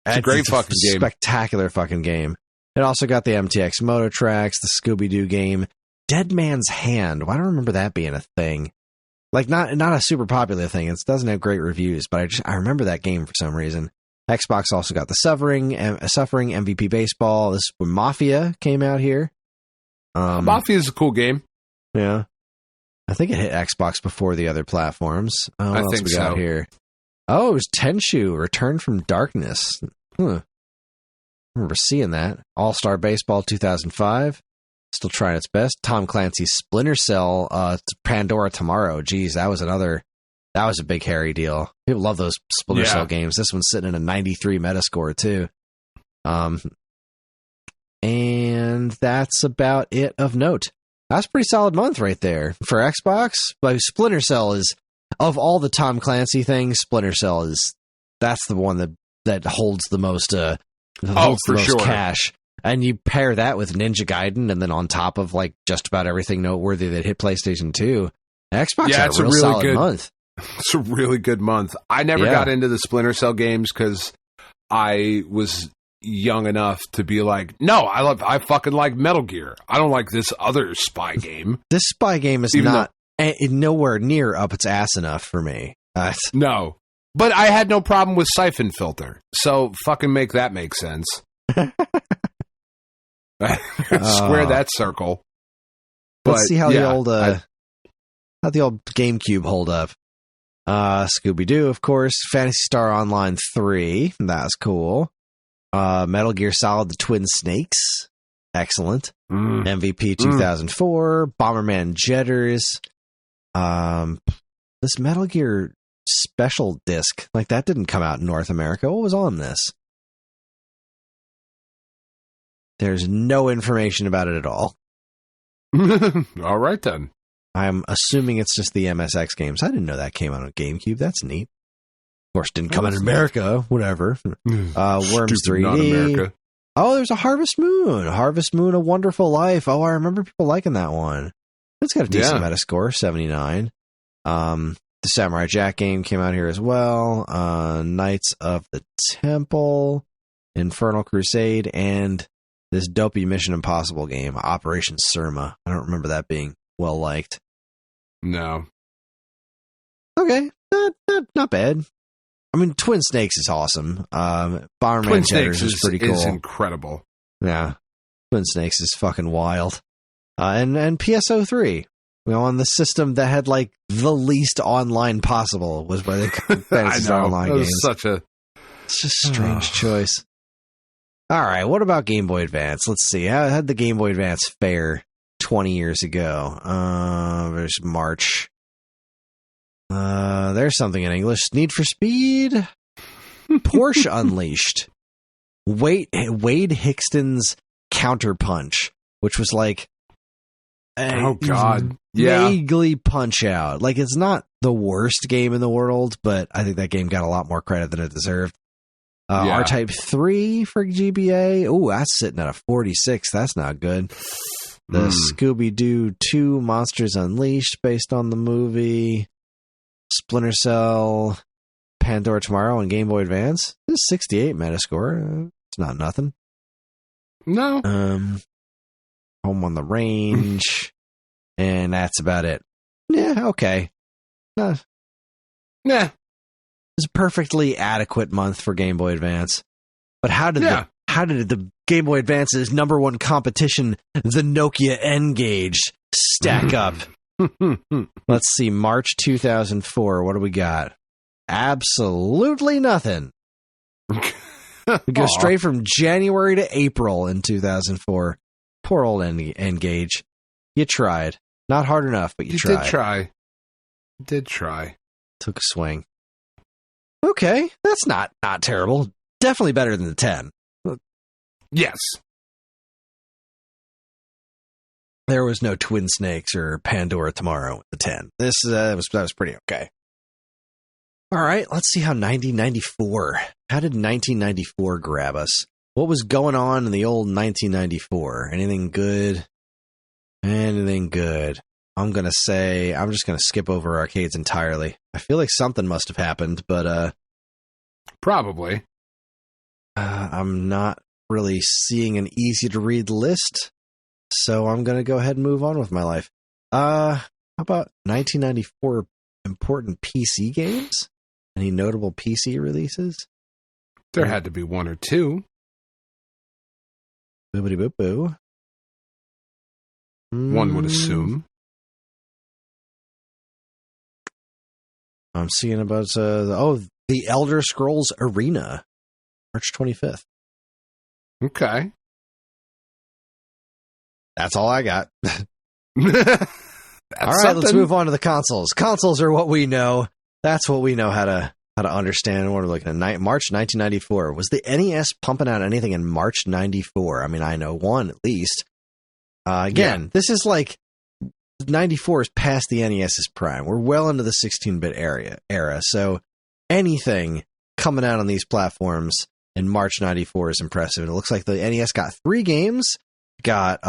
It's a great fucking game. Spectacular fucking game. It also got the MTX Moto Tracks, the Scooby-Doo game, Dead Man's Hand. Well, I don't remember that being a thing. Like, not a super popular thing. It doesn't have great reviews, but I remember that game for some reason. Xbox also got the Suffering MVP Baseball. This when Mafia came out here. Mafia is a cool game. Yeah. I think it hit Xbox before the other platforms. What else think we got here? Oh, it was Tenchu, Return from Darkness. I remember seeing that. All-Star Baseball 2005. Still trying its best. Tom Clancy's Splinter Cell, Pandora Tomorrow. Geez, that was a big hairy deal. People love those Splinter Cell games. This one's sitting in a 93 Metascore too. And that's about it of note. That's a pretty solid month right there for Xbox. But Splinter Cell is, of all the Tom Clancy things, Splinter Cell that's the one that holds the most cash. And you pair that with Ninja Gaiden, and then on top of like just about everything noteworthy that hit PlayStation 2, Xbox had a real solid month. It's a really good month. I never got into the Splinter Cell games because I was young enough to be like, no, I fucking like Metal Gear. I don't like this other spy game. This spy game is nowhere near up its ass enough for me. No. But I had no problem with Siphon Filter. So fucking make that make sense. Square that circle. Let's see how the old GameCube hold up. Scooby-Doo, of course. Phantasy Star Online 3. That's cool. Metal Gear Solid: The Twin Snakes. Excellent. MVP 2004. Bomberman Jetters. This Metal Gear special disc, like that didn't come out in North America. What was on this? There's no information about it at all. All right, then. I'm assuming it's just the MSX games. I didn't know that came out on GameCube. That's neat. Of course, didn't come out in America. Whatever. Worms 3D. Oh, there's a Harvest Moon. Harvest Moon, A Wonderful Life. Oh, I remember people liking that one. It's got a decent Metascore, 79. The Samurai Jack game came out here as well. Knights of the Temple, Infernal Crusade, and this dopey Mission Impossible game, Operation Surma. I don't remember that being well liked. No. Okay, not bad. I mean, Twin Snakes is awesome. Bomberman Jetters is pretty cool. Is incredible. Yeah, Twin Snakes is fucking wild. And PSO3, on the system that had like the least online possible was where they Fantasy Star Online games. It's just a strange choice. All right, what about Game Boy Advance? Let's see. How had the Game Boy Advance fare 20 years ago? There's March. There's something in English. Need for Speed. Porsche Unleashed. Wade Hickston's Counterpunch, which was like Oh, God. Yeah. Vaguely Punch-Out. Like, it's not the worst game in the world, but I think that game got a lot more credit than it deserved. R-Type 3 for GBA. Oh, that's sitting at a 46. That's not good. The Scooby-Doo 2 Monsters Unleashed based on the movie. Splinter Cell, Pandora Tomorrow, and Game Boy Advance. This is 68 Metascore. It's not nothing. No. Home on the Range. And that's about it. Yeah, okay. Nah. It's a perfectly adequate month for Game Boy Advance. But how did the Game Boy Advance's number one competition, the Nokia N-Gage, stack up? Let's see, March 2004. What do we got? Absolutely nothing. We go straight from January to April in 2004. Poor old N-Gage. You tried. Not hard enough, but you tried. You did try. Took a swing. Okay, that's not terrible. Definitely better than the 10. Yes. There was no Twin Snakes or Pandora Tomorrow with the 10. That was pretty okay. All right, let's see how 1994. How did 1994 grab us? What was going on in the old 1994? Anything good? Anything good? I'm just going to skip over arcades entirely. I feel like something must have happened, but probably. I'm not really seeing an easy to read list, so I'm going to go ahead and move on with my life. How about 1994 important PC games? Any notable PC releases? There had to be one or two. Boobity boop boo. One would assume. I'm seeing about the Elder Scrolls Arena, March 25th. Okay. That's all I got. All right, let's move on to the consoles. Consoles are what we know. That's what we know how to understand. What we're looking at. March 1994. Was the NES pumping out anything in March 94? I mean, I know one at least. This is like 94 is past the NES's prime. We're well into the 16-bit era. So anything coming out on these platforms in March 94 is impressive. And it looks like the NES got 3 games. Got,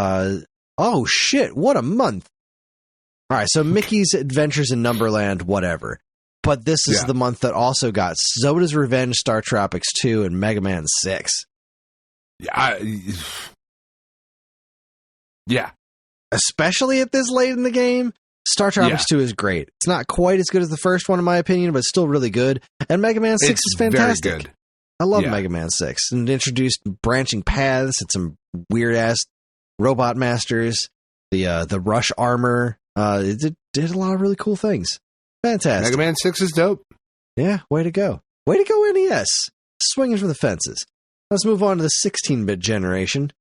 oh shit, what a month. All right, so Mickey's Adventures in Numberland, whatever. But this is the month that also got Zoda's Revenge, Star Tropics 2, and Mega Man 6. Yeah. Especially at this late in the game, Star Tropics 2 is great. It's not quite as good as the first one, in my opinion, but still really good. And Mega Man 6 is fantastic. Very good. I love Mega Man 6. And it introduced branching paths and some weird-ass robot masters. The Rush armor. It did a lot of really cool things. Fantastic. Mega Man 6 is dope. Yeah, way to go. Way to go, NES. Swinging for the fences. Let's move on to the 16-bit generation.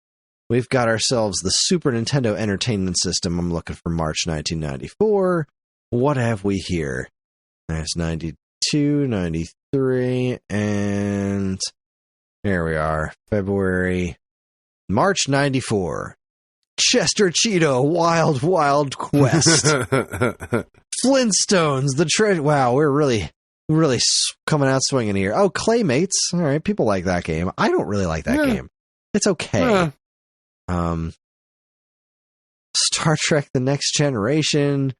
We've got ourselves the Super Nintendo Entertainment System. I'm looking for March 1994. What have we here? There's 92, 93, and there we are. March 94. Chester Cheetah, Wild Wild Quest. Flintstones, the treasure. Wow, we're really coming out swinging here. Oh, Claymates. All right, people like that game. I don't really like that game. It's okay. Star Trek The Next Generation.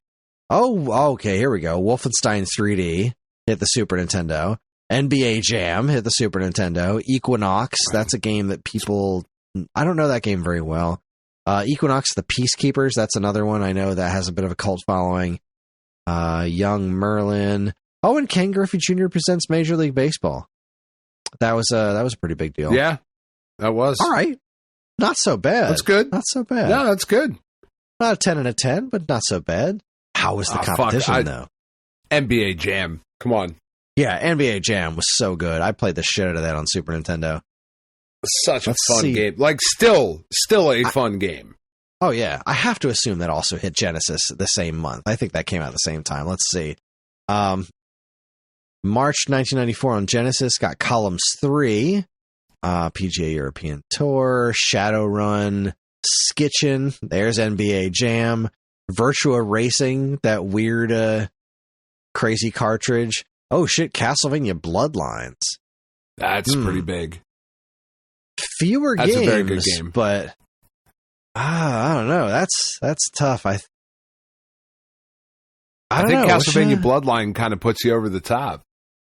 Oh, okay, here we go. Wolfenstein 3D hit the Super Nintendo. NBA Jam hit the Super Nintendo. Equinox, that's a game that people... I don't know that game very well. Equinox, The Peacekeepers, that's another one I know that has a bit of a cult following. Young Merlin. Oh, and Ken Griffey Jr. presents Major League Baseball. That was a pretty big deal. Yeah, that was. All right. Not so bad. That's good. Not so bad. No, that's good. Not a 10 and a 10, but not so bad. How was the competition, though? NBA Jam. Come on. Yeah, NBA Jam was so good. I played the shit out of that on Super Nintendo. Such a fun game. Like, still a fun game. Oh, yeah. I have to assume that also hit Genesis the same month. I think that came out at the same time. Let's see. March 1994 on Genesis got Columns 3, PGA European Tour, Shadowrun, Skitchin. There's NBA Jam. Virtua Racing, that weird, crazy cartridge. Oh shit, Castlevania Bloodlines. That's pretty big. Fewer That's games, a very good game. But I don't know. That's tough. I don't think know. Castlevania Bloodline kind of puts you over the top.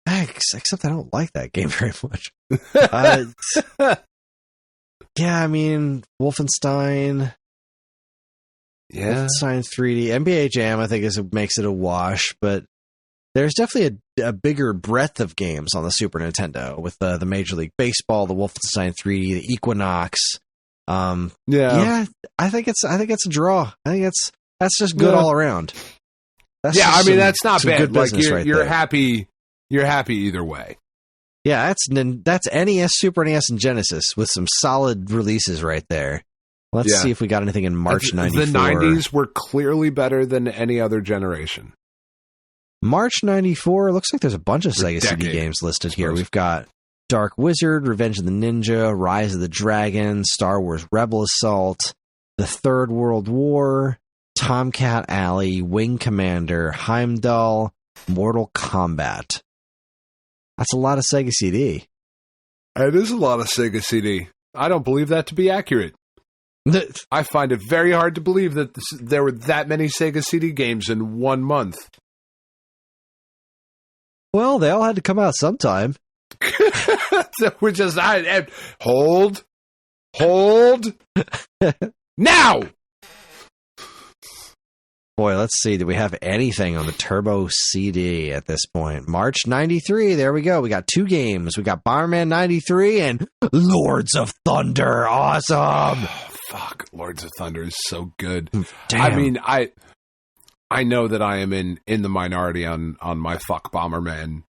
Except I don't like that game very much. Yeah, I mean, Wolfenstein. Yeah. Wolfenstein 3D. NBA Jam, I think, makes it a wash, but there's definitely a bigger breadth of games on the Super Nintendo with the Major League Baseball, the Wolfenstein 3D, the Equinox. Yeah, I think it's a draw. I think that's just good all around. That's that's not bad. Like you're happy. You're happy either way. Yeah, that's NES, Super NES, and Genesis with some solid releases right there. Let's see if we got anything in March 94. The 90s were clearly better than any other generation. March 94, looks like there's a bunch of Sega CD games listed here. We've got Dark Wizard, Revenge of the Ninja, Rise of the Dragon, Star Wars Rebel Assault, The Third World War, Tomcat Alley, Wing Commander, Heimdall, Mortal Kombat. That's a lot of Sega CD. It is a lot of Sega CD. I don't believe that to be accurate. I find it very hard to believe that there were that many Sega CD games in 1 month. Well, they all had to come out sometime. We're just hold now. Boy, let's see. Do we have anything on the Turbo CD at this point? March 93. There we go. We got 2 games. We got Bomberman 93 and Lords of Thunder. Awesome. Oh, fuck. Lords of Thunder is so good. Damn. I mean, I know that I am in the minority on my fuck Bomberman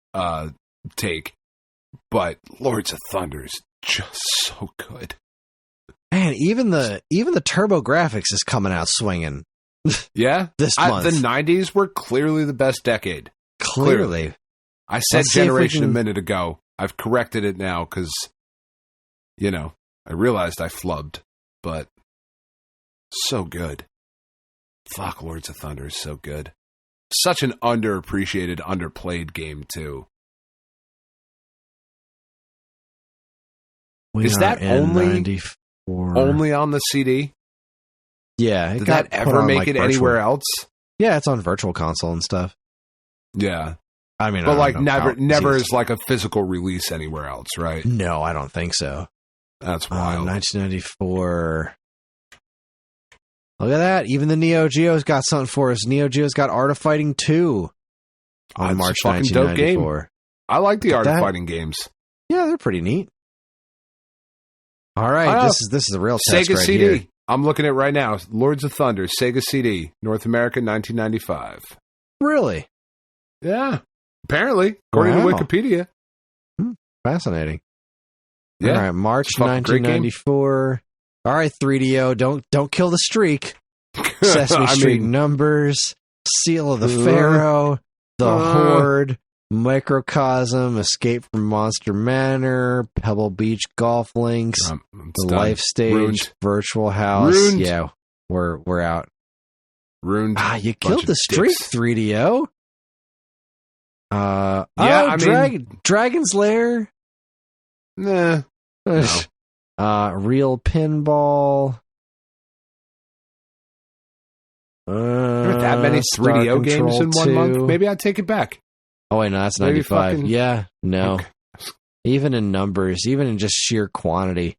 take, but Lords of Thunder is just so good. Man, even the Turbo graphics is coming out swinging. Yeah, this month. The 90s were clearly the best decade. Clearly. I said generation a minute ago. I've corrected it now because, I realized I flubbed, but so good. Fuck, Lords of Thunder is so good. Such an underappreciated, underplayed game, too. Is that only on the CD? Yeah. Did that ever make it anywhere else? Yeah, it's on Virtual Console and stuff. Yeah. I mean, but never is like a physical release anywhere else, right? No, I don't think so. That's wild. 1994. Look at that. Even the Neo Geo's got something for us. Neo Geo's got Art of Fighting 2 on March 1994. Dope game. I like the Art of Fighting games. Yeah, they're pretty neat. All right, this is the real test Sega right CD. here. I'm looking at it right now. Lords of Thunder, Sega CD, North America, 1995. Really? Yeah. Apparently, according to Wikipedia. Fascinating. Yeah. All right, March 1994. All right, 3DO, don't kill the streak. Sesame Street Numbers, Seal of the Pharaoh, The Horde, Microcosm, Escape from Monster Manor, Pebble Beach Golf Links, The Life Stage, Ruined. Virtual House. Ruined. Yeah, we're out. Ruined. You killed the streak, 3DO. Dragon's Lair. Nah. No. Real Pinball. There aren't that many 3DO games in 1 month? Maybe I'd take it back. Oh, wait, no, that's 95. Yeah, no. Okay. Even in numbers, even in just sheer quantity.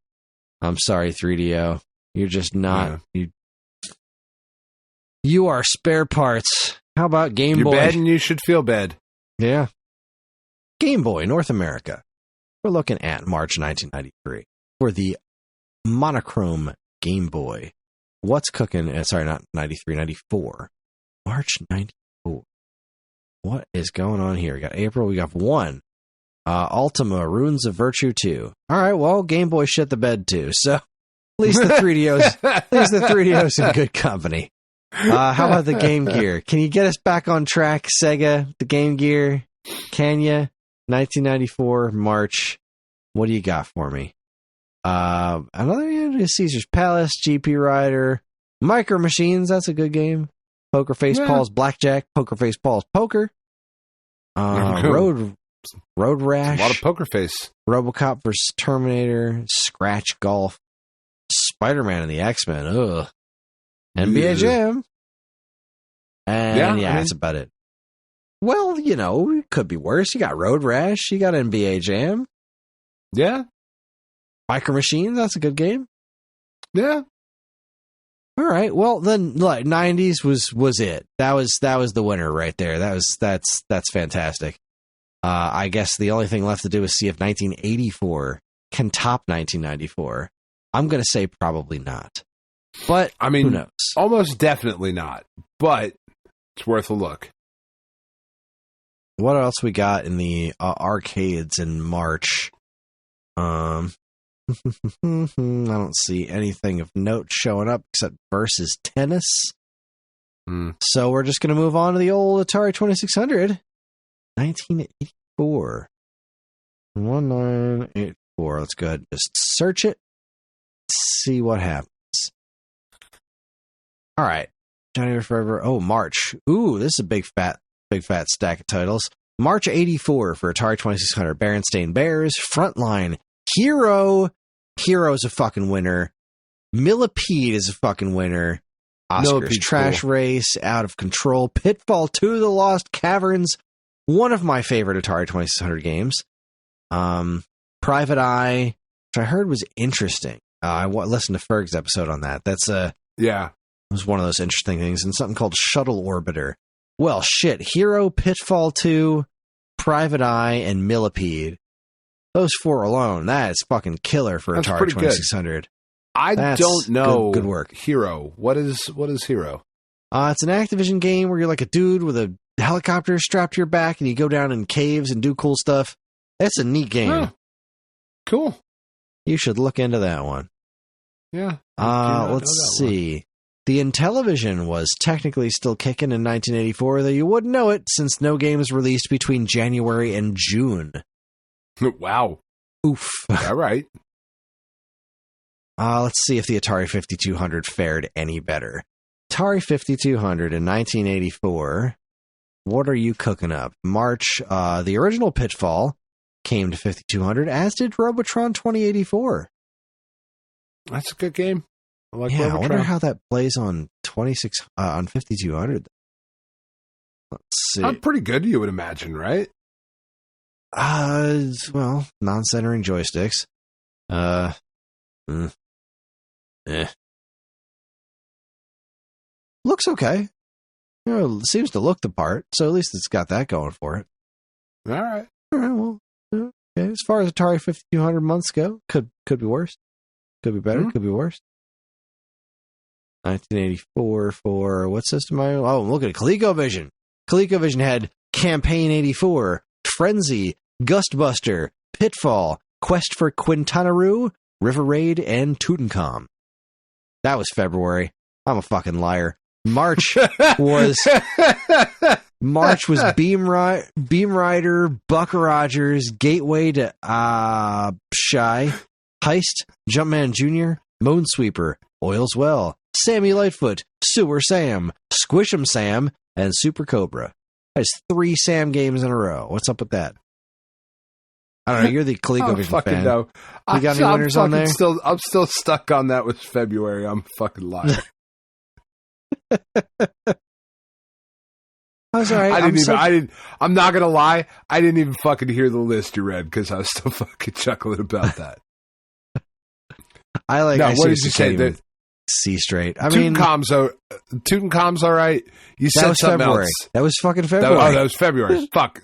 I'm sorry, 3DO. You're just not. Yeah. You are spare parts. How about Game Boy? You're bad and you should feel bad. Yeah. Game Boy, North America. We're looking at March 1993 for the monochrome Game Boy. What's cooking? Sorry, not 93, 94. March 94. What is going on here? We got April. We got 1. Ultima, Runes of Virtue 2. All right, well, Game Boy shit the bed too. So at least the 3DO's in good company. How about the Game Gear? Can you get us back on track, Sega? The Game Gear? Can you? 1994, March. What do you got for me? Another Caesar's Palace, GP Rider, Micro Machines. That's a good game. Poker Face Paul's Blackjack, Poker Face Paul's Poker, Road Rash, a lot of Poker Face, RoboCop vs. Terminator, Scratch Golf, Spider-Man and the X-Men, NBA Jam, and that's about it. Well, it could be worse. You got Road Rash, you got NBA Jam. Yeah. Micro Machines, that's a good game. Yeah. All right. Well, then, 90s was it. That was the winner right there. That's fantastic. I guess the only thing left to do is see if 1984 can top 1994. I'm going to say probably not. But I mean, who knows? Almost definitely not. But it's worth a look. What else we got in the arcades in March? I don't see anything of note showing up except Versus Tennis. So we're just going to move on to the old Atari 2600. 1984. 1984. Let's go ahead and just search it. See what happens. All right. January, February. Oh, March. Ooh, this is a big fat stack of titles. March 84 for Atari 2600. Berenstain Bears, Frontline, Hero. Hero's a fucking winner. Millipede is a fucking winner. Oscar's Trash Race, Out of Control, Pitfall 2, The Lost Caverns. One of my favorite Atari 2600 games. Private Eye, which I heard was interesting. I listened to Ferg's episode on that. That's it was one of those interesting things. And something called Shuttle Orbiter. Well, shit. Hero, Pitfall 2, Private Eye, and Millipede. Those four alone, that is fucking killer for Atari 2600. I don't know. Good work. Hero. What is Hero? It's an Activision game where you're like a dude with a helicopter strapped to your back and you go down in caves and do cool stuff. It's a neat game. Oh, cool. You should look into that one. Yeah. Let's see. The Intellivision was technically still kicking in 1984, though you wouldn't know it since no games released between January and June. Wow. Oof. All right. Let's see if the Atari 5200 fared any better. Atari 5200 in 1984. What are you cooking up? March, the original Pitfall came to 5200, as did Robotron 2084. That's a good game. I like Robotron. I wonder how that plays on 5200. Let's see. Pretty good, you would imagine, right? Well, non-centering joysticks. Looks okay. Seems to look the part, so at least it's got that going for it. All right. Well, okay. As far as Atari 5200 months go, could be worse. Could be better. Could be worse. 1984 for what system? Look at ColecoVision. ColecoVision had Campaign 84, Frenzy, Gustbuster, Pitfall, Quest for Quintanaroo, River Raid, and Tutankhamun. That was February. I'm a fucking liar. March was Beam Rider, Buck Rogers, Gateway to Shy, Heist, Jumpman Jr., Moonsweeper, Oil's Well, Sammy Lightfoot, Sewer Sam, Squish'em Sam, and Super Cobra. That's 3 Sam games in a row. What's up with that? I don't know. You're the ColecoVision fan. No. You got any winners on there? I'm still stuck on that with February. I'm a fucking liar. I'm sorry. I'm not gonna lie. I didn't even fucking hear the list you read because I was still fucking chuckling about that. What did you say? See straight. Tutankhamun's all right. You said something February. else. That was fucking February. That was February. Fuck.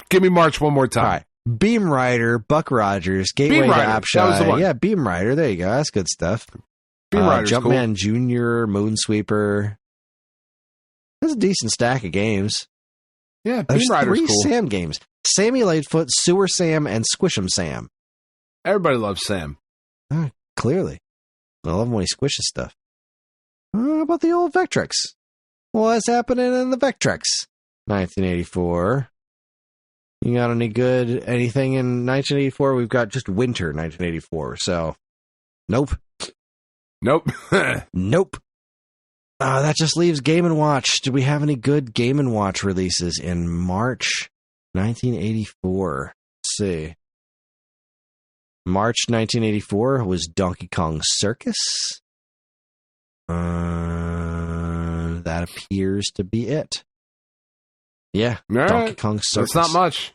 Give me March one more time. All right. Beam Rider, Buck Rogers, Gateway to Opshy. That was the one. Yeah, Beam Rider. There you go. That's good stuff. Beam Rider's Jumpman cool. Jr., Moonsweeper. That's a decent stack of games. Yeah, There's Beam Rider's 3 cool. Sam games. Sammy Lightfoot, Sewer Sam, and Squish'em Sam. Everybody loves Sam. Clearly. I love him when he squishes stuff. How about the old Vectrex? What's happening in the Vectrex? 1984. You got anything in 1984? We've got just winter 1984, so nope. Nope. Nope. That just leaves Game & Watch. Do we have any good Game & Watch releases in March 1984? Let's see. March 1984 was Donkey Kong Circus. That appears to be it. Yeah, right. Donkey Kong Circus. That's not much.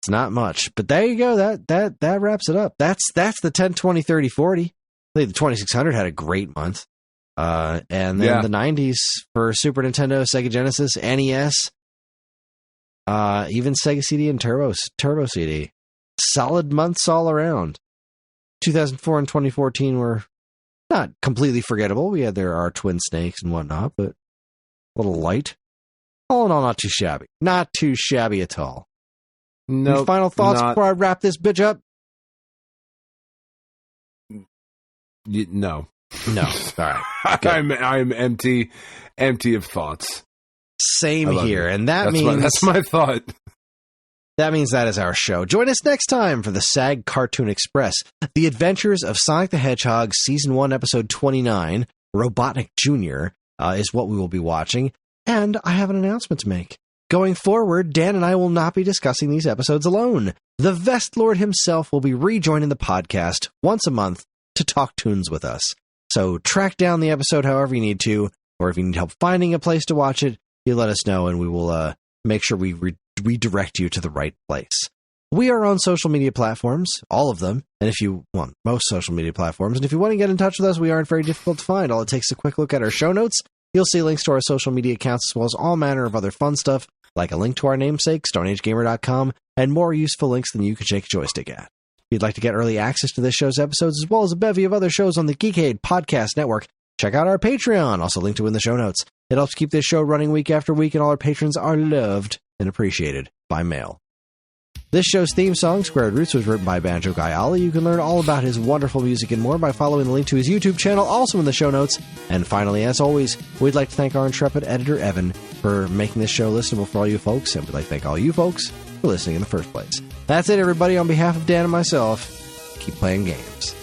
It's not much, but there you go. That wraps it up. That's the 10, 20, 30, 40. I think the 2600 had a great month. And then the 90s for Super Nintendo, Sega Genesis, NES, even Sega CD and Turbo CD. Solid months all around. 2004 and 2014 were not completely forgettable. We had our Twin Snakes and whatnot, but a little light. All in all, not too shabby. Not too shabby at all. No. Any final thoughts before I wrap this bitch up? No. No. All right. I'm empty of thoughts. Same here, and that's my thought. That means that is our show. Join us next time for the SAG Cartoon Express, The Adventures of Sonic the Hedgehog, Season 1, Episode 29, Robotnik Jr. Is what we will be watching, and I have an announcement to make. Going forward, Dan and I will not be discussing these episodes alone. The Vest Lord himself will be rejoining the podcast once a month to talk tunes with us. So track down the episode however you need to, or if you need help finding a place to watch it, you let us know and we will make sure we redirect you to the right place. We are on social media platforms, all of them, and most social media platforms, and if you want to get in touch with us, we aren't very difficult to find. All it takes is a quick look at our show notes. You'll see links to our social media accounts as well as all manner of other fun stuff, like a link to our namesake, StoneAgeGamer.com, and more useful links than you can shake a joystick at. If you'd like to get early access to this show's episodes as well as a bevy of other shows on the Geekade Podcast Network, check out our Patreon, also linked to in the show notes. It helps keep this show running week after week, and all our patrons are loved and appreciated by mail. This show's theme song, Squared Roots, was written by Banjo Guy Ollie. You can learn all about his wonderful music and more by following the link to his YouTube channel, also in the show notes. And finally, as always, we'd like to thank our intrepid editor, Evan, for making this show listenable for all you folks, and we'd like to thank all you folks for listening in the first place. That's it, everybody. On behalf of Dan and myself, keep playing games.